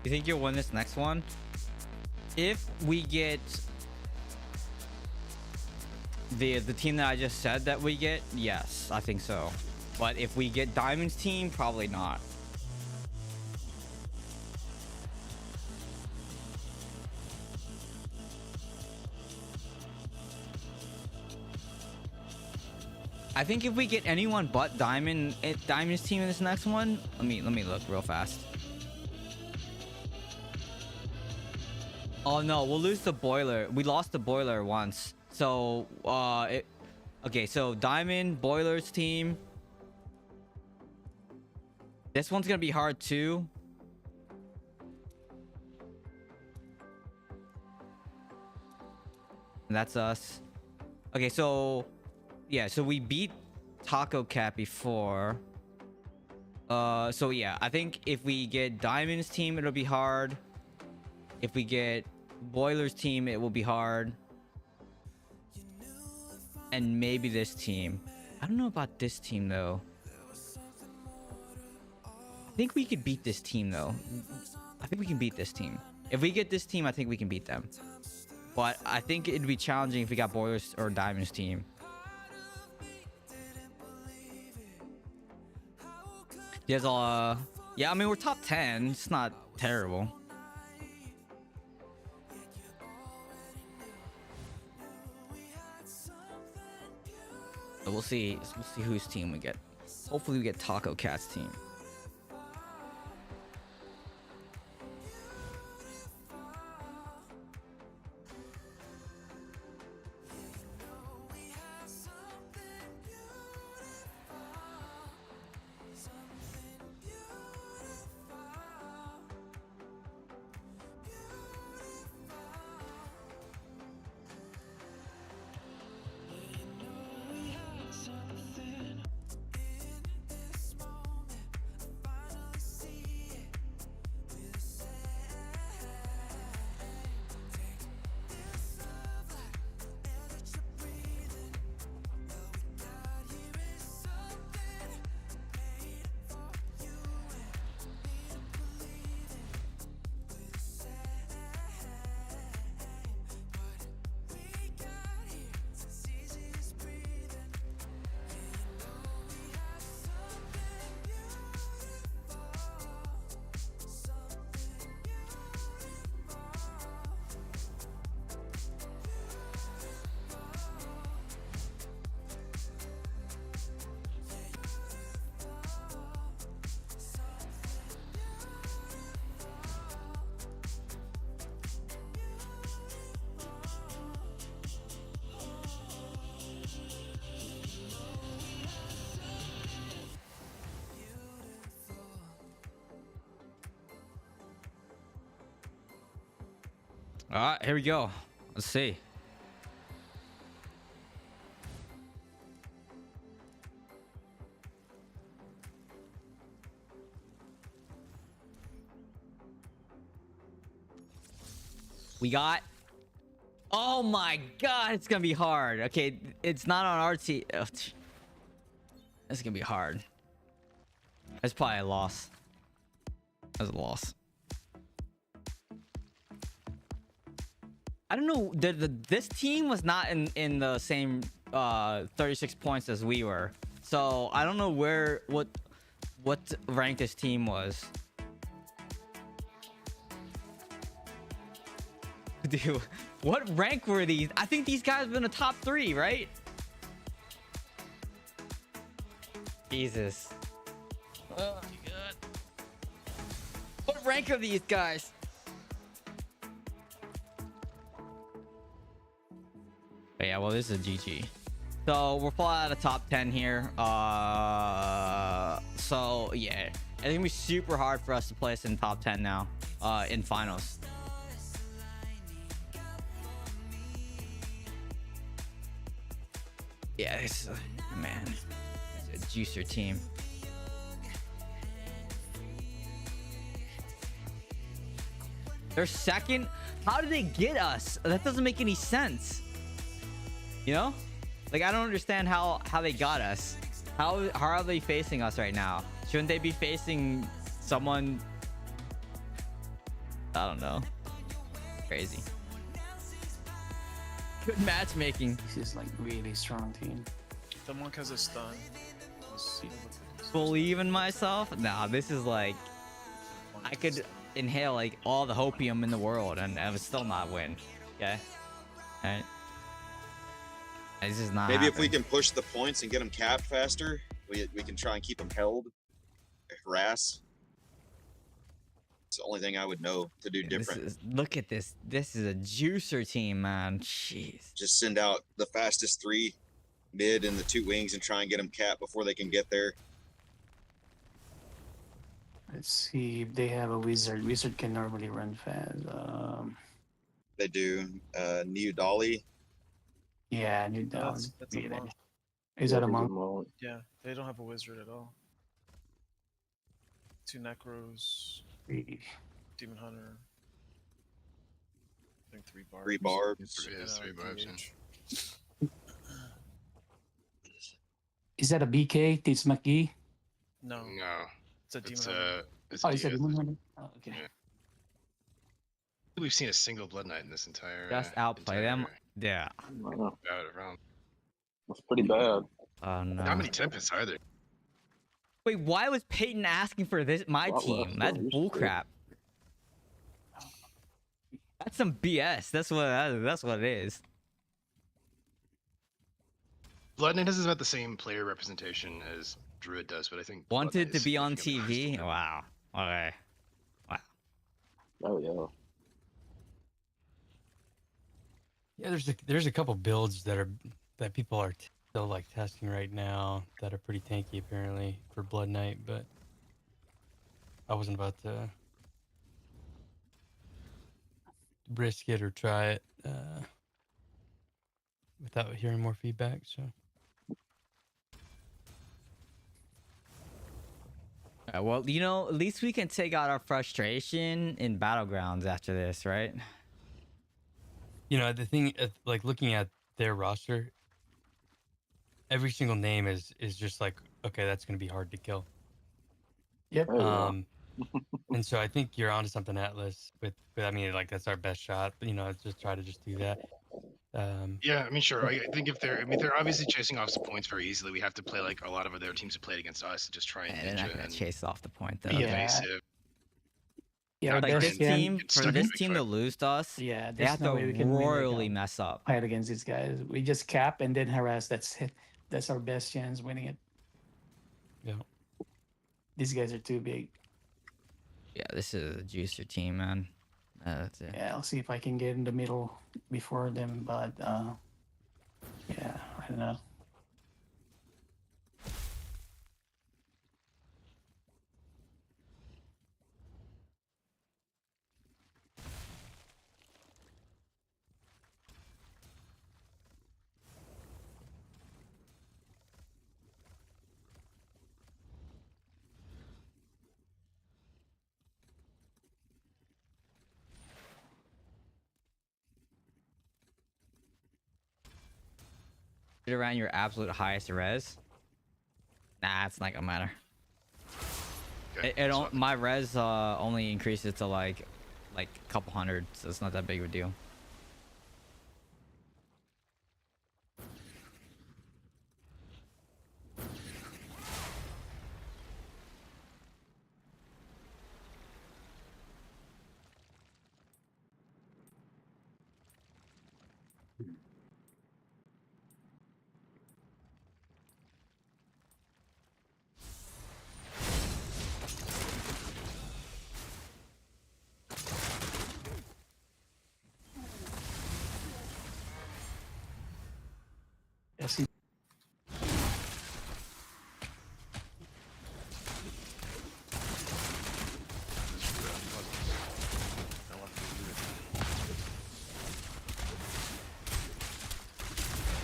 You think you'll win this next one? If we get the team that I just said that we get, yes, I think so. But if we get Diamond's team, probably not. I think if we get anyone but Diamond's team in this next one, let me look real fast. Oh no, we'll lose the boiler. We lost the boiler once. So okay, so Diamond, Boiler's team. This one's gonna be hard too. That's us. Okay, so yeah, so we beat Taco Cat before. So yeah, I think if we get Diamond's team, it'll be hard. If we get Boiler's team, it will be hard. And maybe this team. I don't know about this team though. I think we could beat this team though. I think we can beat this team. If we get this team, I think we can beat them. But I think it'd be challenging if we got Boilers or Diamond's team. There's yeah, I mean, we're top 10. It's not terrible. But we'll see whose team we get. Hopefully we get Taco Cat's team. All right, here we go. Let's see. We got. Oh my god, it's gonna be hard. Okay, it's not on our team. It's gonna be hard. That's probably a loss. That's a loss. I don't know. This team was not in the same 36 points as we were, so I don't know what rank this team was. Dude, what rank were these? I think these guys were in the top 3, right? Jesus. Oh my god. What rank are these guys? But yeah, well, this is a GG. So we're falling out of top 10 here. So yeah, I think it'll be super hard for us to place in top 10 now, in finals. Yeah, this is man, it's a juicer team. They're second. How did they get us? That doesn't make any sense. You know, like I don't understand how they got us. How are they facing us right now? Shouldn't they be facing someone? I don't know. Crazy. Good matchmaking. This is like really strong team. The monk has a stun. Believe in myself? Nah, this is like I could inhale like all the hopium in the world and I would still not win. Okay. All right. This is not. Maybe happening. if we can push the points and get them capped faster, we can try and keep them held, harass. It's the only thing I would know to do different. Look at this. This is a juicer team, man. Jeez. Just send out the fastest 3 mid and the 2 wings and try and get them capped before they can get there. Let's see if they have a wizard. Wizard can normally run fast. They do. New Dolly Yeah, you No, don't that's a beat it. monk. Is Yeah, that a he's monk? Yeah, they don't have a wizard at all. 2 necros, Three. demon hunter. I think 3 barbs. 3 barbs. Yeah, and, 3 barbs. Yeah. DH. Is that a BK? Tits McGee? No, No, it's a demon it's hunter. it's Oh, a is that DS. demon hunter? Oh, okay. Yeah. We've seen a single blood knight in this entire. Just outplay them. Yeah. Wow, Bout of Realms. that's pretty bad. Oh no. Not many tempests are there? Wait, why was Peyton asking for this? My Lot less team. than That's we used to. bullcrap. That's some BS. That's what it is. Blood Knight has about the same player representation as Druid does, but I think Blood Wanted Knight to is be on significantly TV. faster. Wow. Okay. Oh yeah. Yeah, there's a couple builds that people are still like testing right now that are pretty tanky apparently for Blood Knight, but I wasn't about to risk it or try it without hearing more feedback. So Well, at least we can take out our frustration in battlegrounds after this, right? the thing, like looking at their roster, every single name is just like, okay, that's gonna be hard to kill. Yep. Oh, yeah. And so I think you're onto something, Atlas. With I mean, like that's our best shot. But, just try to just do that. Yeah, I mean, sure. I think if they're obviously chasing off some points very easily. We have to play like a lot of other teams have played against us and just try and And they're not ninja gonna and chase off the point though. be Yeah. evasive. Yeah, our Like Like best this Best can team, get for stuck in this a big team to fight. lose to us, Yeah, they there's have no to way we can win, like, royally mess up. fight against these guys. We just cap and then harass. That's it. That's our best chance winning it. yeah. These guys are too big. Yeah, this is a juicer team, man. That's it. Yeah, I'll see if I can get in the middle before them, but yeah, I don't know. Get around your absolute highest res. Nah, it's not gonna matter. Okay, It so don't. My res only increases to like a couple hundred, so it's not that big of a deal. Yeah, see,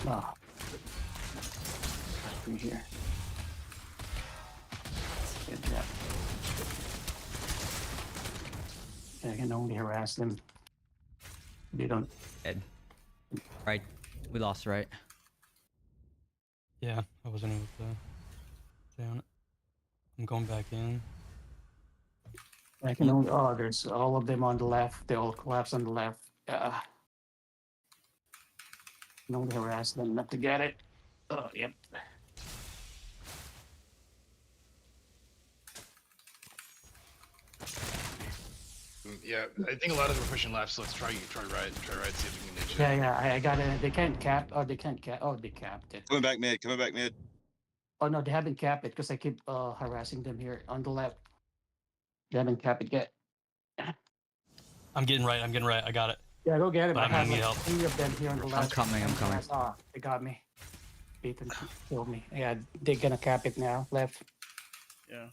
oh. Through here. Get that. Yeah, I can only harass them. They don't. Ed. Right, we lost, right? Yeah, I wasn't able to stay on it. I'm going back in. I can only. Oh, there's all of them on the left. They all collapse on the left. I can only harass them not to get it. Oh, yep. yeah, I think a lot of them are pushing left. So let's try right, see if we can ninja. Yeah, I got it. They can't cap. Oh, they can't cap. Oh, they capped it. Coming back mid. Oh no, they haven't capped it because I keep harassing them here on the left. They haven't capped it yet. I'm getting right. I got it. Yeah, go get him. But I I'm gonna have need like help. 3 of them here on the left. coming. Ah, they got me. Ethan killed me. Yeah, they're gonna cap it now. Left. Yeah.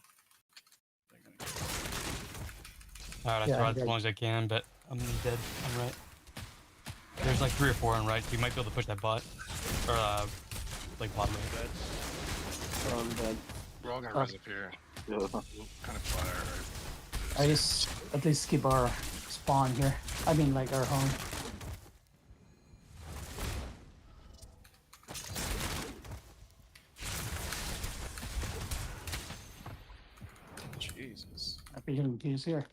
All right, I Yeah, tried I'm as dead. long as I can, but I'm dead. I'm right. There's like 3 or 4 on right, so you might be able to push that bot. Or, like bottom right. Dead. We're all gonna rise up here. Yeah. We'll kind of fire. I just at least keep our spawn here. I mean, like our home. Jesus. Happy he's here.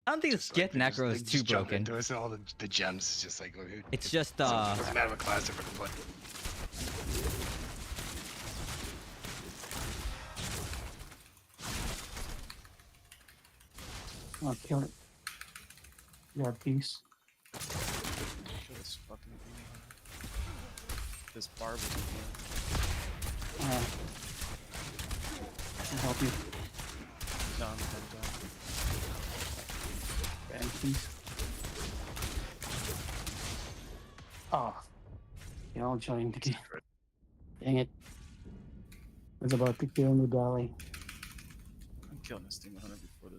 I don't think Just, Skith they just- Necro they is just too jump broken. into us and all the gems is just like. It's just doesn't matter what class they're fucking playing. I'll kill it. Yeah, peace. Kill this fucking thing. This barb is in here. I'll help you. No, I'm done. And peace. Oh. You all joined the game. Dang it. I was about to kill me, Dolly. I'm killing this thing 100 before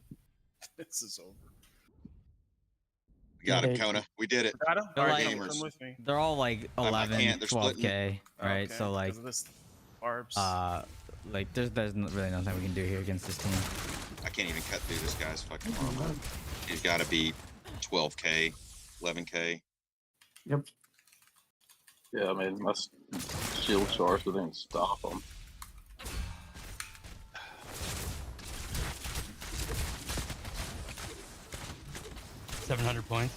this is over. We got him, Okay. Kona. We did it. Got him? They're Alright, like- come with me. they're all like I 11, can't, they're splitting. 12k, right? Okay, So like, because of this barbs. like there's really nothing we can do here against this team. I can't even cut through this guy's fucking armor. He's got to be 12k, 11k. Yep. Yeah, I mean, my shield charge didn't stop them. $700 points.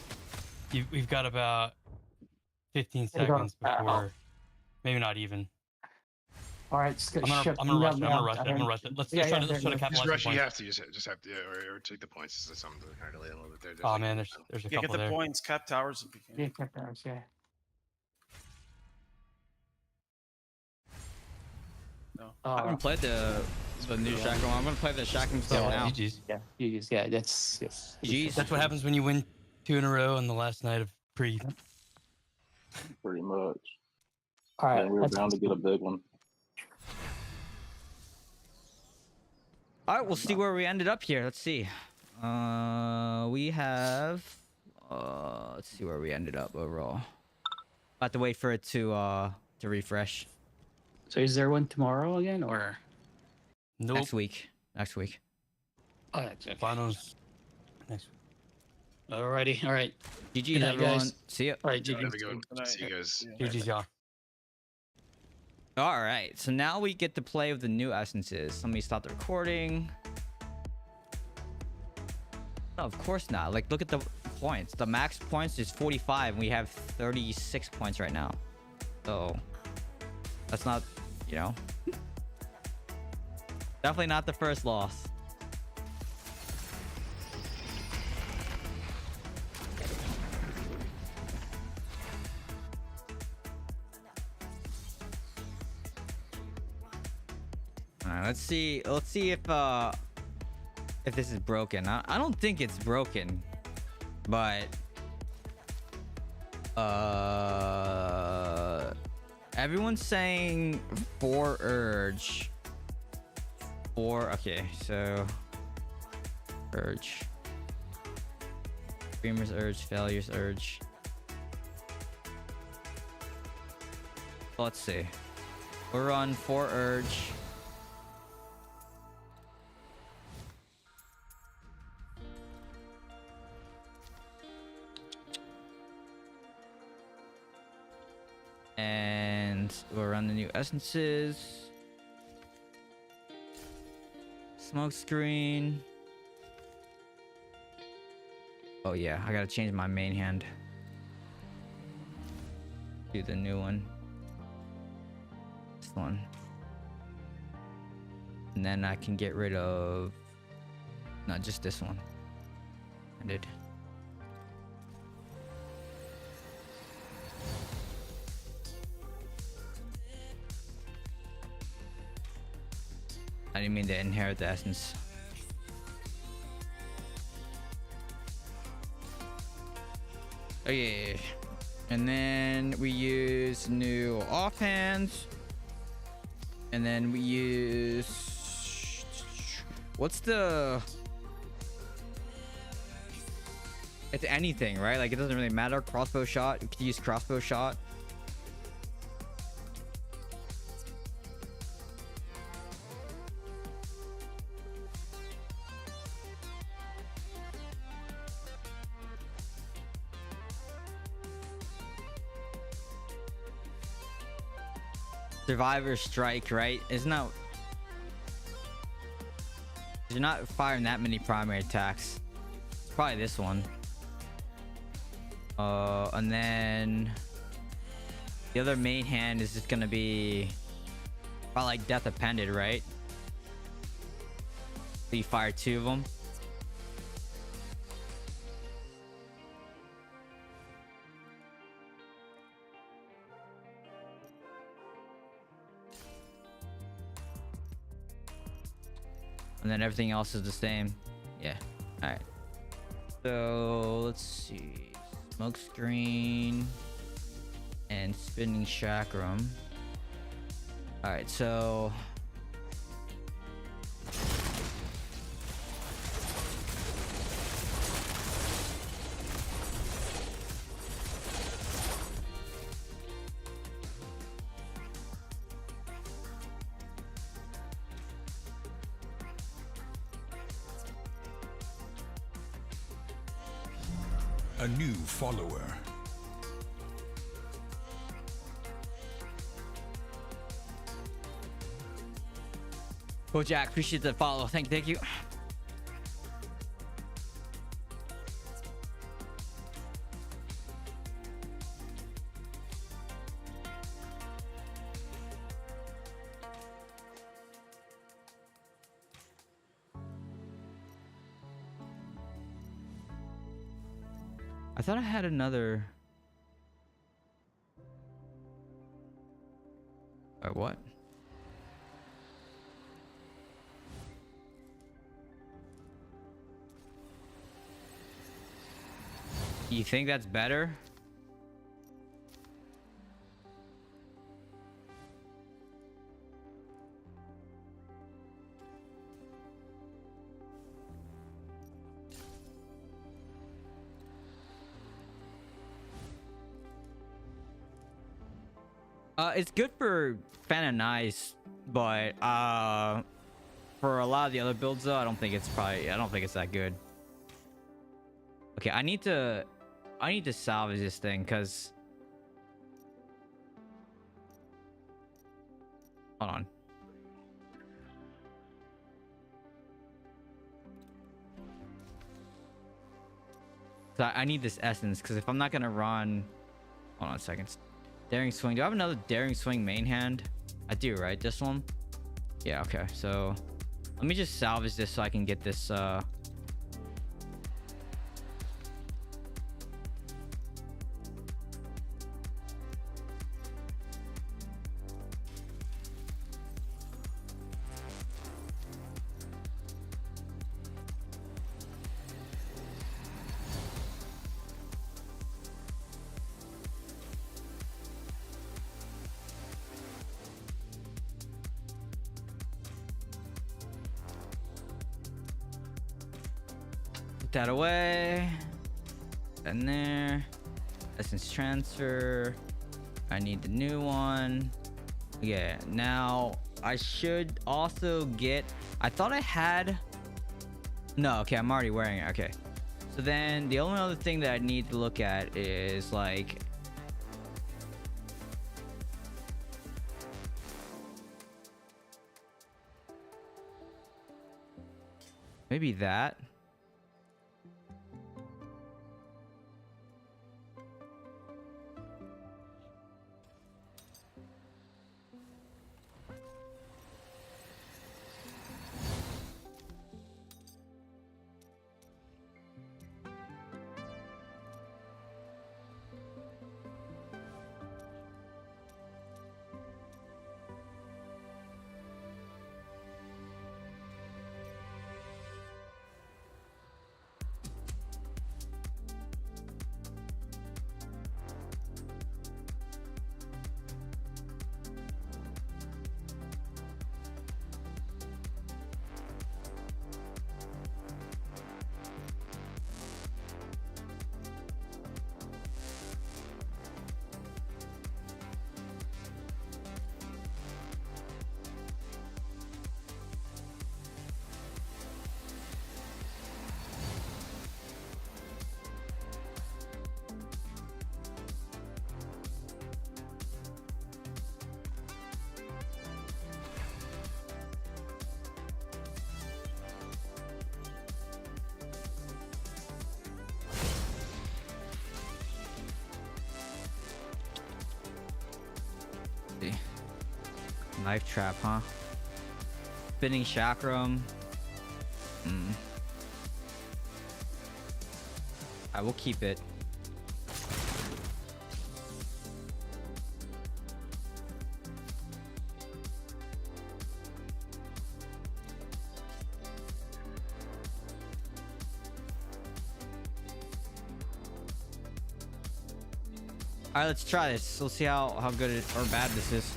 We've got about 15 What about- seconds before, maybe not even. All right, just I'm gonna rush it. I'm gonna rush it. Let's try to yeah. capitalize Just on rush. You points. have to. Just have to. Or take the points. There's something to kind of delay a little bit there. Oh man, there's a Yeah, get couple the there. points. Cap towers if you can. Yeah, kept ours, yeah. No. I haven't played the new Shackle. I'm gonna play the Shackle stuff Yeah, now. GG's. Yeah, yeah, that's yes. Jeez. That's what happens when you win 2 in a row on the last night of pre. Pretty much. All right, And we were bound to get a big one. All right, we'll see where we ended up here. Let's see. We have. Let's see where we ended up overall. About to wait for it to refresh. So is there one tomorrow again, or? Nope. Next week. Next week. Oh, that's okay. Finals next week. Alrighty, all right. GG, Good night, everyone. guys. See ya. All right, Have a GG. good one. Good night. See you guys. Yeah. GG's, y'all. All right, so now we get to play with the new essences. Let me stop the recording. No, of course not. Like, look at the points. The max points is 45, and we have 36 points right now. So, that's not, you know. Definitely not the first loss. Alright, let's see if this is broken. I don't think it's broken, but everyone's saying 4 urge. 4, okay, so urge. Dreamer's urge, failure's urge. Let's see. We're on 4 urge. And we'll run the new essences. Smoke screen. Oh yeah, I gotta change my main hand. Do the new one. This one. And then I can get rid of... No, just this one. I did. I didn't mean to inherit the essence. Okay. And then we use new offhands. And then we use... What's the... It's anything, right? Like it doesn't really matter. Crossbow shot. You could use crossbow shot. Survivor strike, right? Isn't that... You're not firing that many primary attacks. It's probably this one. And then the other main hand is just gonna be probably like death appended, right? So you fire 2 of them. And then everything else is the same. Yeah. All right. So let's see. Smoke screen and spinning chakram. All right. So A new follower. Jack, appreciate the follow. Thank you. I thought I had another. What? You think that's better? It's good for fan and nice, but for a lot of the other builds though, I don't think it's that good. Okay, I need to salvage this thing because hold on. So I need this essence because if I'm not gonna run, hold on a second. Daring swing. Do I have another daring swing main hand? I do, right? This one? Yeah, okay. So let me just salvage this so I can get this that away, and there, essence transfer. I need the new one. Yeah, now I should also get, I thought I had, no, okay, I'm already wearing it. Okay, so then the only other thing that I need to look at is like maybe that. Knife trap, huh? Spinning chakram. I will keep it. All right, let's try this. We'll see how good or bad this is.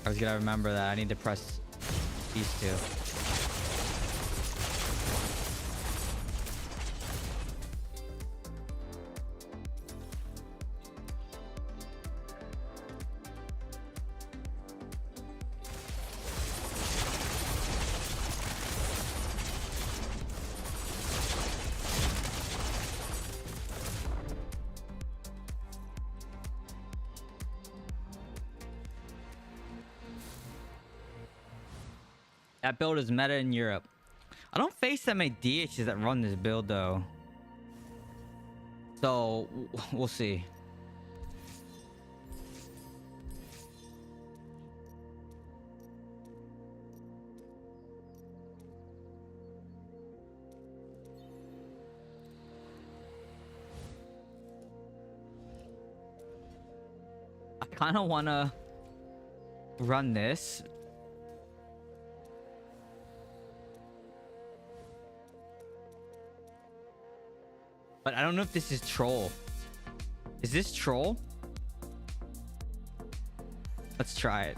I was gonna remember that I need to press these two. That build is meta in Europe. I don't face that many DHs that run this build though. So we'll see. I kind of want to run this. But I don't know if this is troll. Is this troll? Let's try it.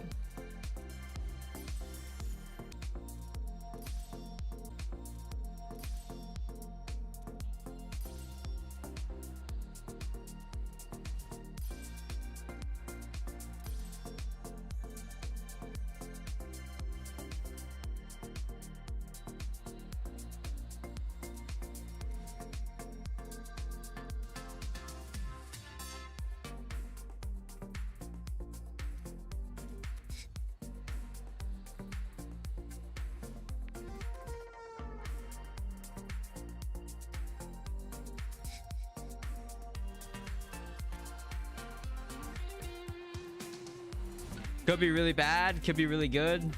Could be really bad, could be really good.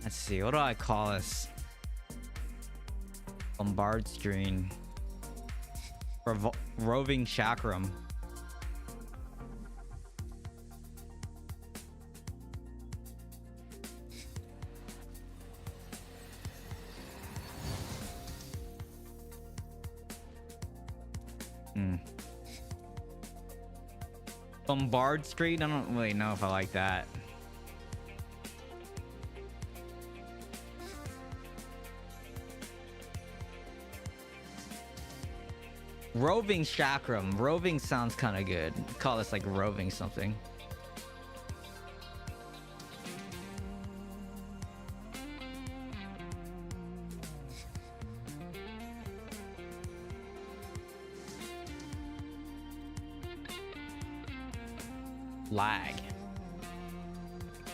Let's see, what do I call this? Bombard screen. Roving chakram. Bombard screen? I don't really know if I like that. Roving chakram. Roving sounds kind of good. Call this like roving something. Lag.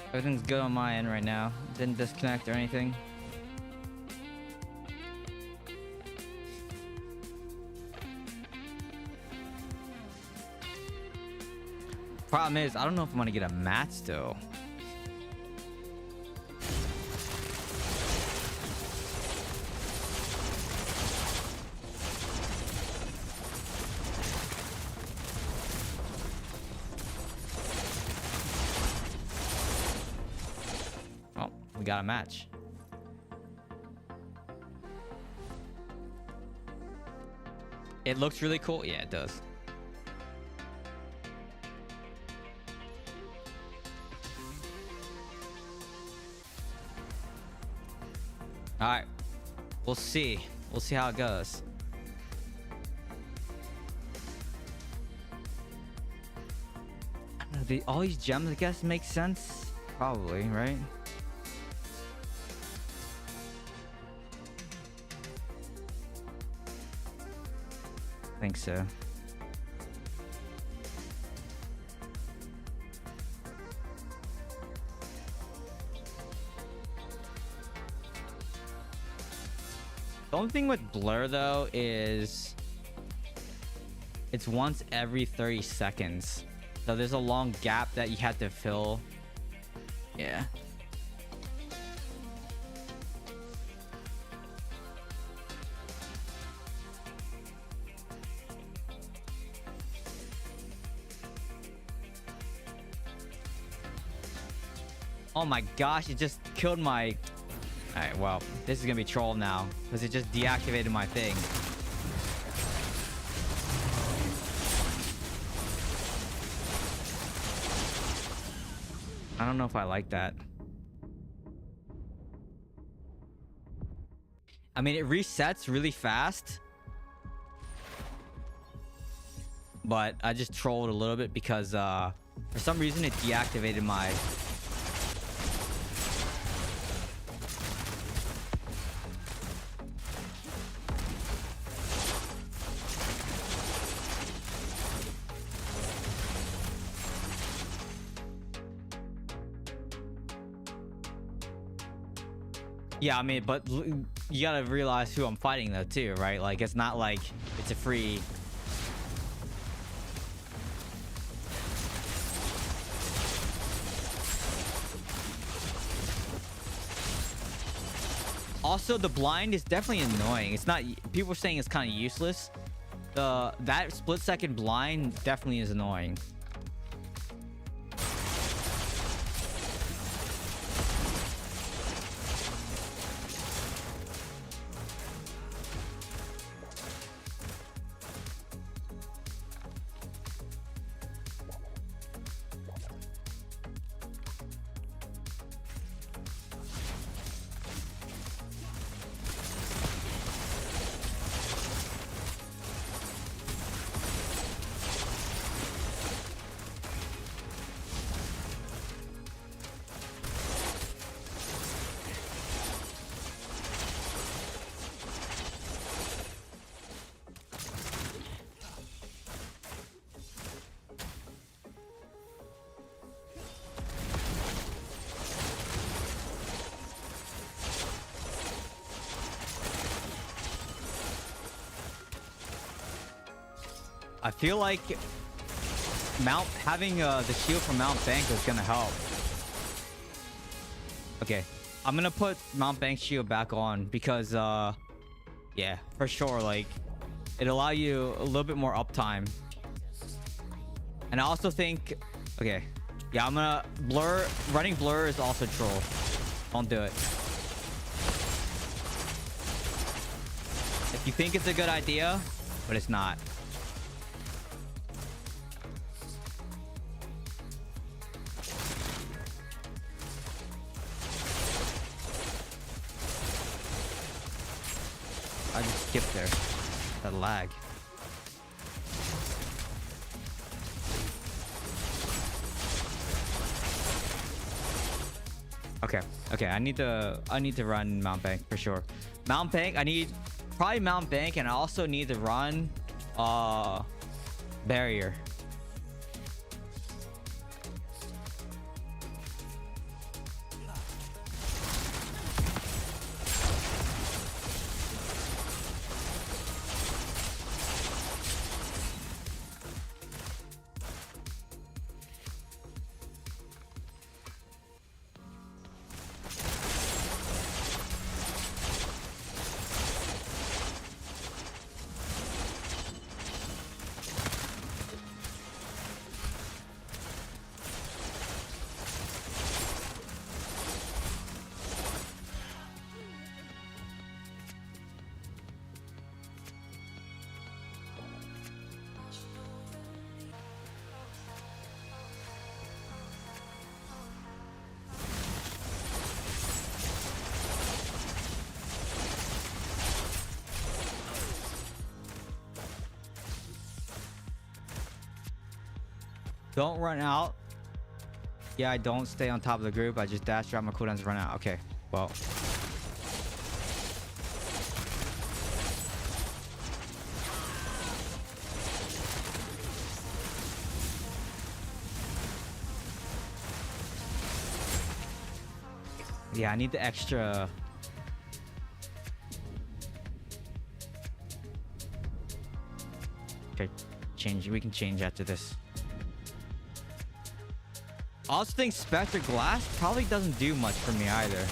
Everything's good on my end right now. Didn't disconnect or anything. Problem is, I don't know if I'm gonna get a mat still. Got a match. It looks really cool. Yeah, it does. All right, we'll see. We'll see how it goes. I don't know, all these gems, I guess, make sense. Probably, right? I think so. The only thing with blur though is it's once every 30 seconds. So there's a long gap that you have to fill. Yeah. Oh my gosh, it just killed my... Alright, well, this is gonna be troll now. Because it just deactivated my thing. I don't know if I like that. I mean, it resets really fast. But I just trolled a little bit because for some reason it deactivated my... Yeah, I mean, but you gotta realize who I'm fighting though too, right? Like, it's not like it's a free... Also, the blind is definitely annoying. It's not... People are saying it's kind of useless. That split-second blind definitely is annoying. I feel like having the shield from Mount Bank is gonna help. Okay, I'm gonna put Mount Bank's shield back on because yeah, for sure, like it allow you a little bit more uptime. And I also think, okay, yeah, I'm gonna running blur is also troll. Don't do it. If you think it's a good idea, but it's not. I just skipped there. That lag. Okay, I need to run Mount Bank for sure. Mount Bank, I need probably Mount Bank, and I also need to run barrier. Don't run out. Yeah, I don't stay on top of the group. I just dash drop my cooldowns and run out. Okay, well. Yeah, I need the extra. Okay, change. We can change after this. I also think Spectre Glass probably doesn't do much for me either.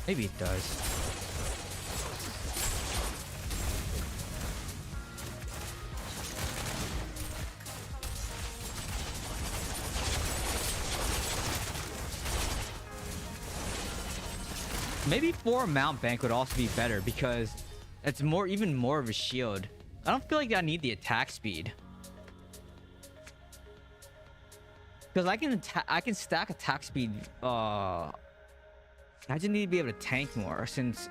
Maybe it does. Maybe 4 Mount Bank would also be better because it's even more of a shield. I don't feel like I need the attack speed. Because I can stack attack speed. I just need to be able to tank more since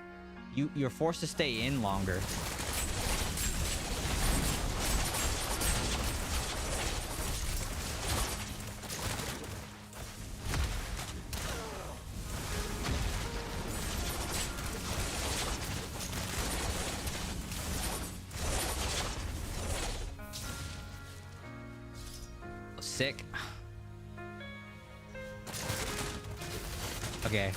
you're forced to stay in longer. Sick. Okay.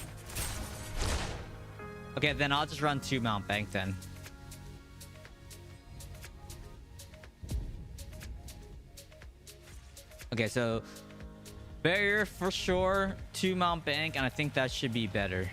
Okay, then I'll just run 2 Mount Bank then. Okay, so barrier for sure, 2 Mount Bank, and I think that should be better.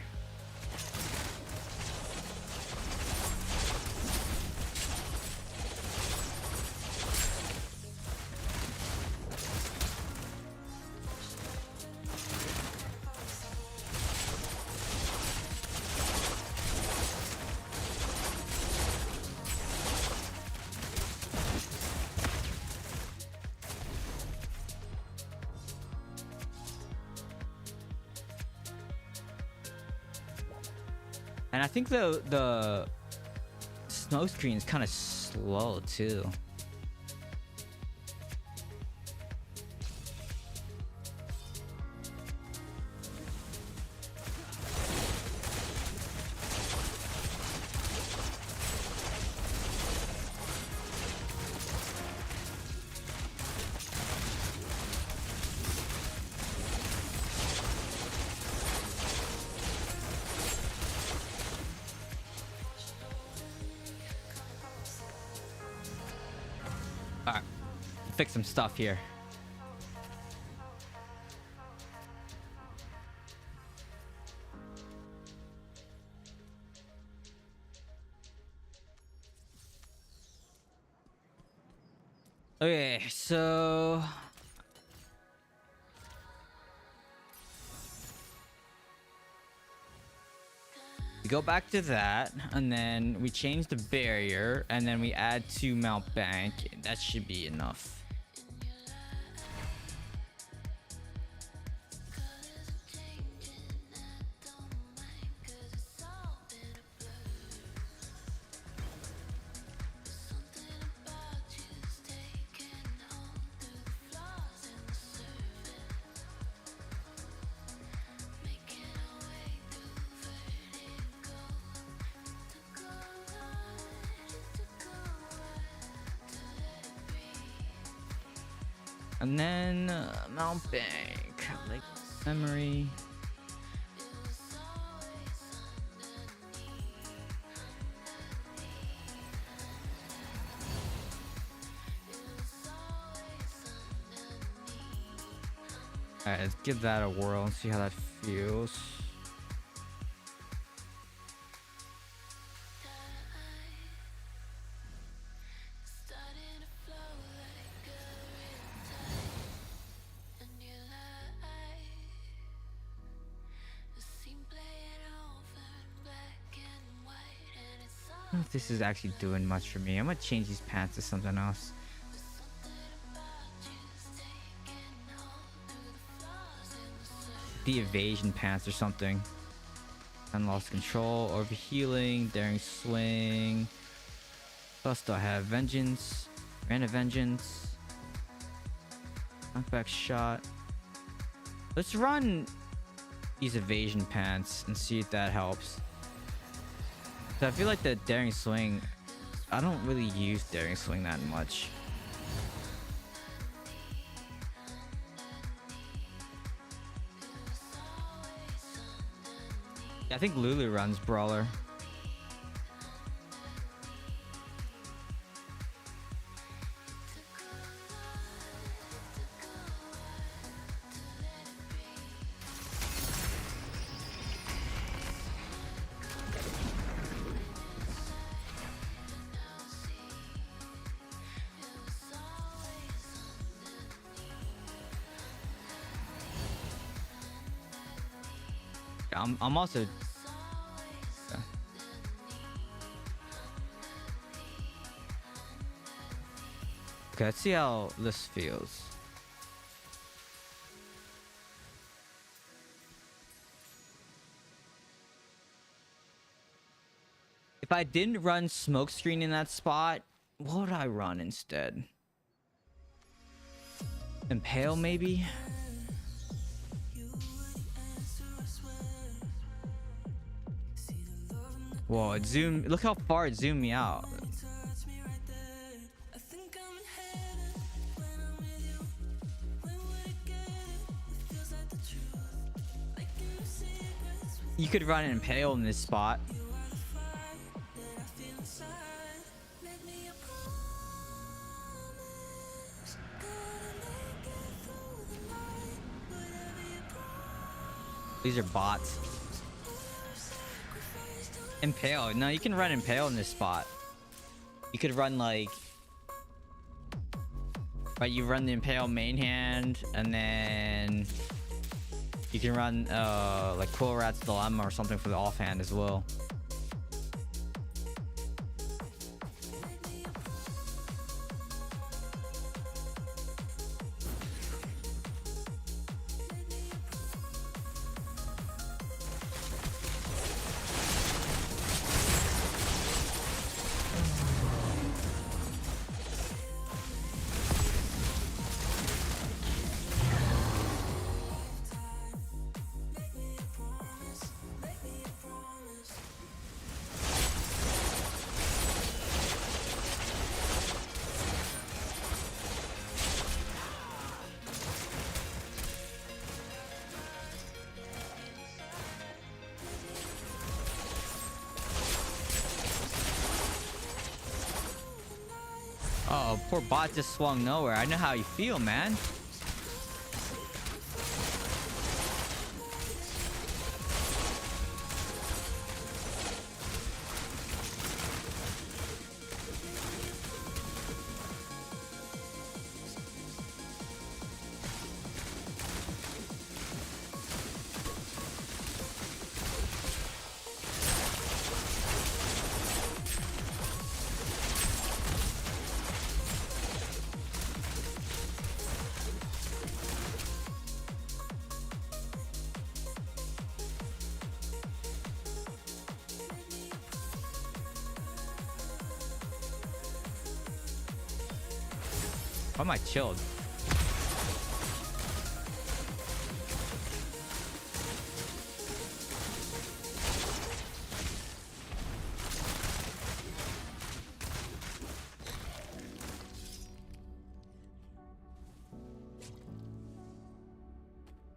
And I think the smoke screen is kind of slow too. Alright, fix some stuff here. Okay, so we go back to that, and then we change the barrier, and then we add 2 Mount Bank. That should be enough. And then Mount Bank, like memory. Alright, let's give that a whirl and see how that feels. I don't know if this is actually doing much for me. I'm gonna change these pants to something else. The evasion pants or something. And lost control, overhealing, daring swing. Plus, do I have vengeance? Random vengeance. Knockback shot. Let's run these evasion pants and see if that helps. So I feel like the daring swing, I don't really use daring swing that much. Yeah, I think Lulu runs brawler. I'm also. Yeah. Okay, let's see how this feels. If I didn't run smokescreen in that spot, what would I run instead? Impale, maybe? Whoa, it zoomed. Look how far it zoomed me out. You could run an Impale in this spot. These are bots. Impale. No, you can run Impale in this spot. You could run like... Right, you run the Impale main hand, and then... You can run like Quill Rat's Dilemma or something for the offhand as well. Oh, poor bot just swung nowhere. I know how you feel, man. Why am I chilled?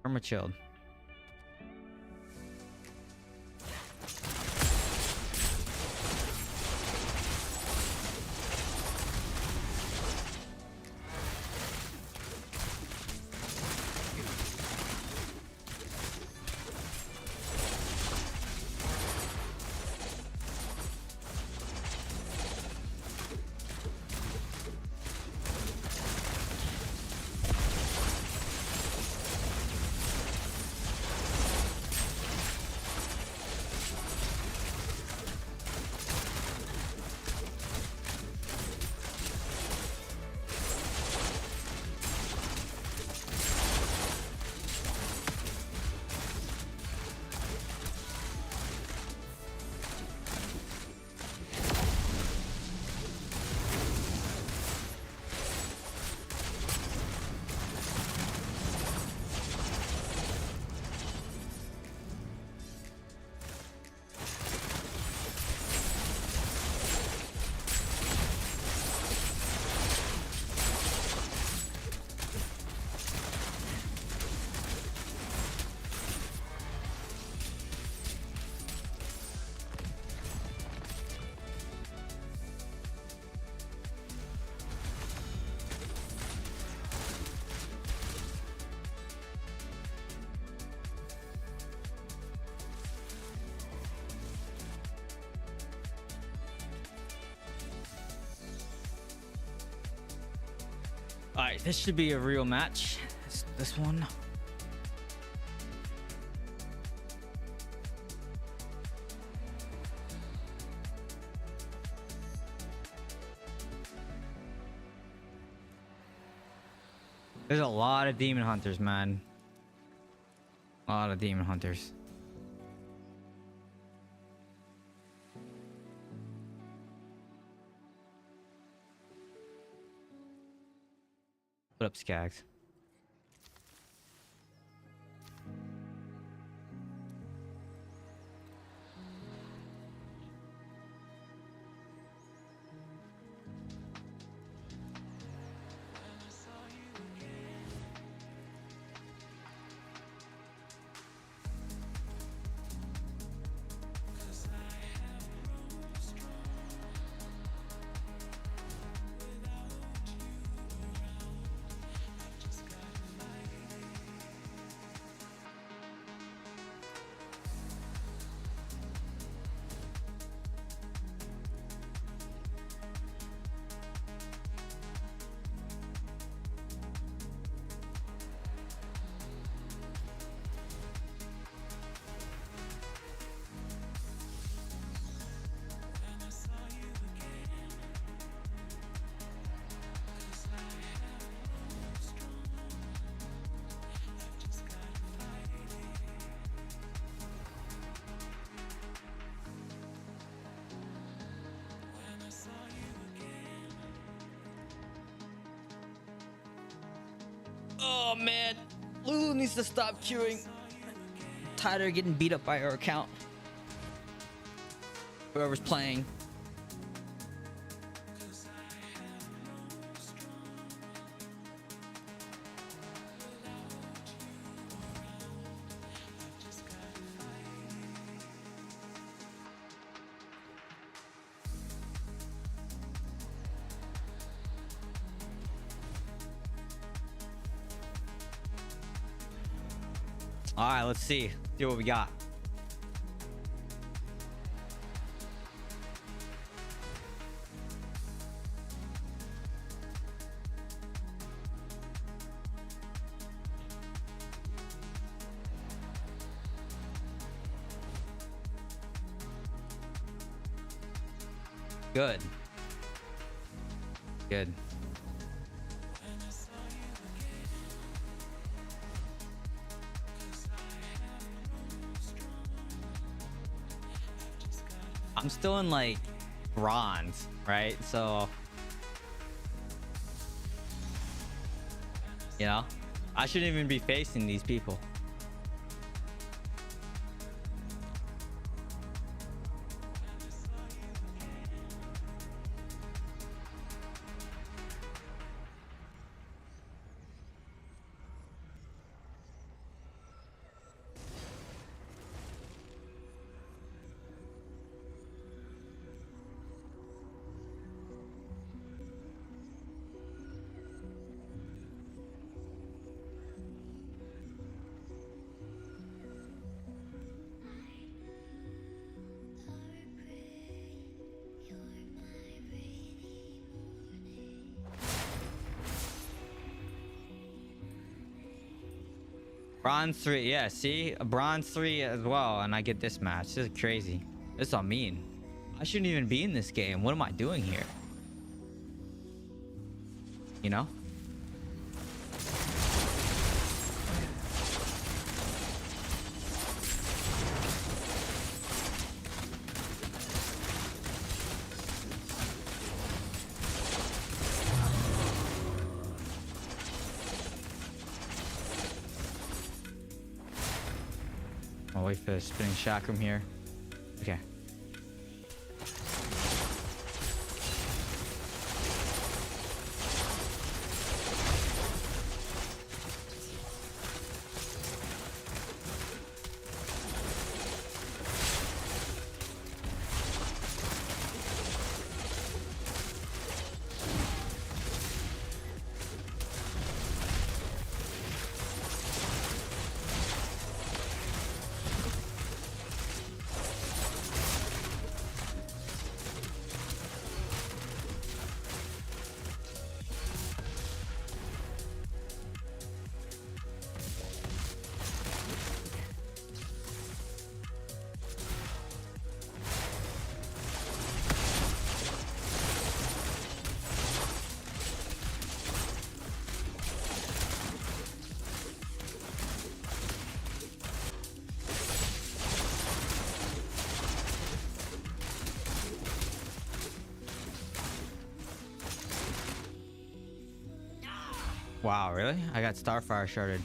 Why am I chilled? All right, this should be a real match. This one. There's a lot of demon hunters, man. A lot of demon hunters. What up, Skags? Oh man, Lulu needs to stop queuing. Tired of getting beat up by her account. Whoever's playing. All right, let's see what we got. Good. Good. I'm still in like bronze, right? So, you know, I shouldn't even be facing these people. Bronze 3, yeah, see? A bronze 3 as well, and I get this match. This is crazy. This is all mean. I shouldn't even be in this game. What am I doing here? You know? I'll wait for the spinning chakram here. Okay. Wow, really? I got Starfire sharded.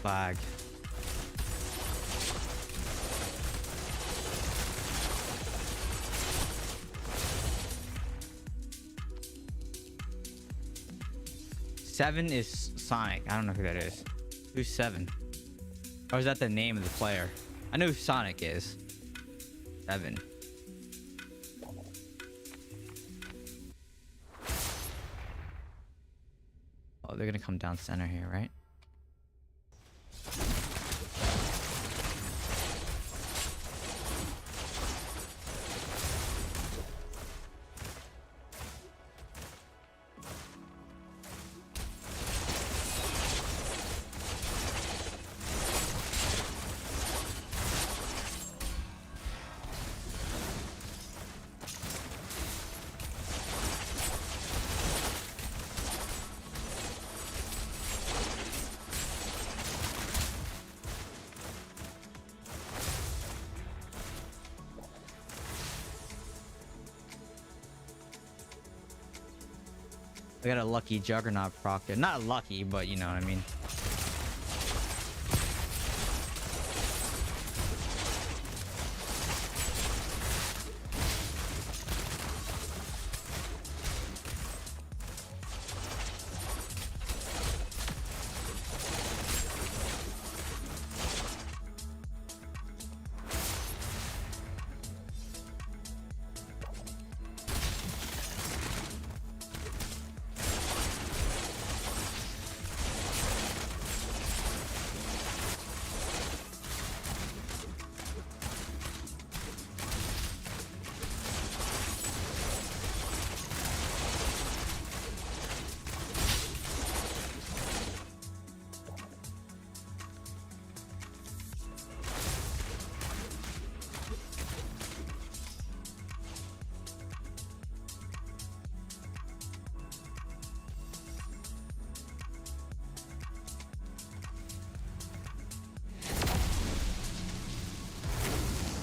Flag. Seven is Sonic. I don't know who that is. Who's Seven? Or is that the name of the player? I know who Sonic is. Seven. Oh, they're gonna come down center here, right? I got a lucky Juggernaut proc there. Not lucky, but you know what I mean.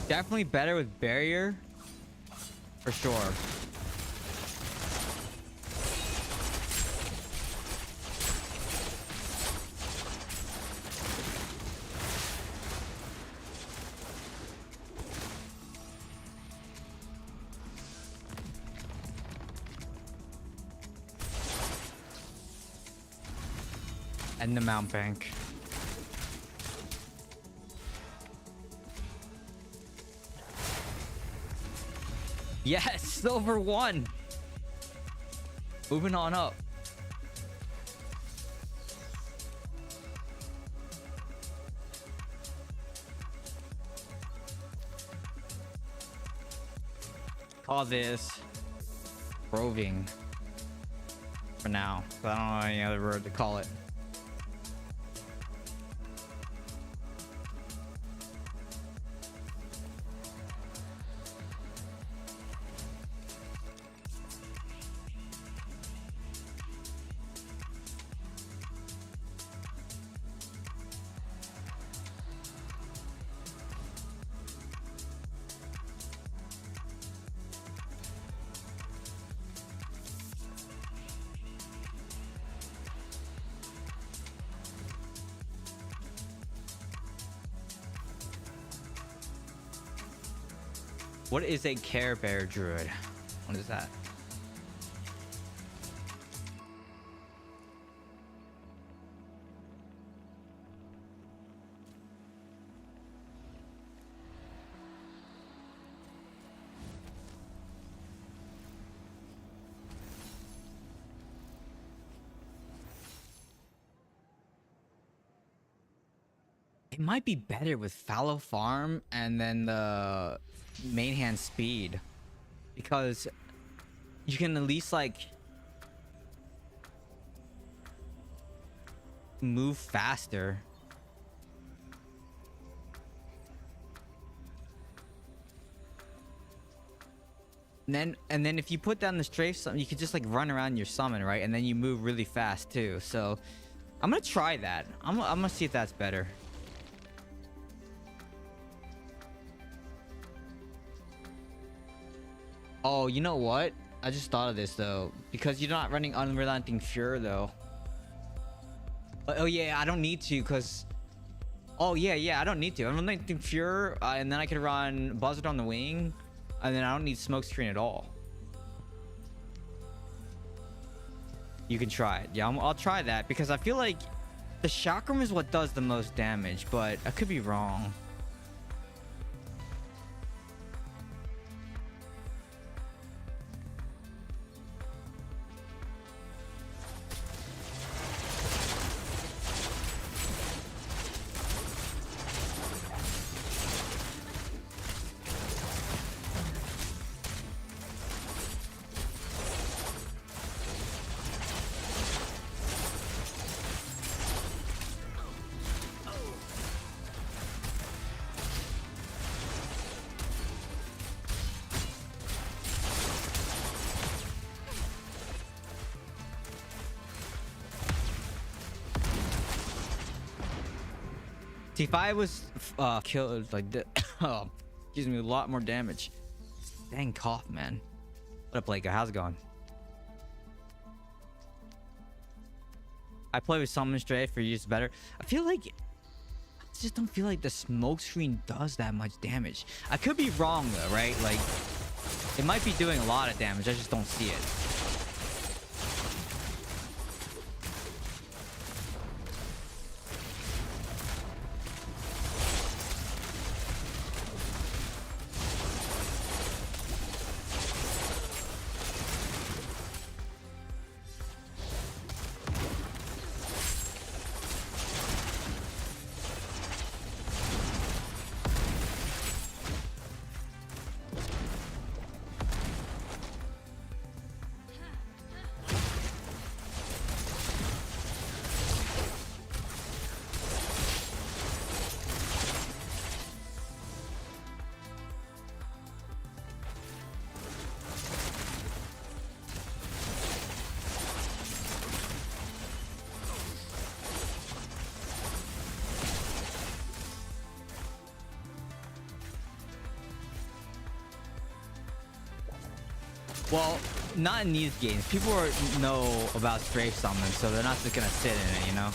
Definitely better with barrier, for sure. And the mount bank. Yes, silver 1. Moving on up. Call this roving for now. I don't know any other word to call it. What is a Care Bear Druid? What is that? It might be better with fallow farm and then the main hand speed, because you can at least like move faster. And then if you put down the strafe summon, you could just like run around your summon, right? And then you move really fast too. So I'm gonna try that. I'm gonna see if that's better. Oh, you know what? I just thought of this though, because you're not running Unrelenting Fury though. Oh yeah, I don't need to, because oh yeah, I don't need to. Unrelenting Fury, and then I can run Buzzard on the Wing, and then I don't need Smokescreen at all. You can try it. Yeah, I'll try that, because I feel like the Chakram is what does the most damage, but I could be wrong. See, if I was killed like that, oh, gives me a lot more damage. Dang cough, man. What up, Blake? How's it going? I play with Summon Strafe for use better. I feel like I just don't feel like the Smokescreen does that much damage. I could be wrong though, right? Like it might be doing a lot of damage. I just don't see it. Well, not in these games. People know about strafe summon, so they're not just gonna sit in it, you know?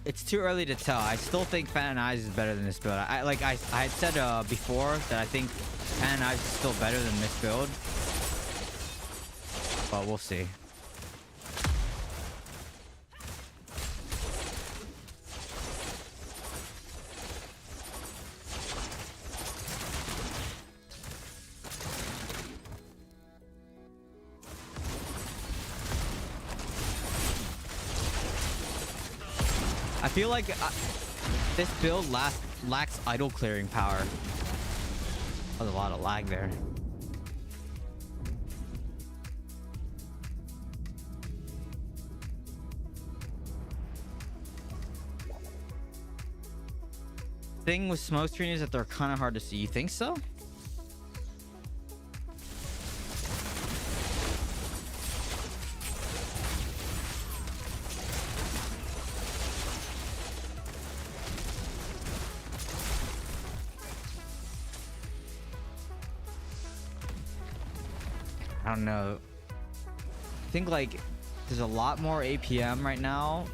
It's too early to tell. I still think Fan and Eyes is better than this build. I had said before that I think Fan and Eyes is still better than this build. But we'll see. I feel like this build lacks idle clearing power. There's a lot of lag there. Thing with Smokescreen is that they're kind of hard to see. You think so? I don't know. I think like there's a lot more APM right now.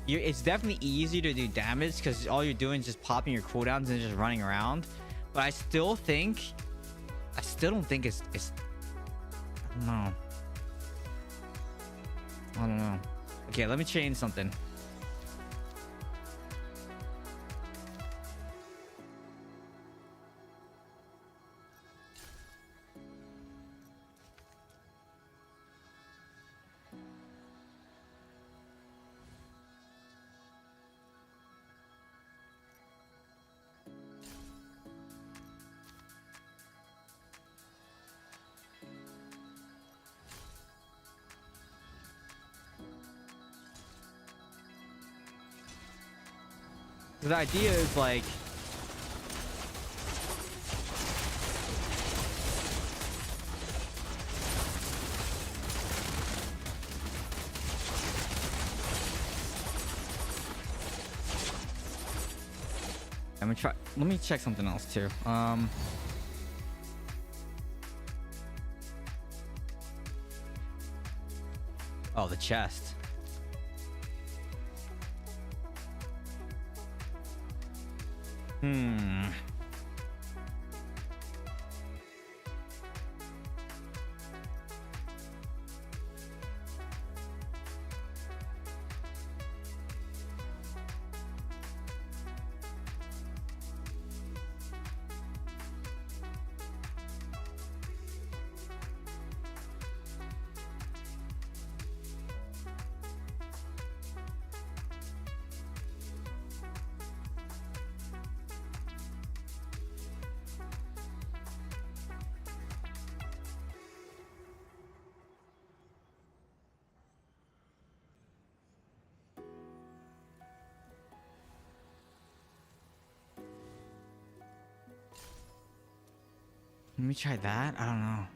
It's definitely easy to do damage because all you're doing is just popping your cooldowns and just running around. But I still don't think it's I don't know. Okay, let me change something. The idea is like let me check something else too. Oh, the chest. Let me try that. I don't know.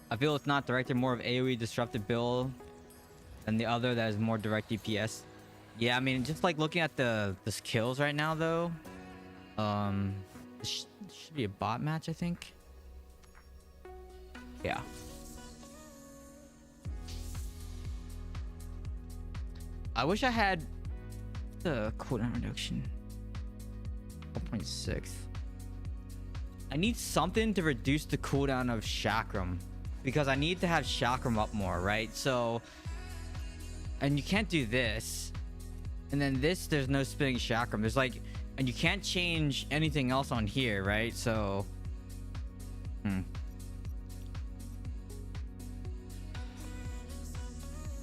I feel it's not directed more of AoE disruptive build than the other that is more direct DPS. Yeah, I mean, just like looking at the skills right now though. This should be a bot match, I think. Yeah. I wish I had the cooldown reduction. 1.6. I need something to reduce the cooldown of Chakram because I need to have Chakram up more, right? So, and you can't do this, and then this, there's no spinning Chakram. There's like, and you can't change anything else on here, right? So,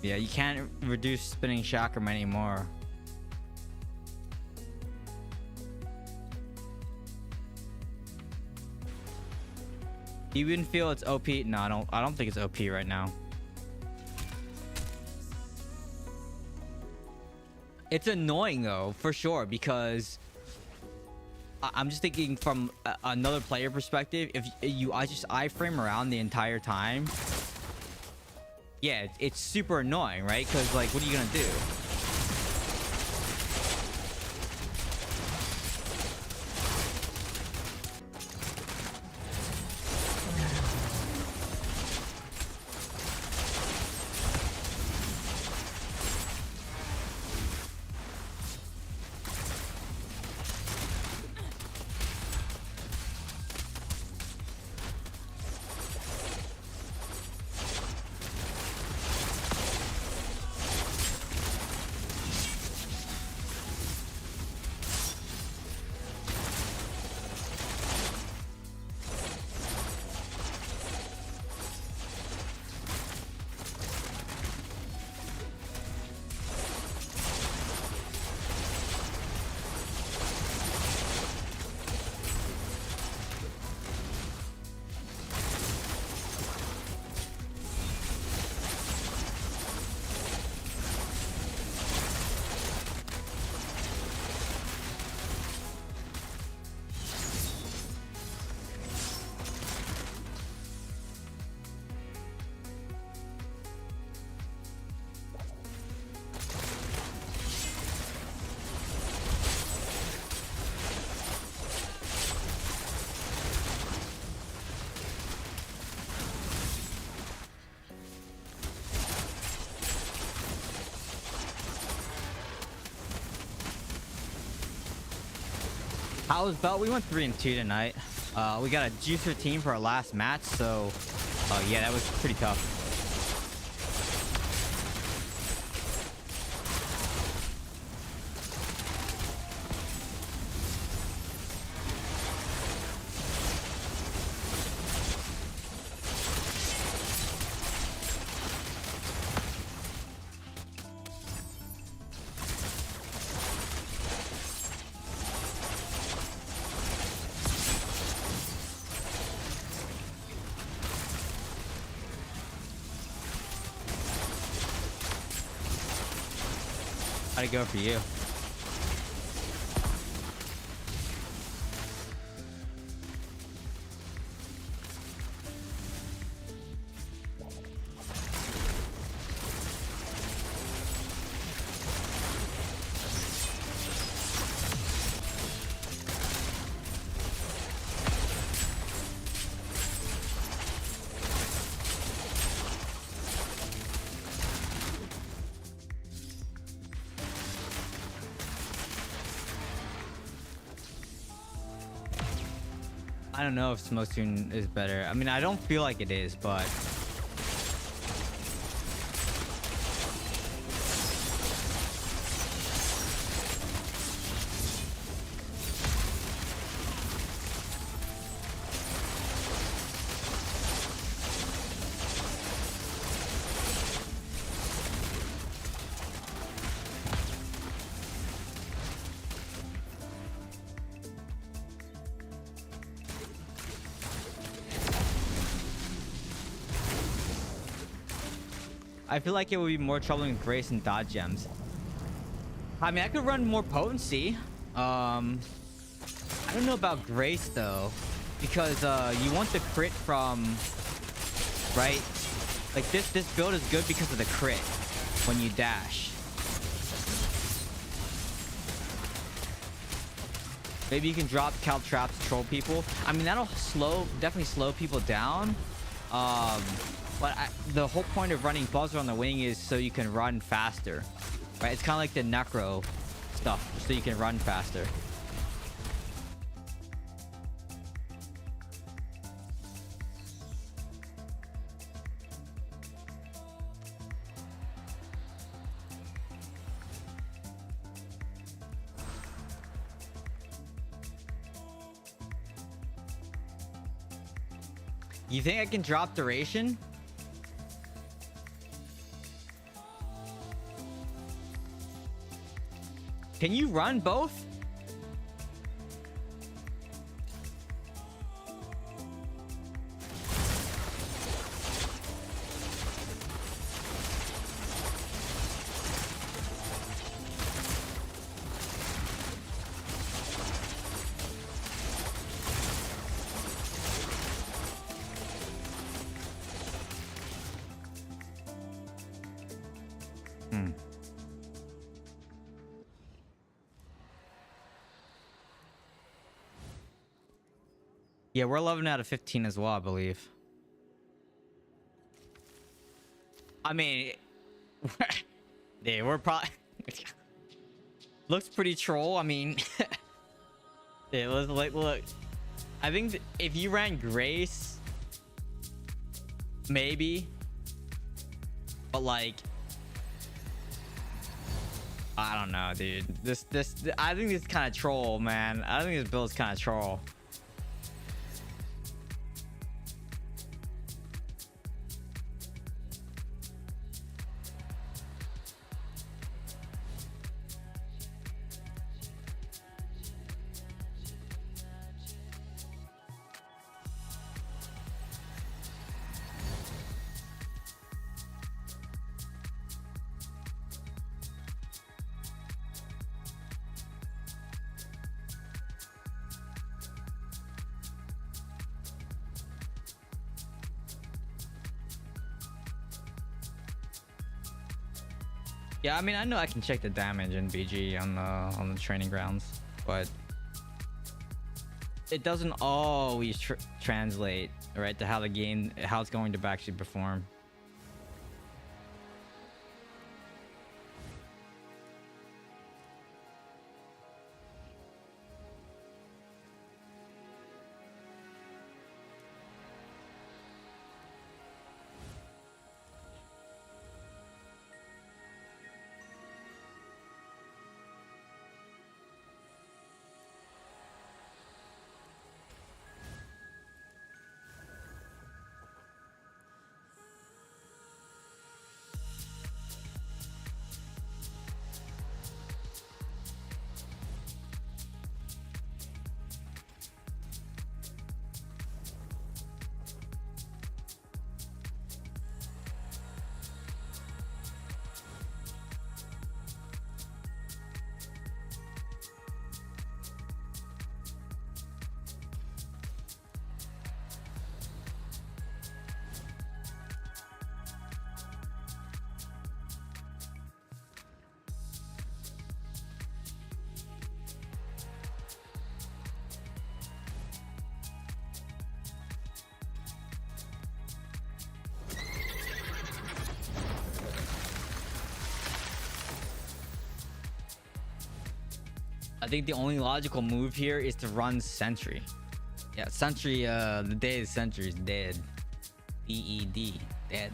yeah, you can't reduce spinning Chakram anymore. Do you even feel it's OP? No, I don't think it's OP right now. It's annoying though, for sure, because I'm just thinking from another player perspective. If I just iframe around the entire time, yeah, it's super annoying, right? Because like, what are you gonna do? How was Belt? We went 3-2 tonight. We got a juicer team for our last match, so yeah, that was pretty tough. How'd it go for you? I don't know if Smoke Screen is better. I mean, I don't feel like it is, but I feel like it would be more troubling with Grace and dodge gems. I mean, I could run more potency. I don't know about Grace though, because you want the crit from, right? Like this build is good because of the crit when you dash. Maybe you can drop cal traps to troll people. I mean, that'll definitely slow people down. But the whole point of running buzzer on the wing is so you can run faster, right? It's kind of like the necro stuff, so you can run faster. You think I can drop duration? Can you run both? Yeah, we're 11 out of 15 as well, I believe. I mean, yeah, we're probably looks pretty troll. I mean, yeah, look. I think if you ran Grace, maybe, but like, I don't know, dude. I think this is kind of troll, man. I think this build's kind of troll. Yeah, I mean, I know I can check the damage in BG on the training grounds, but it doesn't always translate, right, to how it's going to actually perform. think the only logical move here is to run Sentry. Yeah, Sentry, the day of Sentry is dead. D-E-D, dead.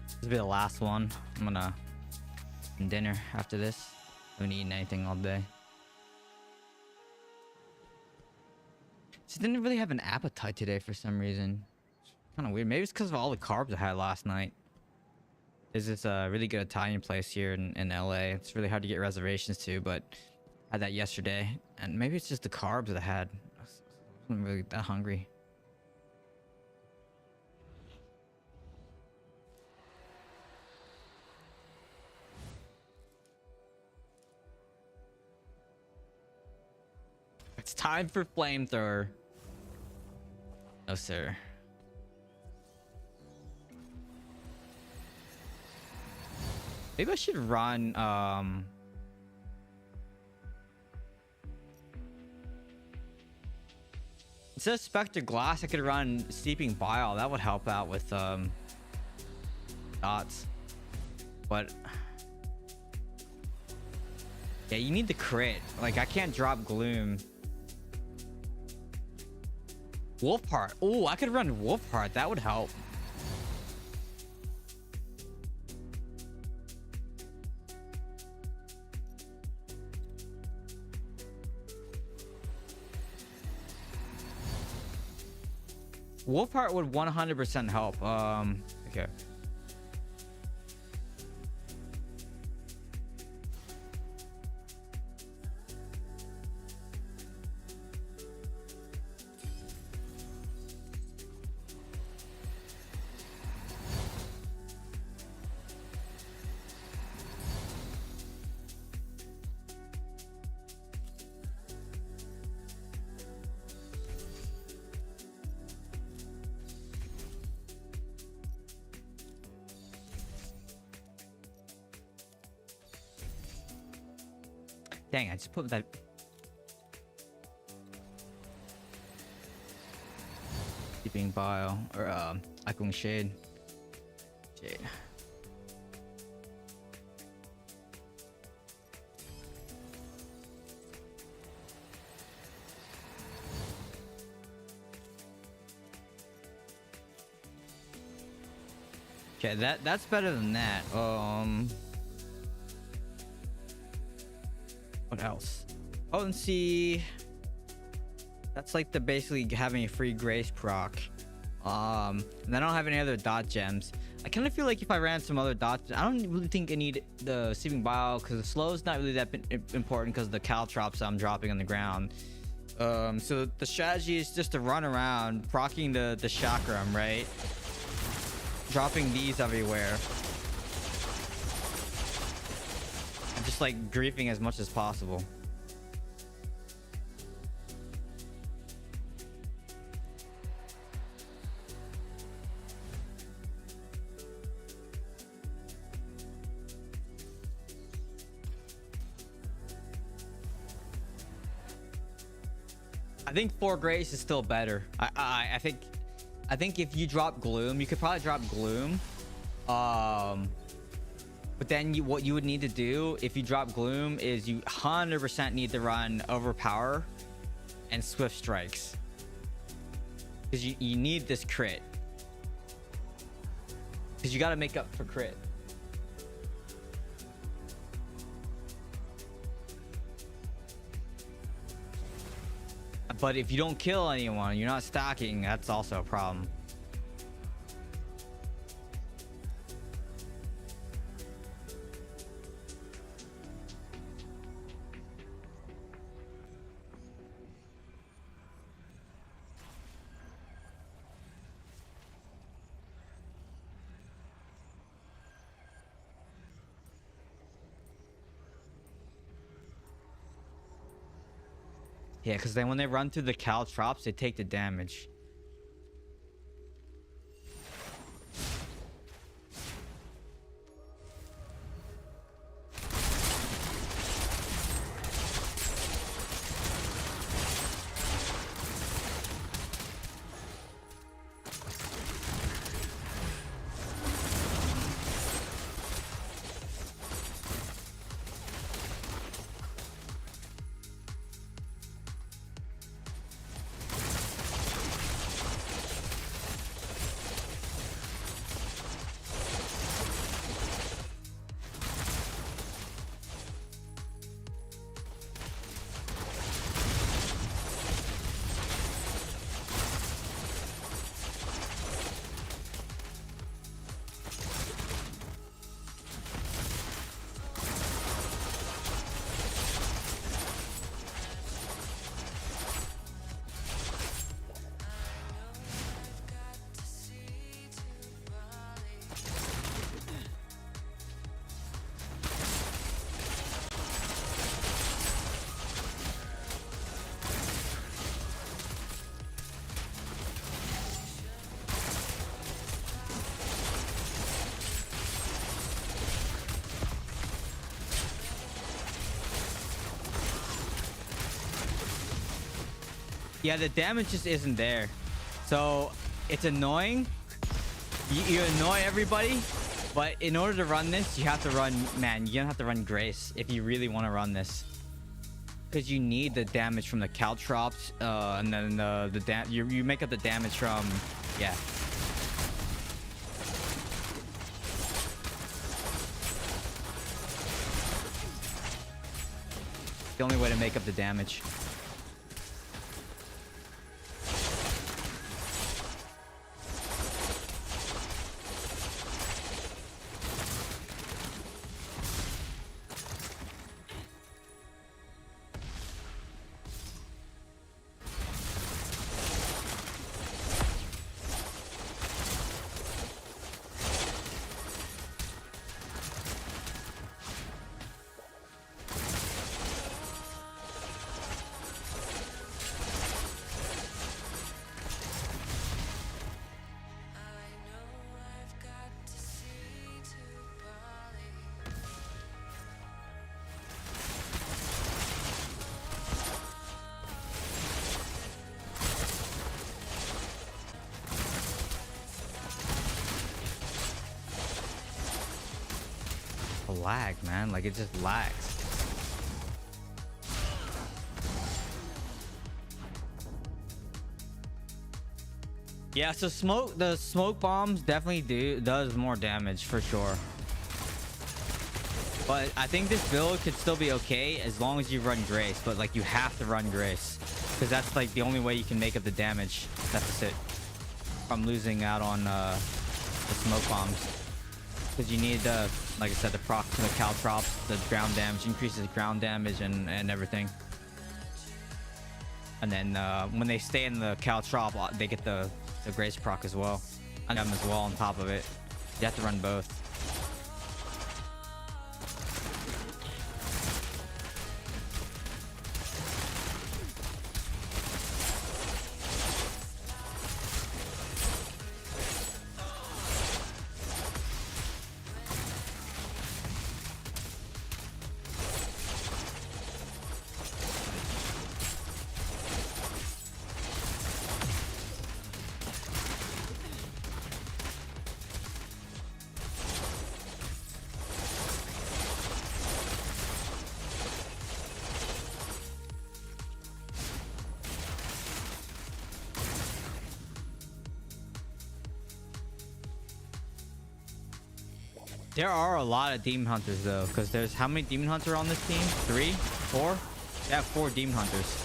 This will be the last one. I'm gonna dinner after this. I haven't eaten anything all day. Just didn't really have an appetite today for some reason. Kind of weird. Maybe it's because of all the carbs I had last night. There's this really good Italian place here in LA. It's really hard to get reservations to, but I had that yesterday. And maybe it's just the carbs that I had. I wasn't really that hungry. It's time for flamethrower. No, sir. Maybe I should run, instead of Spectre Glass, I could run Steeping Bile. That would help out with, dots. But... yeah, you need the crit. Like, I can't drop Gloom. Wolfheart. Oh, I could run Wolfheart. That would help. Wolfheart would 100% help. Okay. Dang, I just put that. Keeping Bile or Echoing Shade. Shade. Okay, that's better than that. What else? Potency. That's like the basically having a free grace proc. And I don't have any other dot gems. I kind of feel like if I ran some other dot, I don't really think I need the Steeping Bile because the slow is not really that important because the caltrops I'm dropping on the ground. So the strategy is just to run around, proccing the chakram, right? Dropping these everywhere. Just like griefing as much as possible. I think 4 Grace is still better. I think if you drop Gloom, you could probably drop Gloom. But then what you would need to do if you drop Gloom is you 100% need to run Overpower and Swift Strikes. Because you need this crit. Because you got to make up for crit. But if you don't kill anyone, you're not stacking, that's also a problem. Yeah, because then when they run through the caltrops, they take the damage. Yeah, the damage just isn't there. So it's annoying. You annoy everybody, but in order to run this, you have to run, man, you're gonna have to run Grace if you really want to run this. Because you need the damage from the caltrops, and then you make up the damage from, yeah. The only way to make up the damage. I know I've got to see to Bali. A lag, man. Like, it just lags. Yeah, so the smoke bombs definitely does more damage for sure. But I think this build could still be okay as long as you run Grace. But like, you have to run Grace because that's like the only way you can make up the damage deficit from losing out on the smoke bombs. Because you need the, like I said, the proc to the caltrops, the ground damage increases ground damage and everything. And then when they stay in the caltrop, they get the Grace proc as well, and them as well on top of it. You have to run both. There are a lot of demon hunters though, because there's how many demon hunters on this team? 3, 4? They have 4 demon hunters.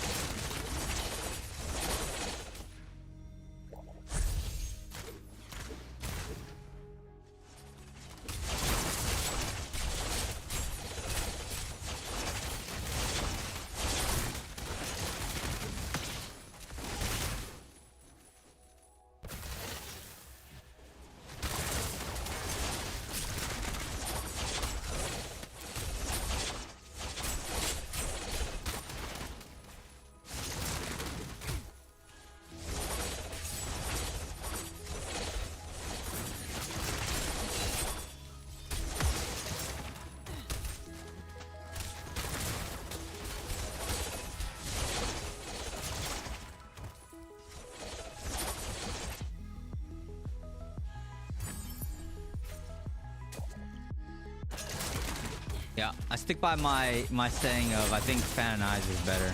Yeah, I stick by my saying of I think Fan and Eyes is better.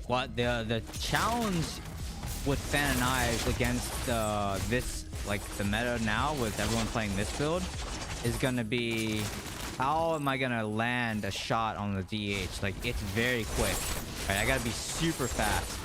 What the challenge with Fan and Eyes against this, like the meta now with everyone playing this build, is gonna be how am I gonna land a shot on the DH? Like, it's very quick. Right, I gotta be super fast.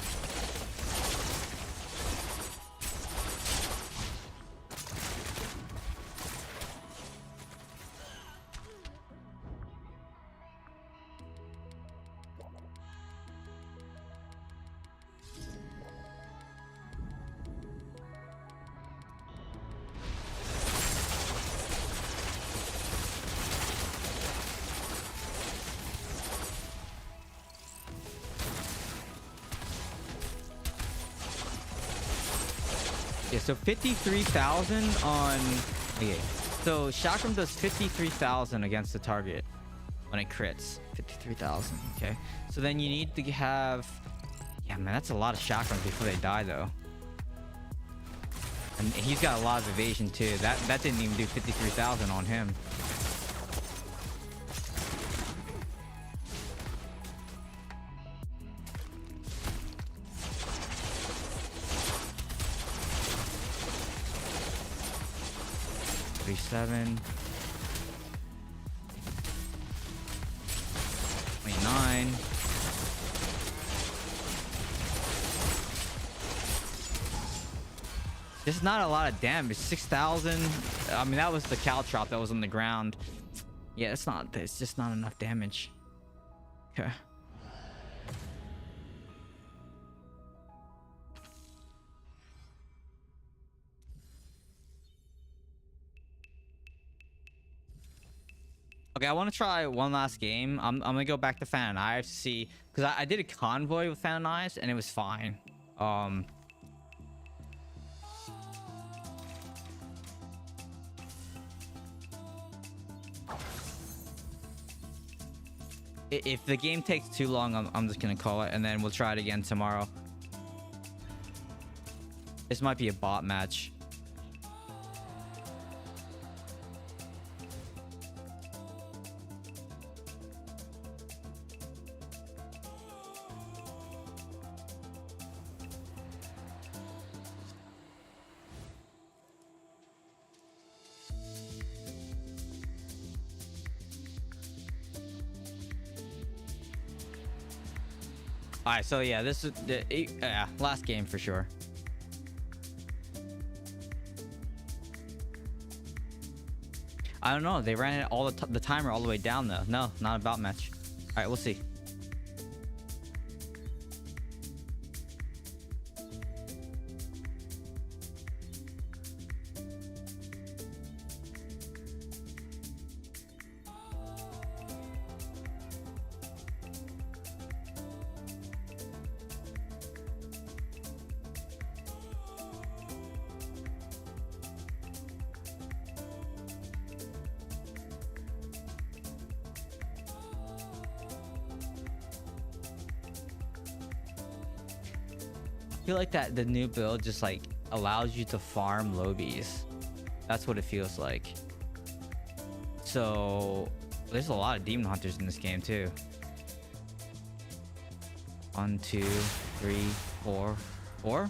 Yeah, so 53,000 on... Okay, so Chakram does 53,000 against the target when it crits. 53,000, okay. So then you need to have... Yeah, man, that's a lot of Chakrams before they die, though. And he's got a lot of evasion, too. That didn't even do 53,000 on him. Seven, 29. This is not a lot of damage. 6,000. I mean, that was the caltrop that was on the ground. Yeah, it's not. It's just not enough damage. Okay. Okay, I want to try one last game. I'm gonna go back to Fan and Knives to see, because I did a convoy with Fan and Knives and it was fine. If the game takes too long, I'm just gonna call it, and then we'll try it again tomorrow. This might be a bot match. All right, so yeah, this is the last game for sure. I don't know. They ran it all the timer all the way down though. No, not a bout match. All right, we'll see. I feel like that the new build just like allows you to farm lobies. That's what it feels like. So there's a lot of demon hunters in this game too. 1, 2, 3, 4, 4.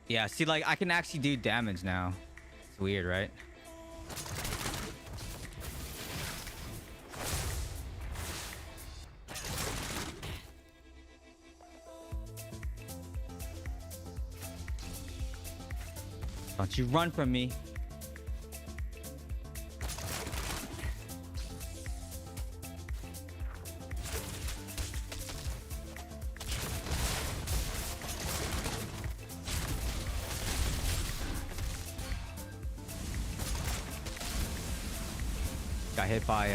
Yeah, see, like, I can actually do damage now. It's weird, right? Don't you run from me. Got hit by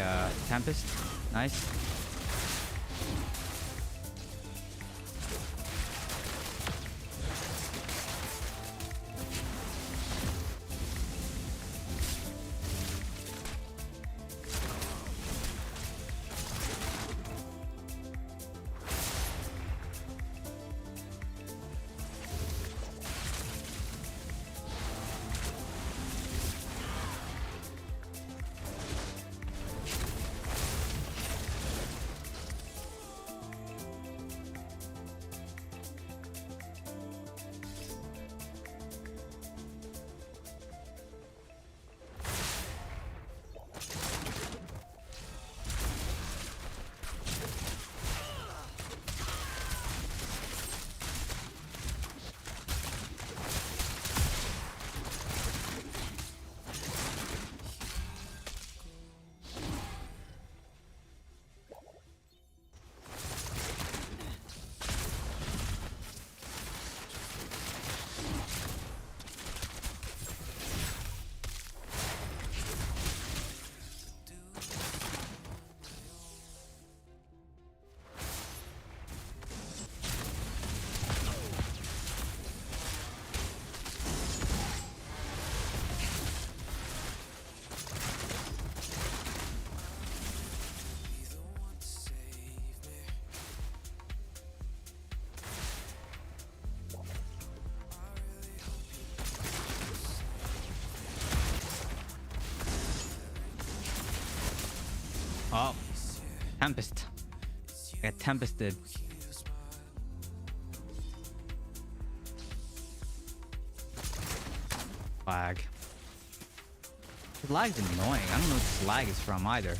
Tempest. Nice. Oh, Tempest. I got Tempested. Lag. The lag's annoying. I don't know what this lag is from either.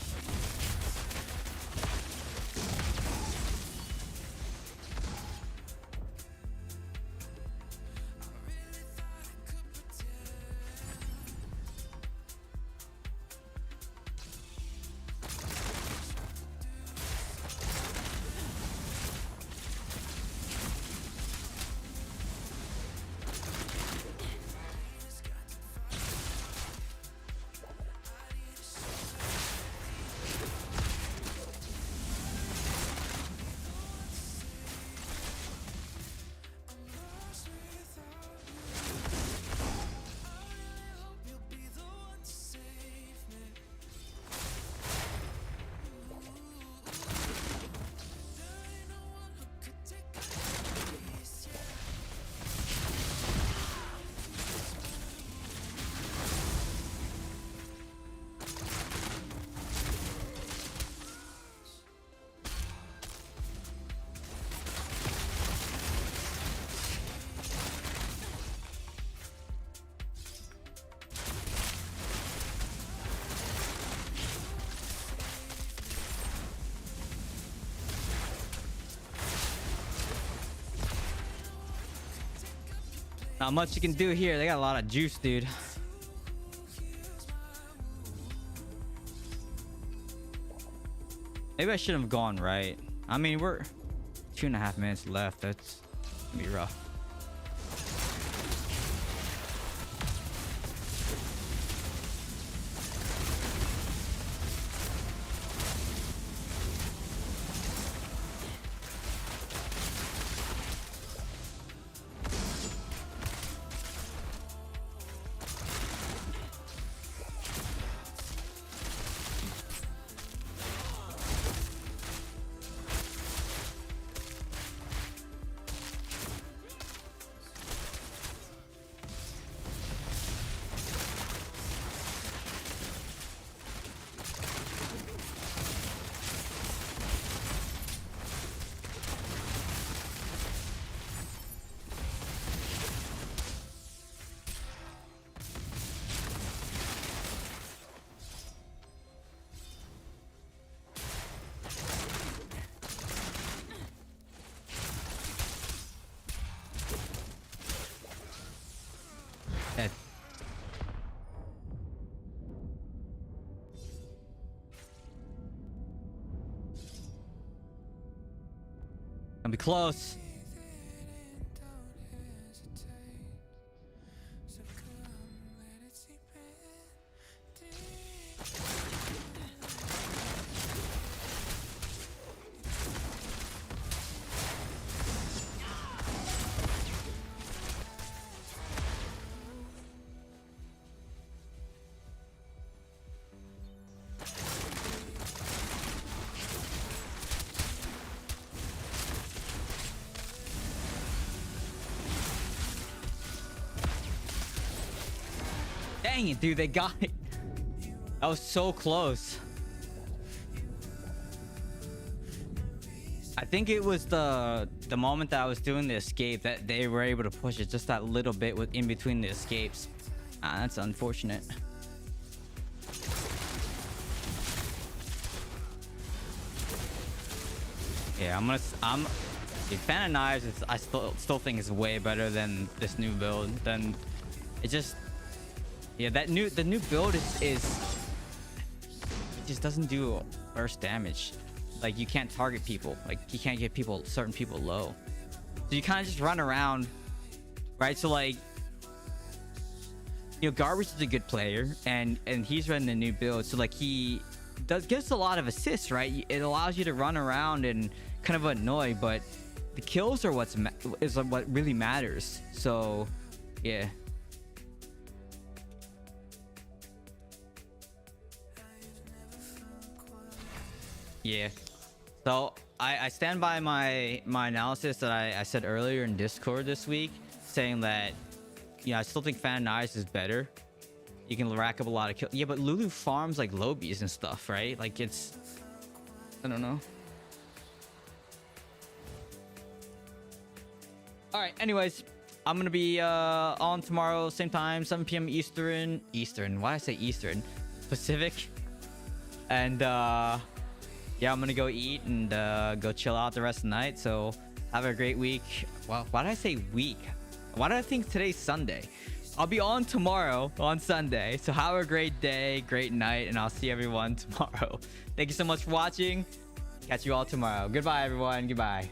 Not much you can do here. They got a lot of juice, dude. Maybe I shouldn't have gone right. I mean, we're 2.5 minutes left. That's gonna be rough. Dead. Gonna be close. Dang it, dude, they got it. That was so close. I think it was the moment that I was doing the escape that they were able to push it just that little bit with in between the escapes. That's unfortunate. Yeah, dude, Fan of Knives is, I still think is way better than this new build. Then it just, yeah, the new build is it just doesn't do burst damage. Like, you can't target people. Like, you can't get certain people low. So you kind of just run around, right? So like, you know, Garbage is a good player, and he's running a new build. So like, he gives a lot of assists, right? It allows you to run around and kind of annoy, but the kills are what really matters. So yeah. Yeah. So I stand by my analysis that I said earlier in Discord this week, saying that, you know, I still think Fan of Knives is better. You can rack up a lot of kills. Yeah, but Lulu farms like lobies and stuff, right? Like, it's I don't know. All right. Anyways, I'm gonna be on tomorrow, same time, 7 p.m. Eastern. Why did I say Eastern? Pacific. And yeah, I'm gonna go eat and go chill out the rest of the night. So have a great week. Well, why did I say week? Why did I think today's Sunday? I'll be on tomorrow on Sunday. So have a great day, great night, and I'll see everyone tomorrow. Thank you so much for watching. Catch you all tomorrow. Goodbye, everyone. Goodbye.